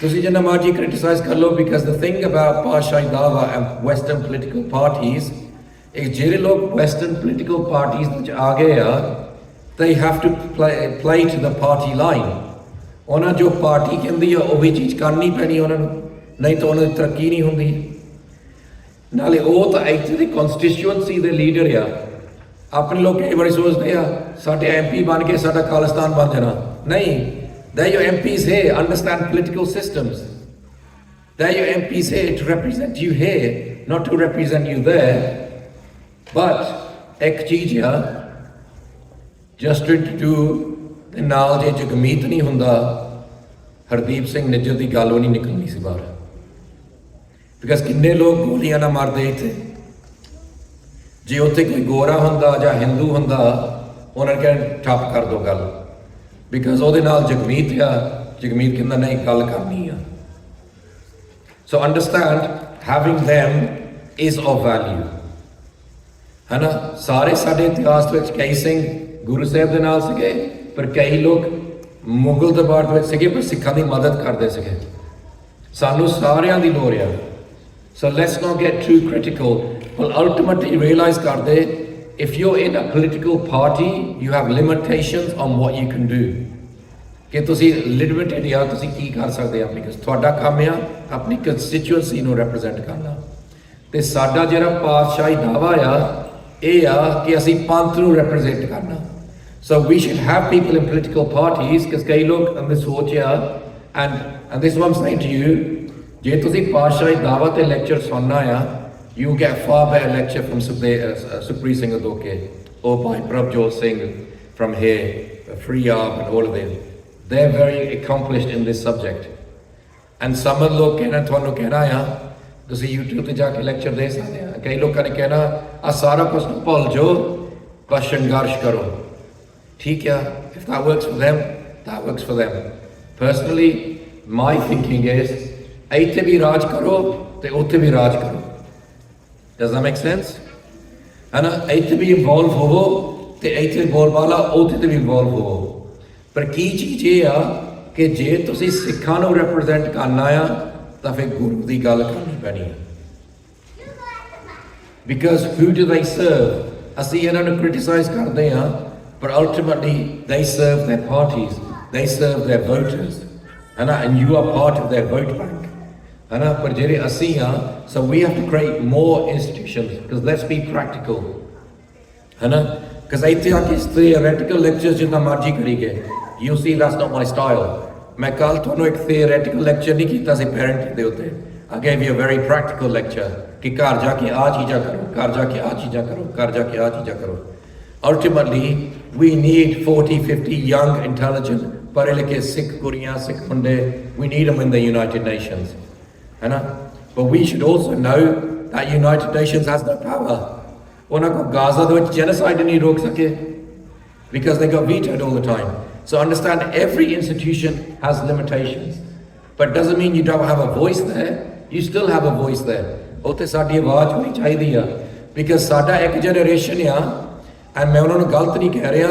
[SPEAKER 2] ਤੁਸੀਂ ਜਿੰਨਾ ਮਰਜ਼ੀ ਕ੍ਰਿਟਿਸਾਈਜ਼ ਕਰ ਲਓ, ਬਿਕਾਜ਼ ਦ ਥਿੰਗ ਅਬਾਊਟ ਪਾਤਸ਼ਾਹੀ ਦਾਵਾ ਐਂਡ ਵੈਸਟਰਨ ਪੋਲੀਟੀਕਲ ਪਾਰਟੀਜ਼, ਇਹ ਜਿਹੜੇ ਲੋਕ ਵੈਸਟਰਨ ਪੋਲੀਟੀਕਲ ਪਾਰਟੀਜ਼ ਵਿੱਚ ਆ ਗਏ ਆ, they have to play to the party line. ਉਹਨਾਂ ਜੋ ਪਾਰਟੀ ਕਹਿੰਦੀ ਆ ਉਹੀ ਚੀਜ਼ ਕਰਨੀ ਪੈਣੀ ਉਹਨਾਂ ਨੂੰ, ਨਹੀਂ ਤਾਂ ਉਹਨਾਂ ਦੀ ਤਰੱਕੀ ਨਹੀਂ ਹੁੰਦੀ। ਨਾਲੇ ਉਹ ਤਾਂ ਐਕਚੁਅਲੀ ਕਨਸਟੀਟਿਊਐਂਸੀ ਦੇ ਲੀਡਰ ਆ। ਆਪਣੇ ਲੋਕ ਕਈ ਵਾਰੀ ਸੋਚਦੇ ਆ ਸਾਡੇ MP ਬਣ ਕੇ ਸਾਡਾ ਖਾਲਿਸਤਾਨ ਬਣ ਜਾਣਾ, ਨਹੀਂ। They're your MPs here, understand political systems. They're your MPs here to represent you here, not to represent you there. But ਇੱਕ ਚੀਜ਼ ਆ, ਜਸਟਿਸ ਟੂ ਦੇ ਨਾਲ ਜੇ ਜਗਮੀਤ ਨਹੀਂ ਹੁੰਦਾ, ਹਰਦੀਪ ਸਿੰਘ ਨਿੱਜਰ ਦੀ ਗੱਲ ਉਹ ਨਹੀਂ ਨਿਕਲਣੀ ਸੀ ਬਾਹਰ, ਬਿਕਾਜ਼ ਕਿੰਨੇ ਲੋਕ ਗੋਲੀਆਂ ਨਾ ਮਾਰਦੇ ਇੱਥੇ। ਜੇ ਉੱਥੇ ਕੋਈ ਗੋਰਾ ਹੁੰਦਾ ਜਾਂ ਹਿੰਦੂ ਹੁੰਦਾ ਉਹਨਾਂ ਨੇ ਕਹਿਣਾ ਠੱਪ ਕਰ ਦੋ ਗੱਲ, ਬਿਕਾਜ਼ ਉਹਦੇ ਨਾਲ ਜਗਮੀਤ ਆ, ਜਗਮੀਤ ਕਹਿੰਦਾ ਨਹੀਂ ਗੱਲ ਕਰਨੀ ਆ। So understand having them is of value, ਹੈ ਨਾ। ਸਾਰੇ ਸਾਡੇ ਇਤਿਹਾਸ ਵਿੱਚ ਕਈ ਸਿੰਘ ਗੁਰੂ ਸਾਹਿਬ ਦੇ ਨਾਲ ਸੀਗੇ, ਪਰ ਕਈ ਲੋਕ ਮੁਗਲ ਦਰਬਾਰ ਦੇ ਵਿੱਚ ਸੀਗੇ ਪਰ ਸਿੱਖਾਂ ਦੀ ਮਦਦ ਕਰਦੇ ਸੀਗੇ। ਸਾਨੂੰ ਸਾਰਿਆਂ ਦੀ ਲੋੜ ਆ। So let's not get too critical, but ultimately realize ਕਰਦੇ, if you're in a political party, you have limitations on what you can do. ਕਿ ਤੁਸੀਂ limited ਆ, ਤੁਸੀਂ ਕੀ ਕਰ ਸਕਦੇ ਆ, because ਤੁਹਾਡਾ ਕੰਮ ਆ ਆਪਣੀ constituency ਨੂੰ represent ਕਰਨਾ। ਤੇ ਸਾਡਾ ਜਿਹੜਾ ਪਾਤਸ਼ਾਹੀ ਦਾਵਾ ਆ ਇਹ ਆ ਕਿ ਅਸੀਂ ਪੰਥ ਨੂੰ represent ਕਰਨਾ। So we should have people in political parties, because ਕਈ ਲੋਕ ਅੰਦਰ ਸੋਚ ਆ, and this is what I'm saying to you, ਜੇ ਤੁਸੀਂ ਪਾਤਸ਼ਾਹੀ ਦਾਵਾ ਤੇ ਲੈਕਚਰ ਸੁਣਨਾ ਆ, you get far better lecture from Sukhpreet Singh Adoke or by Prabhjot Singh from here, Friyab and all of them. They're very accomplished in this subject. And some of ਲੋਕ ਕਹਿਣਾ ਤੁਹਾਨੂੰ ਕਹਿਣਾ ਆ ਤੁਸੀਂ YouTube ਤੇ ਜਾ ਕੇ ਲੈਕਚਰ ਦੇ ਸਕਦੇ ਆ। ਕਈ ਲੋਕਾਂ ਨੇ ਕਹਿਣਾ ਆ ਸਾਰਾ ਕੁਝ ਭੁੱਲ ਜਾਓ, ਬਸ ਸੰਘਰਸ਼ ਕਰੋ। ਠੀਕ ਆ, if that works for them, that works for them. Personally, my thinking is ਇੱਥੇ ਵੀ ਰਾਜ ਕਰੋ ਤੇ ਉੱਥੇ ਵੀ ਰਾਜ ਕਰੋ। Does that make sense? ਹੈ ਨਾ, ਇੱਥੇ ਵੀ ਇਨਵੋਲਵ ਹੋਵੋ ਤੇ ਇੱਥੇ ਬੋਲਬਾਲਾ ਉੱਥੇ ਤੇ ਵੀ ਇਨਵੋਲਵ ਹੋਵੋ। ਪਰ ਕੀ ਚੀਜ਼ ਇਹ ਆ ਕਿ ਜੇ ਤੁਸੀਂ ਸਿੱਖਾਂ ਨੂੰ ਰਿਪਰੈਜ਼ੈਂਟ ਕਰਨਾ ਆ ਤਾਂ ਫਿਰ ਗੁਰੂ ਦੀ ਗੱਲ ਕਰਨੀ ਪੈਣੀ ਹੈ। Because who do they serve? ਅਸੀਂ ਇਹਨਾਂ ਨੂੰ ਕ੍ਰਿਟਿਸਾਈਜ਼ ਕਰਦੇ ਹਾਂ, ਪਰ ultimately they serve their parties, they serve their voters, ਹੈ ਨਾ, and you are part of their vote bank, ਹੈ ਨਾ। ਪਰ ਜਿਹੜੇ ਅਸੀਂ ਆ, so we have to create more institutions, because let's be practical, ਹੈ ਨਾ। because ਇੱਥੇ ਆ ਕੇ theoretical lectures ਜਿੰਨਾ ਮਰਜ਼ੀ ਕਰੀ ਗਏ, you see that's not my style। ਮੈਂ ਕੱਲ ਤੁਹਾਨੂੰ ਇੱਕ theoretical lecture ਨਹੀਂ ਕੀਤਾ ਸੀ parenting ਦੇ ਉੱਤੇ। I gave you a very practical lecture ਕਿ ਘਰ ਜਾ ਕੇ ਆ ਚੀਜ਼ਾਂ ਕਰੋ, ਘਰ ਜਾ ਕੇ ਆ ਚੀਜ਼ਾਂ ਕਰੋ, ਘਰ ਜਾ ਕੇ ਆ ਚੀਜ਼ਾਂ ਕਰੋ। Ultimately we need 40-50 young intelligent ਪੜ੍ਹੇ ਲਿਖੇ ਸਿੱਖ ਕੁੜੀਆਂ, ਸਿੱਖ ਮੁੰਡੇ, we need them in the United Nations, ਹੈ ਨਾ। but we should also know that United Nations has no power। ਉਹਨਾਂ ਕੋਲ ਗਾਜ਼ਾ ਦੇ ਵਿੱਚ genocide ਨਹੀਂ ਰੋਕ ਸਕੇ because they got vetoed all the time। so understand every institution has limitations, but doesn't mean you don't have a voice there, you still have a voice there। ਉੱਥੇ ਸਾਡੀ ਆਵਾਜ਼ ਹੋਣੀ ਚਾਹੀਦੀ ਆ, because ਸਾਡਾ ਇੱਕ generation ਆ, and ਮੈਂ ਉਹਨਾਂ ਨੂੰ ਗਲਤ ਨਹੀਂ ਕਹਿ ਰਿਹਾ,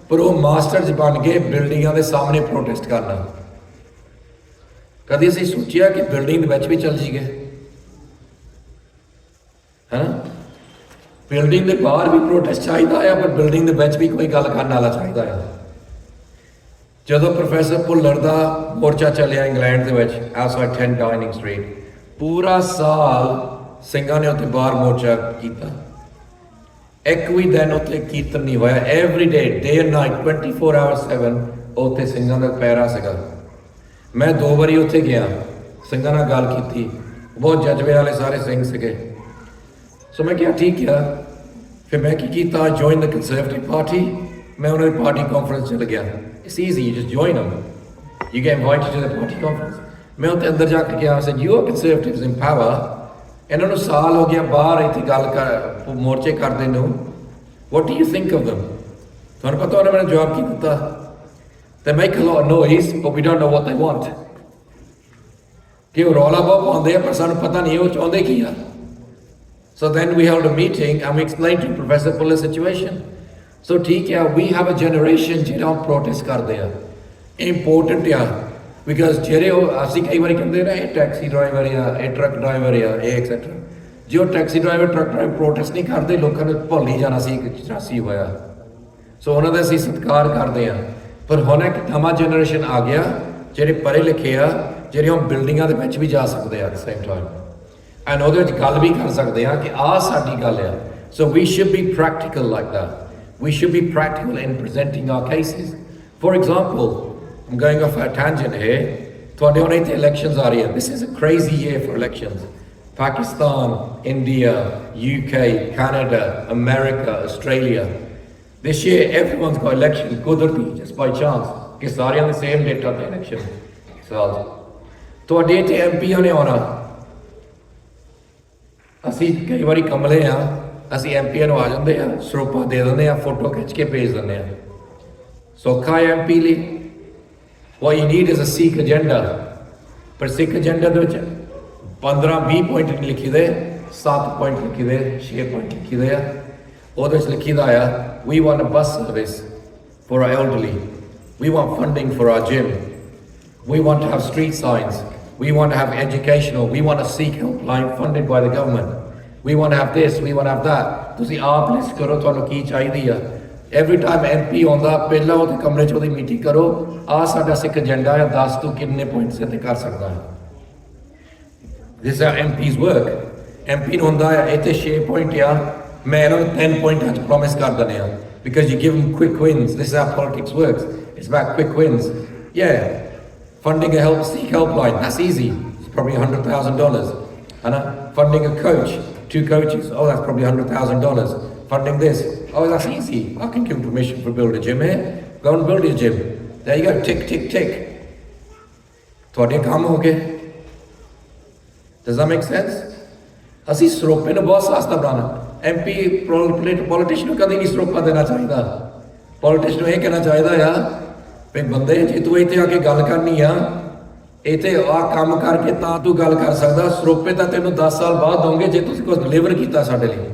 [SPEAKER 2] ਪਰ ਉਹ ਮਾਸਟਰਸ ਬਣ ਗਏ ਬਿਲਡਿੰਗਾਂ ਦੇ ਸਾਹਮਣੇ ਪ੍ਰੋਟੈਸਟ ਕਰਨਾ। ਕਦੀ ਅਸੀਂ ਸੋਚਿਆ ਕਿ ਬਿਲਡਿੰਗ ਦੇ ਵਿੱਚ ਵੀ ਚੱਲ ਜੀਗੇ, ਹੈ ਨਾ। ਬਿਲਡਿੰਗ ਦੇ ਬਾਹਰ ਵੀ ਪ੍ਰੋਟੈਸਟ ਚਾਹੀਦਾ ਆ, ਪਰ ਬਿਲਡਿੰਗ ਦੇ ਵਿੱਚ ਵੀ ਕੋਈ ਗੱਲ ਕਰਨ ਵਾਲਾ ਚਾਹੀਦਾ ਆ। ਜਦੋਂ ਪ੍ਰੋਫੈਸਰ ਭੁੱਲਰ ਦਾ ਮੋਰਚਾ ਚੱਲਿਆ ਇੰਗਲੈਂਡ ਦੇ ਵਿੱਚ ਆਊਟਸਾਈਡ 10 ਡਾਈਨਿੰਗ ਸਟਰੀਟ, ਪੂਰਾ ਸਾਲ ਸਿੰਘਾਂ ਨੇ ਉੱਥੇ ਬਾਹਰ ਮੋਰਚਾ ਕੀਤਾ। ਇੱਕ ਵੀ ਦਿਨ ਉੱਥੇ ਕੀਰਤਨ ਨਹੀਂ ਹੋਇਆ। Every day, day and night, 24 hours 7 ਉੱਥੇ ਸਿੰਘਾਂ ਦਾ ਪੈਰਾ ਸੀਗਾ। ਮੈਂ 2 ਵਾਰੀ ਉੱਥੇ ਗਿਆ, ਸਿੰਘਾਂ ਨਾਲ ਗੱਲ ਕੀਤੀ, ਬਹੁਤ ਜਜ਼ਬੇ ਵਾਲੇ ਸਾਰੇ ਸਿੰਘ ਸੀਗੇ। ਸੋ ਮੈਂ ਕਿਹਾ ਠੀਕ ਆ। ਫਿਰ ਮੈਂ ਕੀ ਕੀਤਾ, ਜੁਆਇਨ ਦ ਕੰਜ਼ਰਵੇਟਿਵ ਪਾਰਟੀ। ਮੈਂ ਉਹਨਾਂ ਦੀ ਪਾਰਟੀ ਕਾਨਫਰੰਸ ਚਲ ਗਿਆ। It's easy, you just join them, you get invited to the party conference। ਮੈਂ ਉੱਥੇ ਅੰਦਰ ਜਾ ਕੇ ਕਿਹਾ, said you are conservatives in power। ਇਹਨਾਂ ਨੂੰ ਸਾਲ ਹੋ ਗਿਆ ਬਾਹਰ ਇੱਥੇ ਗੱਲ ਕਰ ਮੋਰਚੇ ਕਰਦੇ ਨੂੰ, what do you think of them? ਤੁਹਾਨੂੰ ਪਤਾ ਉਹਨੇ ਮੈਨੂੰ ਜਵਾਬ ਕੀ ਦਿੱਤਾ, they make a lot of noise but we don't know what they want। ਕਿ ਉਹ ਰੌਲਾ ਬਹੁਤ ਪਾਉਂਦੇ ਆ ਪਰ ਸਾਨੂੰ ਪਤਾ ਨਹੀਂ ਉਹ ਚਾਹੁੰਦੇ ਕੀ ਆ। so then we held a meeting and we explained to Professor Puller's situation। so ਠੀਕ ਆ, we have a generation ਜਿਹੜਾ protest ਕਰਦੇ ਆ, important ਆ, because ਜਿਹੜੇ ਉਹ ਅਸੀਂ ਕਈ ਵਾਰੀ ਕਹਿੰਦੇ ਨਾ ਇਹ ਟੈਕਸੀ ਡਰਾਈਵਰ ਆ, ਇਹ ਟਰੱਕ ਡਰਾਈਵਰ ਆ, ਇਹ ਐਕਸੈਟਰਾ। ਜੇ ਉਹ taxi driver, truck driver protest ਨਹੀਂ ਕਰਦੇ, ਲੋਕਾਂ ਨੂੰ ਭੁੱਲ ਹੀ ਜਾਣਾ ਸੀ ਕਿ 84 ਹੋਇਆ। ਸੋ ਉਹਨਾਂ ਦਾ ਅਸੀਂ ਸਤਿਕਾਰ ਕਰਦੇ ਆ। ਪਰ ਹੁਣ ਇੱਕ ਨਵਾਂ ਜਨਰੇਸ਼ਨ ਆ ਗਿਆ ਜਿਹੜੇ ਪੜ੍ਹੇ ਲਿਖੇ ਆ, ਜਿਹੜੇ ਹੁਣ ਬਿਲਡਿੰਗਾਂ ਦੇ ਵਿੱਚ ਵੀ ਜਾ ਸਕਦੇ ਆ ਐਟ ਸੇਮ ਟਾਈਮ, ਐਂਡ ਉਹਦੇ ਵਿੱਚ ਗੱਲ ਵੀ ਕਰ ਸਕਦੇ ਆ ਕਿ ਆਹ ਸਾਡੀ ਗੱਲ ਆ। So we should be practical like that. We should be practical in presenting our cases। For example, I'm going off a tangent here, ਤੁਹਾਡੇ ਹੁਣ ਇੱਥੇ elections ਆ ਰਹੀ ਹੈ। This is a crazy year for elections। Pakistan, India, UK, Canada, America, Australia। This year everyone's got election, ਕੁਦਰਤੀ, just by chance, ਕਿ ਸਾਰਿਆਂ ਦੇ same date ਤੇ election। ਸਾਲ ਤੁਹਾਡੇ ਇੱਥੇ ਐਮਪੀਆਂ ਨੇ ਆਉਣਾ। ਅਸੀਂ ਕਈ ਵਾਰੀ ਕਮਲੇ ਆ, ਅਸੀਂ ਐਮਪੀਆਂ ਨੂੰ ਆ ਜਾਂਦੇ ਆ, ਸਰੋਪਾ ਦੇ ਦਿੰਦੇ ਆ, ਫੋਟੋ ਖਿੱਚ ਕੇ ਭੇਜ ਦਿੰਦੇ ਆ। ਸੌਖਾ ਹੈ ਐਮਪੀ ਲਈ। What you need is a Sikh agenda। ਪਰ ਸਿੱਖ ਏਜੰਡਾ ਦੇ ਵਿੱਚ 15-20 ਪੁਆਇੰਟ ਨਹੀਂ ਲਿਖੀ ਦੇ, 7 ਪੁਆਇੰਟ ਲਿਖੀ ਦੇ, 6 ਪੁਆਇੰਟ ਲਿਖੀ ਦੇ ਆ। ਉਹਦੇ ਵਿੱਚ ਲਿਖੀਦਾ ਆ, we want a bus service for our elderly, we want funding for our gym, we want to have street signs, we want to have educational, we want a Sikh helpline funded by the government, we want to have this, we want to have that। ਤੁਸੀਂ ਆਪ list ਕਰੋ ਤੁਹਾਨੂੰ ਕੀ ਚਾਹੀਦੀ ਆ। Every time MP ਆਉਂਦਾ, ਪਹਿਲਾਂ ਉਹਦੇ ਕਮਰੇ 'ਚ ਉਹਦੀ ਮੀਟਿੰਗ ਕਰੋ, ਆਹ ਸਾਡਾ ਸਿੱਖ ਏਜੰਡਾ ਆ, ਦੱਸ ਤੂੰ ਕਿੰਨੇ ਪੁਆਇੰਟਸ ਤੇ ਕਰ ਸਕਦਾ ਹੈ। ਦਿਸ ਆਰ ਐਮਪੀਜ਼ ਵਰਕ। ਐਮਪੀ ਨੂੰ ਹੁੰਦਾ ਆ ਇੱਥੇ 6 ਪੁਆਇੰਟ ਆ, ਮੈਂ ਇਹਨਾਂ ਨੂੰ 10 ਪੁਆਇੰਟਾਂ 'ਚ ਪ੍ਰੋਮਿਸ ਕਰ ਦਿੰਦੇ ਆ, because you give them quick wins। This is how politics works, it's about quick wins। Yeah, funding a Sikh helpline, that's easy, it's probably $100,000, है ना। Funding a coach, 2 coaches, oh that's probably $100,000। Funding this, oh that's easy, I can give permission for build a gym here, go and build your gym, there you go, tick tick tick, ਤੁਹਾਡੇ ਕੰਮ ਹੋ ਗਏ। Does that make sense? ਅਸੀਂ ਸਰੋਪੇ ਨੂੰ ਬਹੁਤ ਸਸਤਾ ਬਣਾਉਣਾ। MP politician ਨੂੰ ਕਦੇ ਨਹੀਂ ਸਰੋਪਾ ਦੇਣਾ ਚਾਹੀਦਾ। ਪੋਲੀਟੀਸ਼ੀਅਨ ਨੂੰ ਇਹ ਕਹਿਣਾ ਚਾਹੀਦਾ ਆ ਵੀ ਬੰਦੇ ਜੇ ਤੂੰ ਇੱਥੇ ਆ ਕੇ ਗੱਲ ਕਰਨੀ ਆ, ਇੱਥੇ ਆਹ ਕੰਮ ਕਰਕੇ ਤਾਂ ਤੂੰ ਗੱਲ ਕਰ ਸਕਦਾ, ਸਰੋਪੇ ਤਾਂ ਤੈਨੂੰ 10 ਸਾਲ ਬਾਅਦ ਦਵਾਂਗੇ ਜੇ ਤੁਸੀਂ ਕੁਝ ਡਿਲੀਵਰ ਕੀਤਾ ਸਾਡੇ ਲਈ,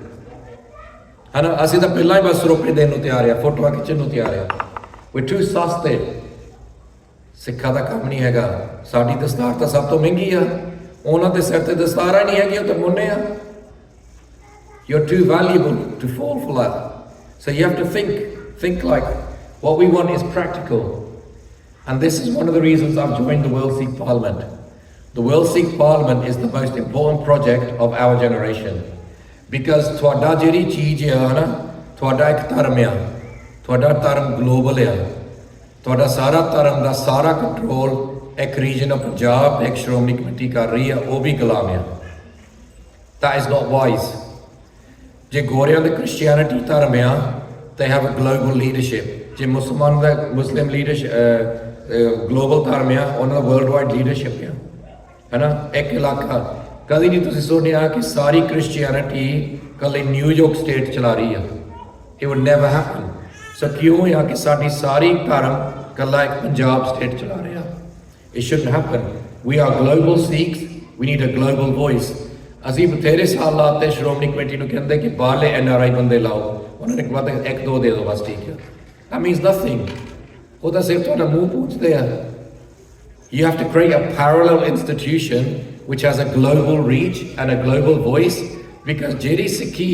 [SPEAKER 2] ਹੈ ਨਾ। ਅਸੀਂ ਤਾਂ ਪਹਿਲਾਂ ਹੀ ਬਸ ਸਰੋਪੇ ਦੇਣ ਨੂੰ ਤਿਆਰ ਆ, ਫੋਟੋਆਂ ਖਿੱਚਣ ਨੂੰ ਤਿਆਰ ਆ। ਵੀ ਟੂ ਸਸਤੇ। ਸਿੱਖਾਂ ਦਾ ਕੰਮ ਨਹੀਂ ਹੈਗਾ। ਸਾਡੀ ਦਸਤਾਰ ਤਾਂ ਸਭ ਤੋਂ ਮਹਿੰਗੀ ਆ, ਉਹਨਾਂ ਦੇ ਸਿਰ ਤੇ ਦਸਤਾਰਾਂ ਨਹੀਂ ਹੈਗੀਆਂ, ਉਹ ਤਾਂ ਮੁੰਨੇ ਆ। You're too valuable to fall for that. So you have to think like what we want is practical. And this is one of the reasons I've joined the World Sikh Parliament. The World Sikh Parliament is the most important project of our generation. Because ਤੁਹਾਡਾ ਜਿਹੜੀ ਚੀਜ਼ ਆ ਨਾ, ਤੁਹਾਡਾ ਇੱਕ ਧਰਮ ਆ, ਤੁਹਾਡਾ ਧਰਮ ਗਲੋਬਲ ਆ, ਤੁਹਾਡਾ ਸਾਰਾ ਧਰਮ ਦਾ ਸਾਰਾ ਕੰਟਰੋਲ ਇੱਕ ਰੀਜਨ ਆਫ ਪੰਜਾਬ, ਇੱਕ ਸ਼੍ਰੋਮਣੀ ਕਮੇਟੀ ਕਰ ਰਹੀ ਆ, ਉਹ ਵੀ ਗੁਲਾਮ ਆ। That is not wise। ਜੇ ਗੋਰਿਆਂ ਦੇ ਕ੍ਰਿਸਚੀਅਨਿਟੀ ਧਰਮ ਆ, they have a global leadership। ਜੇ ਮੁਸਲਮਾਨ ਦਾ ਮੁਸਲਿਮ ਲੀਡਰਸ਼ਿਪ ਗਲੋਬਲ ਧਰਮ ਆ, ਉਹਨਾਂ ਦਾ ਵਰਲਡ ਵਾਈਡ ਲੀਡਰਸ਼ਿਪ ਆ, ਹੈ ਨਾ। ਇੱਕ ਇਲਾਕਾ ਕਦੀ ਨਹੀਂ ਤੁਸੀਂ ਸੁਣਿਆ ਕਿ ਸਾਰੀ ਕ੍ਰਿਸਚੀਅਨਿਟੀ ਕੱਲੀ ਨਿਊਯਾਰਕ ਸਟੇਟ ਚਲਾ ਰਹੀ ਆ। It would never happen। ਸੋ ਕਿਉਂ ਆ ਕਿ ਸਾਡੀ ਸਾਰੀ ਧਰਮ ਕੱਲਾ ਇੱਕ ਪੰਜਾਬ ਸਟੇਟ ਚਲਾ ਰਿਹਾ। It shouldn't happen। We are global Sikhs, we need a global voice। ਅਸੀਂ ਬਥੇਰੇ ਸਾਲ ਲਾਤੇ ਸ਼੍ਰੋਮਣੀ ਕਮੇਟੀ ਨੂੰ ਕਹਿੰਦੇ ਕਿ ਬਾਹਰਲੇ NRI ਬੰਦੇ ਲਾਓ, ਉਹਨਾਂ ਨੇ ਕਿਹਾ 1-2 ਦੇ ਦਿਓ ਬਸ, ਠੀਕ ਹੈ। That means nothing। ਉਹ ਤਾਂ ਸਿਰਫ ਤੁਹਾਡਾ ਮੂੰਹ ਪੂੰਝਦੇ ਆ। You have to create a parallel institution which has a global reach and a global voice, because ਜਿਹੜੀ ਸਿੱਖੀ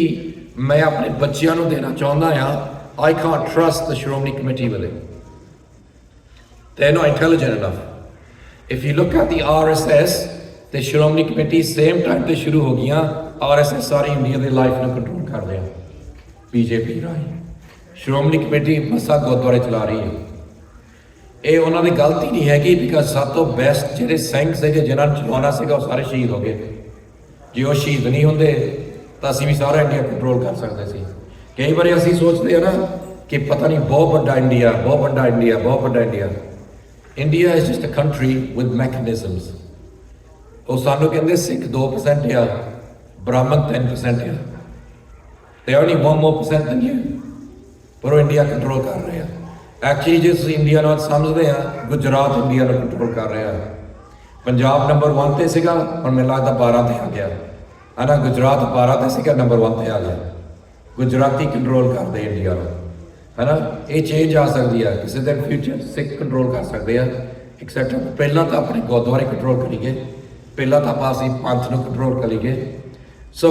[SPEAKER 2] ਮੈਂ ਆਪਣੇ ਬੱਚਿਆਂ ਨੂੰ ਦੇਣਾ ਚਾਹੁੰਦਾ ਆ, I can't trust the Shiromani Committee with it। They're not intelligent enough। If you look at the RSS, the Shiromani Committee same time ਤੇ ਸ਼ੁਰੂ ਹੋ ਗਈਆਂ। RSS ਸਾਰੀ ਇੰਡੀਆ ਦੀ ਲਾਈਫ ਨੂੰ ਕੰਟਰੋਲ ਕਰ ਰਿਹਾ BJP ਰਾਹੀਂ। ਸ਼੍ਰੋਮਣੀ ਕਮੇਟੀ ਮਸਾ ਗੁਰਦੁਆਰੇ ਚਲਾ ਰਹੀ ਹੈ। ਇਹ ਉਹਨਾਂ ਦੀ ਗਲਤੀ ਨਹੀਂ ਹੈਗੀ, ਬਿਕਾਜ਼ ਸਭ ਤੋਂ ਬੈਸਟ ਜਿਹੜੇ ਸਿੰਘ ਸੀਗੇ ਜਿਨ੍ਹਾਂ ਨੂੰ ਚਲਾਉਣਾ ਸੀਗਾ, ਉਹ ਸਾਰੇ ਸ਼ਹੀਦ ਹੋ ਗਏ। ਜੇ ਉਹ ਸ਼ਹੀਦ ਨਹੀਂ ਹੁੰਦੇ ਤਾਂ ਅਸੀਂ ਵੀ ਸਾਰਾ ਇੰਡੀਆ ਕੰਟਰੋਲ ਕਰ ਸਕਦੇ ਸੀ। ਕਈ ਵਾਰੀ ਅਸੀਂ ਸੋਚਦੇ ਹਾਂ ਨਾ ਕਿ ਪਤਾ ਨਹੀਂ ਬਹੁਤ ਵੱਡਾ ਇੰਡੀਆ, ਬਹੁਤ ਵੱਡਾ ਇੰਡੀਆ, ਬਹੁਤ ਵੱਡਾ India. India is just a country with mechanisms. ਉਹ ਸਾਨੂੰ ਕਹਿੰਦੇ ਸਿੱਖ 2% ਆ, ਬ੍ਰਾਹਮਣ 10% ਆ। They only 1% than you। ਪਰ ਉਹ ਇੰਡੀਆ ਕੰਟਰੋਲ ਕਰ ਰਹੇ ਆ। ਐਕਚੁਅਲੀ ਜੇ ਤੁਸੀਂ ਇੰਡੀਆ ਨਾਲ ਸਮਝਦੇ ਆ, ਗੁਜਰਾਤ ਇੰਡੀਆ ਨੂੰ ਕੰਟਰੋਲ ਕਰ ਰਿਹਾ। ਪੰਜਾਬ ਨੰਬਰ 1 ਤੇ ਸੀਗਾ, ਹੁਣ ਮੈਨੂੰ ਲੱਗਦਾ 12 ਤੇ ਆ ਗਿਆ, ਹੈ ਨਾ। ਗੁਜਰਾਤ 12 ਤੇ ਸੀਗਾ, ਨੰਬਰ 1 ਤੇ ਆ ਗਿਆ। ਗੁਜਰਾਤੀ ਕੰਟਰੋਲ ਕਰਦੇ ਇੰਡੀਆ ਨੂੰ, ਹੈ ਨਾ। ਇਹ ਚੇਂਜ ਆ ਸਕਦੀ ਆ ਕਿਸੇ ਦਿਨ ਫਿਊਚਰ। ਸਿੱਖ ਕੰਟਰੋਲ ਕਰ ਸਕਦੇ ਆ ਐਕਸੈਟਰਾ। ਪਹਿਲਾਂ ਤਾਂ ਆਪਣੇ ਗੁਰਦੁਆਰੇ ਕੰਟਰੋਲ ਕਰੀਏ, ਪਹਿਲਾਂ ਤਾਂ ਆਪਾਂ ਅਸੀਂ ਪੰਥ ਨੂੰ ਕੰਟਰੋਲ ਕਰੀਏ। ਸੋ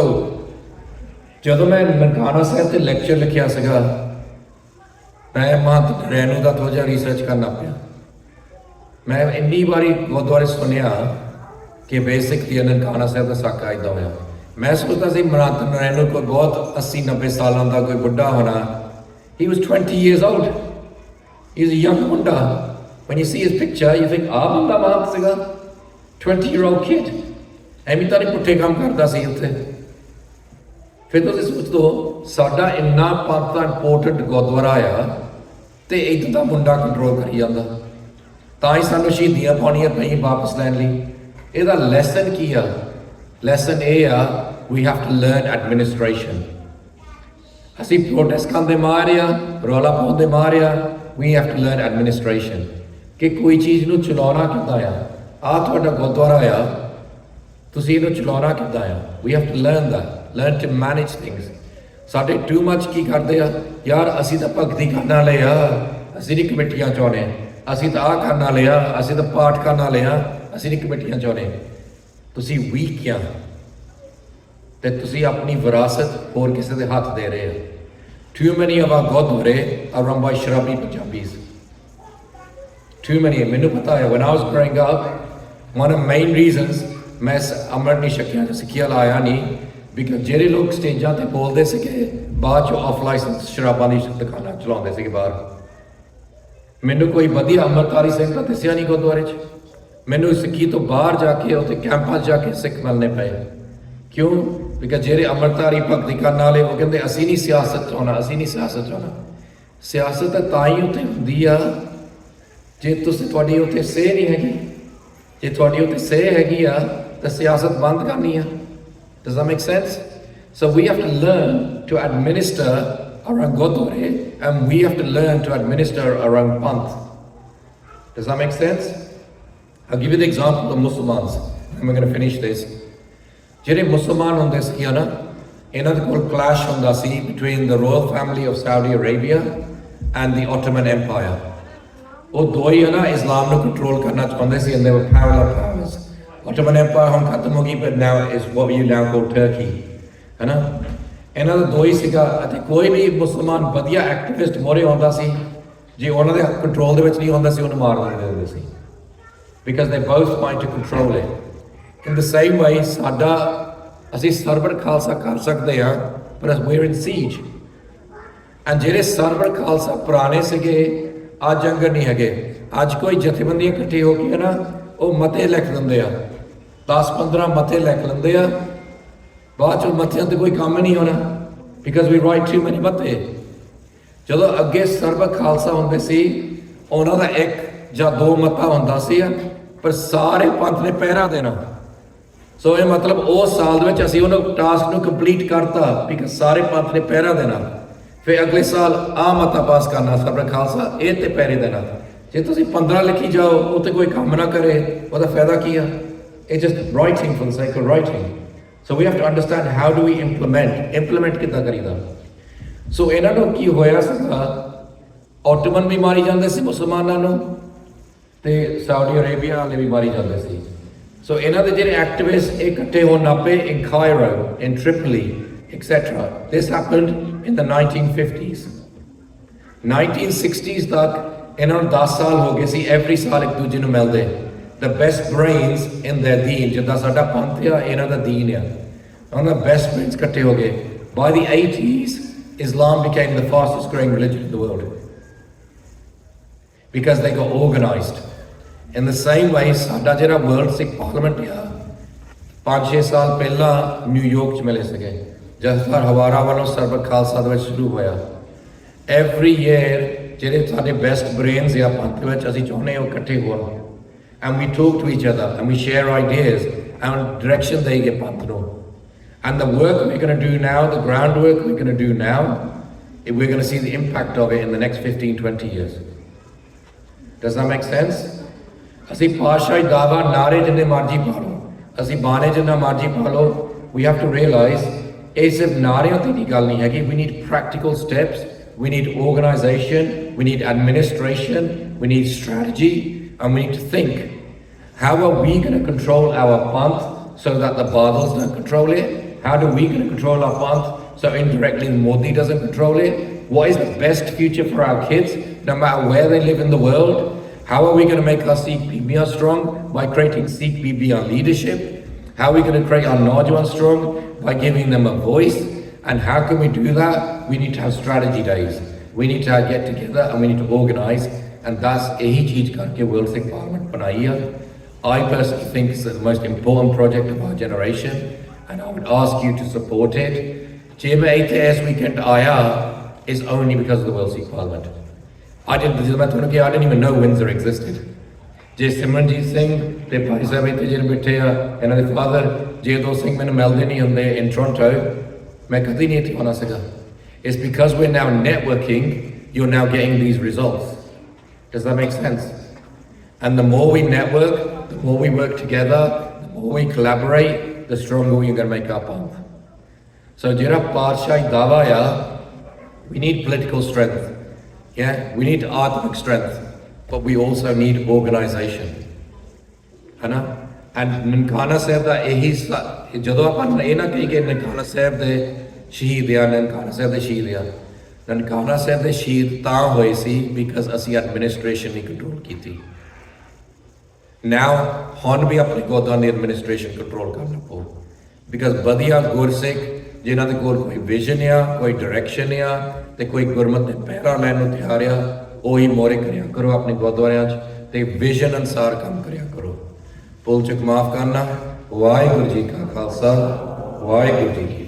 [SPEAKER 2] ਜਦੋਂ ਮੈਂ ਨਨਕਾਣਾ ਸਾਹਿਬ ਤੇ ਲੈਕਚਰ ਲਿਖਿਆ ਸੀਗਾ, ਮੈਂ ਮਹੰਤ ਰੈਨੂ ਦਾ ਥੋੜ੍ਹਾ ਜਿਹਾ ਰਿਸਰਚ ਕਰਨਾ ਪਿਆ। ਮੈਂ ਇੰਨੀ ਵਾਰੀ ਗੁਰਦੁਆਰੇ ਸੁਣਿਆ ਕਿ ਬੇਸਿਕ ਦੀ ਨਨਕਾਣਾ ਸਾਹਿਬ ਦਾ ਸਾਕਾ ਇੱਦਾਂ ਹੋਇਆ। ਮੈਂ ਸੋਚਦਾ ਸੀ ਮਹੰਤ ਰੈਨੂ ਕੋਈ ਬਹੁਤ 80-90 ਸਾਲਾਂ ਦਾ ਕੋਈ ਬੁੱਢਾ ਹੋਣਾ। He was 20 years old। He was a young ਮੁੰਡਾ। When you see his picture, you think ਆਹ ਬੰਦਾ ਮਹੰਤ ਸੀਗਾ। 20-year-old kid। ਐਵੇਂ ਤਾਂ ਨਹੀਂ ਪੁੱਠੇ ਕੰਮ ਕਰਦਾ ਸੀ ਉੱਥੇ। ਫਿਰ ਤੁਸੀਂ ਸੋਚ ਲਓ, ਸਾਡਾ ਇੰਨਾ ਪੰਥ ਦਾ ਇੰਪੋਰਟੈਂਟ ਗੁਰਦੁਆਰਾ ਆ ਤੇ ਇੱਦਾਂ ਦਾ ਮੁੰਡਾ ਕੰਟਰੋਲ ਕਰੀ ਜਾਂਦਾ। ਤਾਂ ਹੀ ਸਾਨੂੰ ਸ਼ਹੀਦੀਆਂ ਪਾਉਣੀਆਂ ਪਈਆਂ ਵਾਪਸ ਲੈਣ ਲਈ। ਇਹਦਾ ਲੈਸਨ ਕੀ ਆ? ਲੈਸਨ ਇਹ ਆ, we have to learn administration। ਅਸੀਂ ਪ੍ਰੋਟੈਸਟ ਕਰਨ ਦੇ ਮਾਰ ਆ, ਰੌਲਾ ਪਾਉਣ ਦੇ ਮਾਰ ਆ। We have to learn administration, ਕਿ ਕੋਈ ਚੀਜ਼ ਨੂੰ ਚਲਾਉਣਾ ਕਿੱਦਾਂ ਆ ਤੁਹਾਡਾ ਗੁਰਦੁਆਰਾ ਆ, ਤੁਸੀਂ ਇਹਨੂੰ ਚਲਾਉਣਾ ਕਿੱਦਾਂ ਆ। We have to learn that, learn to manage things. ਸਾਡੇ ਟੂ ਮੱਚ ਕੀ ਕਰਦੇ ਆ, ਯਾਰ ਅਸੀਂ ਤਾਂ ਭਗਤੀ ਕਰਨ ਵਾਲੇ ਆ, ਅਸੀਂ ਨਹੀਂ ਕਮੇਟੀਆਂ ਚਾਹੁੰਦੇ, ਅਸੀਂ ਤਾਂ ਆਹ ਕਰਨ ਵਾਲੇ ਆ, ਅਸੀਂ ਤਾਂ ਪਾਠ ਕਰਨ ਵਾਲੇ ਆ, ਅਸੀਂ ਨਹੀਂ ਕਮੇਟੀਆਂ ਚਾਹੁੰਦੇ। ਤੁਸੀਂ ਵੀਕ ਆ ਤੇ ਤੁਸੀਂ ਆਪਣੀ ਵਿਰਾਸਤ ਹੋਰ ਕਿਸੇ ਦੇ ਹੱਥ ਦੇ ਰਹੇ ਆ। Too many of our Gurdwara are run by Sharabi Punjabis. Too many. ਮੈਨੂੰ ਪਤਾ ਹੈ, when I was growing up, one of the main reasons ਮੈਂ ਅੰਮ੍ਰਿਤ ਨਹੀਂ ਛਕਿਆ, ਸਿੱਖੀ ਵਾਲਾ ਆਇਆ ਨਹੀਂ, ਬਿਕਾਜ਼ ਜਿਹੜੇ ਲੋਕ ਸਟੇਜਾਂ ਤੇ ਬੋਲਦੇ ਸੀਗੇ ਬਾਅਦ ਚੋਂ ਆਫ ਲਾਇਸੈਂਸ ਸ਼ਰਾਬਾਂ ਦੀ ਦੁਕਾਨਾਂ ਚਲਾਉਂਦੇ ਸੀਗੇ ਬਾਹਰ। ਮੈਨੂੰ ਕੋਈ ਵਧੀਆ ਅੰਮ੍ਰਿਤਧਾਰੀ ਸਿੰਘ ਤਾਂ ਦਿਸਿਆ ਨਹੀਂ ਗੁਰਦੁਆਰੇ 'ਚ। ਮੈਨੂੰ ਸਿੱਖੀ ਤੋਂ ਬਾਹਰ ਜਾ ਕੇ ਉੱਥੇ ਕੈਂਪਾਂ 'ਚ ਜਾ ਕੇ ਸਿੱਖ ਮਿਲਣੇ ਪਏ। ਕਿਉਂ? ਬਿਕਾਜ਼ ਜਿਹੜੇ ਅੰਮ੍ਰਿਤਧਾਰੀ ਭਗਤੀ ਕਰਨ ਵਾਲੇ ਉਹ ਕਹਿੰਦੇ ਅਸੀਂ ਨਹੀਂ ਸਿਆਸਤ ਚਾਹੁੰਦਾ, ਅਸੀਂ ਨਹੀਂ ਸਿਆਸਤ ਚਾਹੁੰਦਾ। ਸਿਆਸਤ ਤਾਂ ਹੀ ਉੱਥੇ ਹੁੰਦੀ ਆ ਜੇ ਤੁਹਾਡੀ ਉੱਥੇ ਸੇਹ ਨਹੀਂ ਹੈਗੀ। ਜੇ ਤੁਹਾਡੀ ਉੱਥੇ ਸੇਹ ਹੈਗੀ ਆ ਤਾਂ ਸਿਆਸਤ ਬੰਦ ਕਰਨੀ ਆ। Does that make sense? So we have to learn to administer around Gurdwara and we have to learn to administer around Panth. Does that make sense? I'll give you the example of Muslims and we're going to finish this. ਜਿਹੜੇ ਮੁਸਲਮਾਨ ਹੁੰਦੇ ਸੀ ਨਾ, ਇਹਨਾਂ ਦੇ ਕੋਲ clash ਹੁੰਦਾ ਸੀ between the royal family of Saudi Arabia and the Ottoman Empire. ਉਹ ਦੋ ਹੀ ਨਾ ਇਸਲਾਮ ਨੂੰ ਕੰਟਰੋਲ ਕਰਨਾ ਚਾਹੁੰਦੇ ਸੀ and they were parallel powers. Ottoman Empire ਹੁਣ ਖਤਮ ਹੋ ਗਈ, but now is what you now call Turkey. ਹੈ ਨਾ? ਇਹਨਾਂ ਦਾ ਦੋ ਹੀ ਸੀਗਾ ਅਤੇ ਕੋਈ ਵੀ ਮੁਸਲਮਾਨ ਵਧੀਆ ਐਕਟਿਵਿਸਟ ਮੋਰੇ ਆਉਂਦਾ ਸੀ, ਜੇ ਉਹਨਾਂ ਦੇ ਕੰਟਰੋਲ ਦੇ ਵਿੱਚ ਨਹੀਂ ਹੁੰਦਾ ਸੀ ਉਹਨੂੰ ਮਾਰ ਦਿੰਦੇ ਹੁੰਦੇ ਸੀ, because they both wanted to control it. In the same way, ਅਸੀਂ ਸਰਬਰ ਖਾਲਸਾ ਕਰ ਸਕਦੇ ਹਾਂ, ਪਰ we're in siege. and ਜਿਹੜੇ ਸਰਬਰ ਖਾਲਸਾ ਪੁਰਾਣੇ ਸੀਗੇ ਅੱਜ ਅੰਗਰ ਨਹੀਂ ਹੈਗੇ। ਅੱਜ ਕੋਈ ਜਥੇਬੰਦੀਆਂ ਇਕੱਠੇ ਹੋ ਕੇ ਨਾ ਉਹ ਮਤੇ ਲਿਖ ਦਿੰਦੇ ਆ, 10-15 ਮਤੇ ਲਿਖ ਲੈਂਦੇ ਆ, ਬਾਅਦ ਚੋਂ ਮਤਿਆਂ ਤੇ ਕੋਈ ਕੰਮ ਨਹੀਂ ਹੋਣਾ, because we write too many ਮਤੇ। ਜਦੋਂ ਅੱਗੇ ਸਰਬਰ ਖਾਲਸਾ ਹੁੰਦੇ ਸੀ ਉਹਨਾਂ ਦਾ 1 ਜਾਂ 2 ਮਤਾ ਹੁੰਦਾ ਸੀ, ਪਰ ਸਾਰੇ ਪੰਥ ਨੇ ਪਹਿਰਾ ਦੇਣਾ। ਸੋ ਇਹ ਮਤਲਬ ਉਹ ਸਾਲ ਦੇ ਵਿੱਚ ਅਸੀਂ ਉਹਨੂੰ ਟਾਸਕ ਨੂੰ ਕੰਪਲੀਟ ਕਰਤਾ, ਬਿਕਾਜ਼ ਸਾਰੇ ਪੰਥ ਨੇ ਪਹਿਰਾ ਦੇਣਾ। ਫਿਰ ਅਗਲੇ ਸਾਲ ਆਹ ਮਤਾ ਪਾਸ ਕਰਨਾ ਸਰਬਰ ਖਾਲਸਾ, ਇਹ ਤੇ ਪਹਿਰੇ ਦੇਣਾ। ਜੇ ਤੁਸੀਂ 15 ਲਿਖੀ ਜਾਓ ਉਹ ਤੇ ਕੋਈ ਕੰਮ ਨਾ ਕਰੇ, ਉਹਦਾ ਫਾਇਦਾ ਕੀ ਆ? It's just writing for the sake of writing. So we have to understand how do we implement ਕਿੱਦਾਂ ਕਰੀਦਾ। ਸੋ ਇਹਨਾਂ ਨੂੰ ਕੀ ਹੋਇਆ ਸੀਗਾ, ਆਟੋਮਨ ਵੀ ਮਾਰੀ ਜਾਂਦੇ ਸੀ ਮੁਸਲਮਾਨਾਂ ਨੂੰ ਤੇ ਸਾਊਦੀ ਅਰੇਬੀਆ ਵਾਲੇ ਵੀ ਮਾਰੀ ਜਾਂਦੇ ਸੀ। ਸੋ ਇਹਨਾਂ ਦੇ ਜਿਹੜੇ ਐਕਟਿਵਿਸਟ ਇਕੱਠੇ ਹੋਣ ਨਾਪੇ in Cairo, in Tripoli, etc. This happened in the 1950s. 1960s ਤੱਕ ਇਹਨਾਂ ਨੂੰ 10 ਸਾਲ ਹੋ ਗਏ ਸੀ every ਸਾਲ ਇੱਕ ਦੂਜੇ ਨੂੰ ਮਿਲਦੇ। The best brains in their deen, ਜਿੱਦਾਂ ਸਾਡਾ ਪੰਥ ਆ ਇਹਨਾਂ ਦਾ ਦੀਨ ਆ, ਉਹਨਾਂ ਦਾ best brains ਇਕੱਠੇ ਹੋ ਗਏ। By the 80s, Islam became the fastest growing religion in the world because they got organized. In the same way, ਸਾਡਾ ਜਿਹੜਾ World Sikh Parliament ਆ 5-6 ਸਾਲ ਪਹਿਲਾਂ ਨਿਊਯਾਰਕ 'ਚ ਮਿਲੇ ਸੀਗੇ, ਜਥੇਦਾਰ ਹਵਾਰਾ ਵੱਲੋਂ ਸਰਬਤ ਖਾਲਸਾ ਦੇ ਵਿੱਚ ਸ਼ੁਰੂ ਹੋਇਆ। Every year ਜਿਹੜੇ ਸਾਡੇ best brains ਆ ਪੰਥ ਵਿੱਚ ਅਸੀਂ ਚਾਹੁੰਦੇ ਉਹ ਇਕੱਠੇ ਹੋਣ, and we talk to each other and we share ideas and direction ਦੇਈਏ ਪੰਥ ਨੂੰ। And the work we're going to do now, the groundwork we're going to do now, we're going to see the impact of it in the next 15-20 years. Does that make sense? ਅਸੀਂ ਪਾਤਸ਼ਾਹੀ ਦਾਵਾ ਨਾਰੇ ਜਿੰਨੇ ਮਰਜ਼ੀ ਪਾ ਲਓ, ਅਸੀਂ ਬਾਣੇ ਜਿੰਨਾ ਮਰਜ਼ੀ ਪਾ ਲਓ, we have to realize ਇਹ ਸਿਰਫ ਨਾਰਿਆਂ ਦੀ ਗੱਲ ਨਹੀਂ ਹੈਗੀ। We need practical steps, we need organization, we need administration, we need strategy, and we need to think, how are we going to control our panth so that the Badals don't control it? How are we going to control our panth so indirectly Modi doesn't control it? What is the best future for our kids, no matter where they live in the world? How are we going to make our Sikh PBR strong? By creating Sikh PBR leadership. How are we going to create our Naujawan strong? By giving them a voice. And how can we do that? We need to have strategy days. We need to get together and we need to organize. And that's ਇਹੀ ਚੀਜ਼ ਕਰਕੇ World Sikh Parliament ਬਣਾਈ ਆ। I personally think it's the most important project of our generation, and I would ask you to support it. ਜੇ ਮੈਂ ਇੱਥੇ ਇਸ weekend ਆਇਆ is only because of the World Sikh Parliament. I didn't even know Windsor existed. ਜੇ ਸਿਮਰਨਜੀਤ ਸਿੰਘ ਤੇ ਭਾਈ ਸਾਹਿਬ ਇੱਥੇ ਜਿਹੜੇ ਬੈਠੇ ਆ, ਇਹਨਾਂ ਦੇ ਫਾਦਰ ਜੇ ਦੋ ਸਿੰਘ ਮੈਨੂੰ ਮਿਲਦੇ ਨਹੀਂ ਹੁੰਦੇ in Toronto, ਮੈਂ ਕਦੀ ਨਹੀਂ ਇੱਥੇ ਆਉਣਾ ਸੀਗਾ। It's because we're now networking, you're now getting these results. Does that make sense? And the more we network, the more we work together, the more we collaborate, the stronger we're going to make our path. So jira Patshahi Daava ya, we need political strength. Yeah, we need artistic strength, but we also need organization. है ना? And Nankana Sahib da ehi ਜਦੋਂ ਆਪਾਂ ਇਹ ਨਾ ਕਹੀ ਕਿ ਨਨਕਾਣਾ ਸਾਹਿਬ ਦੇ ਸ਼ਹੀਦ ਆ, ਨਨਕਾਣਾ ਸਾਹਿਬ ਦੇ ਸ਼ਹੀਦ ਆ, ਨਨਕਾਣਾ ਸਾਹਿਬ ਦੇ ਸ਼ਹੀਦ ਤਾਂ ਹੋਏ ਸੀ ਬਿਕਾਜ਼ ਅਸੀਂ ਐਡਮਿਨਿਸਟ੍ਰੇਸ਼ਨ ਨਹੀਂ ਕੰਟਰੋਲ ਕੀਤੀ। Now ਹੁਣ ਵੀ ਆਪਣੇ ਗੁਰਦੁਆਰਿਆਂ ਦੀ ਐਡਮਿਨਿਸਟ੍ਰੇਸ਼ਨ ਕੰਟਰੋਲ ਕਰਨਾ ਪਊ, ਬਿਕਾਜ਼ ਵਧੀਆ ਗੁਰਸਿੱਖ ਜਿਨ੍ਹਾਂ ਦੇ ਕੋਲ ਕੋਈ ਵਿਜ਼ਨ ਆ, ਕੋਈ ਡਾਇਰੈਕਸ਼ਨ ਆ ਤੇ ਕੋਈ ਗੁਰਮਤਿ ਦੇ ਪਹਿਰਾ ਲੈਣ ਨੂੰ ਤਿਆਰ ਆ, ਉਹੀ ਮੋਹਰੇ ਕਰਿਆ ਕਰੋ ਆਪਣੇ ਗੁਰਦੁਆਰਿਆਂ 'ਚ ਤੇ ਵਿਜ਼ਨ ਅਨੁਸਾਰ ਕੰਮ ਕਰਿਆ ਕਰੋ। ਭੁੱਲ ਚੁੱਕ ਮਾਫ ਕਰਨਾ। ਵਾਹਿਗੁਰੂ ਜੀ ਕਾ ਖਾਲਸਾ, ਵਾਹਿਗੁਰੂ ਜੀ ਕੀ